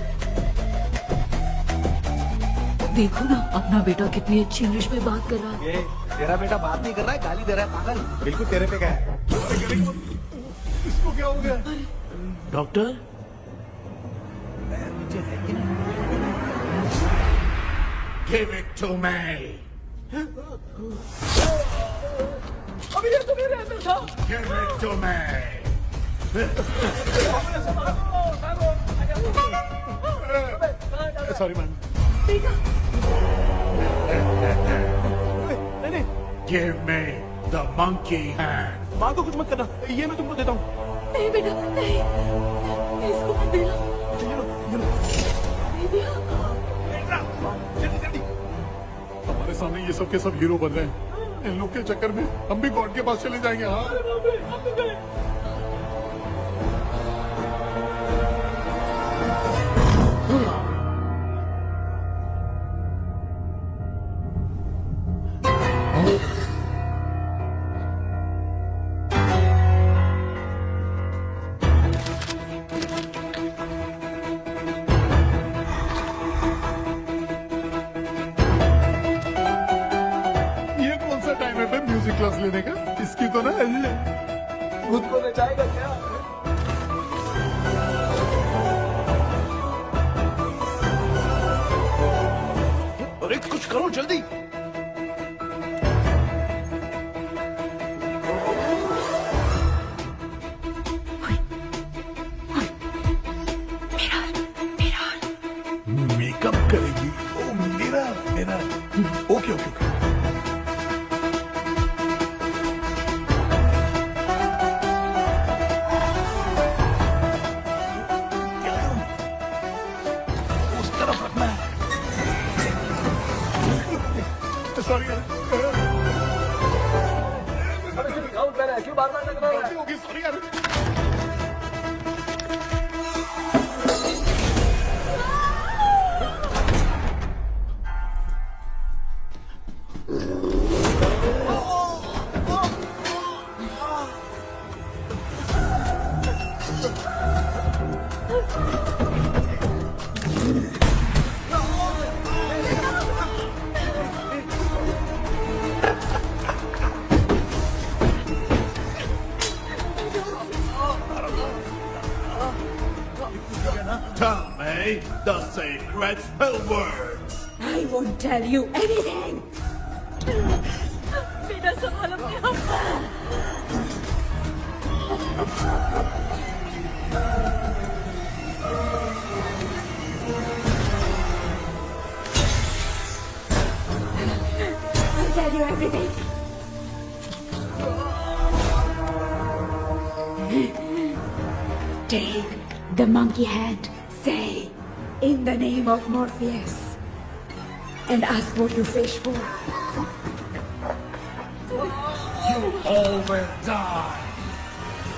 देखो ना अपना बेटा कितनी अच्छी इंग्लिश में बात कर रहा है। ये तेरा बेटा बात नहीं कर रहा है, गाली दे रहा है पागल। बिल्कुल तेरे पे क्या है? इसको क्या हो गया? Doctor Give it to me. अभी ये तो मेरे अंदर था। Give it to me. Sorry man. नहीं, Give me the monkey hand. माँ को कुछ मत करना, ये मैं तुमको देता हूँ। नहीं बेटा, नहीं, इसको मत देना। ये लो, ये लो। सामने ये सब के सब हीरो बन रहे हैं। इन लोग के चक्कर में हम भी गॉड के पास चले जाएंगे। हाँ ये कौन सा टाइम है बे म्यूजिक क्लास लेने का? इसकी तो ना खुद को नचाएगा क्या? अरे कुछ करो जल्दी। मेकअप करेगी? ओ मेरा मेरा ओके ओके ओके। उस तरफ रखना है। सॉरी क्यों बार-बार लग रहा है? होगी सॉरी यार। Tell me the sacred spell words. I won't tell you anything. बेटा संभाल अपने आप। I'll tell you everything. Take the monkey hand. Say, in the name of Morpheus, and ask what you fish for. You all will die.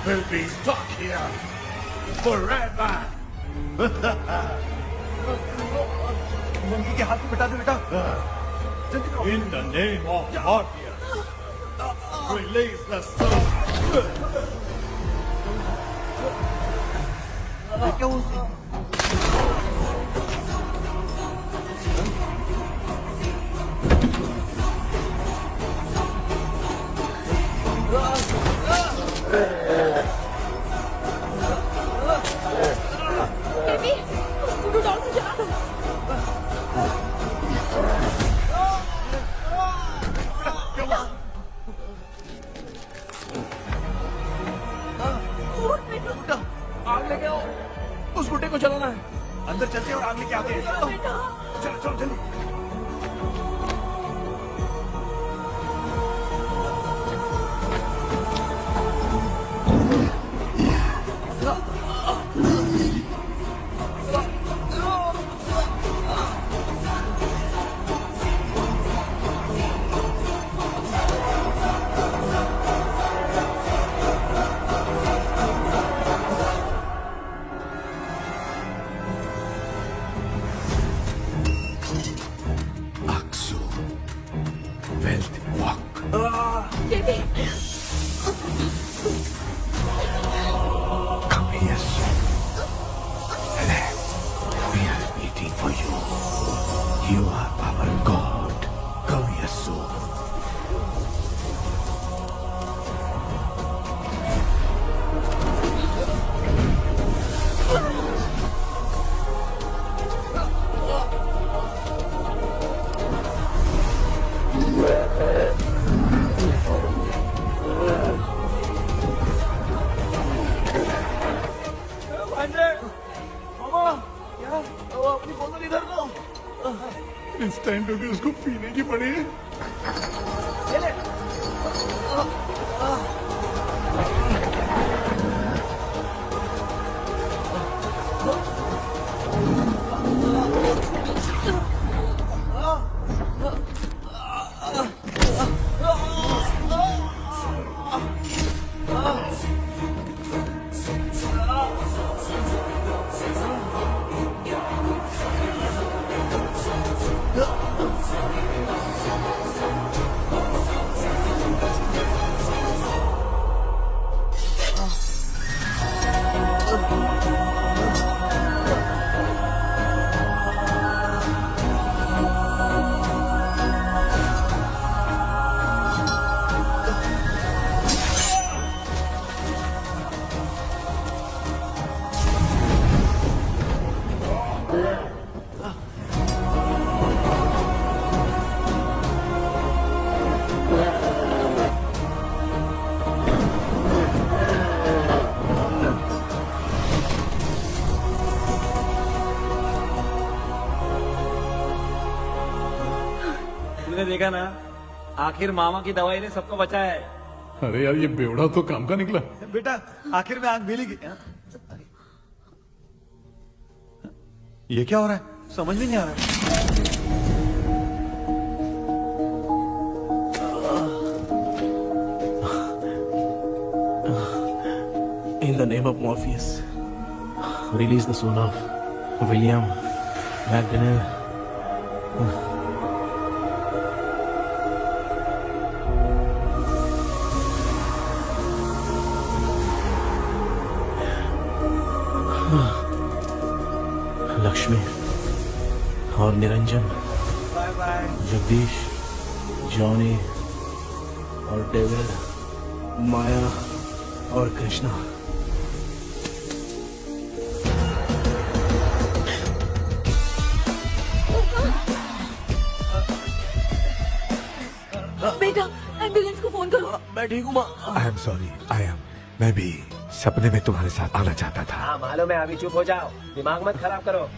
Will be stuck here forever. Monkey के हाथ में बिठा दो बेटा। In the name of Morpheus, release the soul. क्या उस baby, scooter doll को चला दो। आग लेके आओ, उस गुड्डे को चलाना है। अंदर चलते हैं और आग लेके आते हैं। चलो चलो जल्दी। Baby, Come here, son. Relax. We are waiting for you. You are our God. Come here, soon. अपनी बोतल इधर दो। इस टाइम पे भी उसको पीने की पड़ी है। मैंने देखा ना, आखिर मामा की दवाई ने सबको बचाया है। अरे यार ये बेवड़ा तो काम का निकला। बेटा आखिर में आंख मिली। ये क्या हो रहा है, समझ में नहीं आ रहा है। In the name of Morpheus, release the soul of William McDonnell. Lakshmi और निरंजन, जगदीश, जॉनी और डेविड, माया और कृष्णा। बेटा एम्बुलेंस को फोन करो। मैं ठीक हूँ माँ। आई एम सॉरी, मैं भी सपने में तुम्हारे साथ आना चाहता था। हाँ मालूम है, अभी चुप हो जाओ, दिमाग मत खराब करो।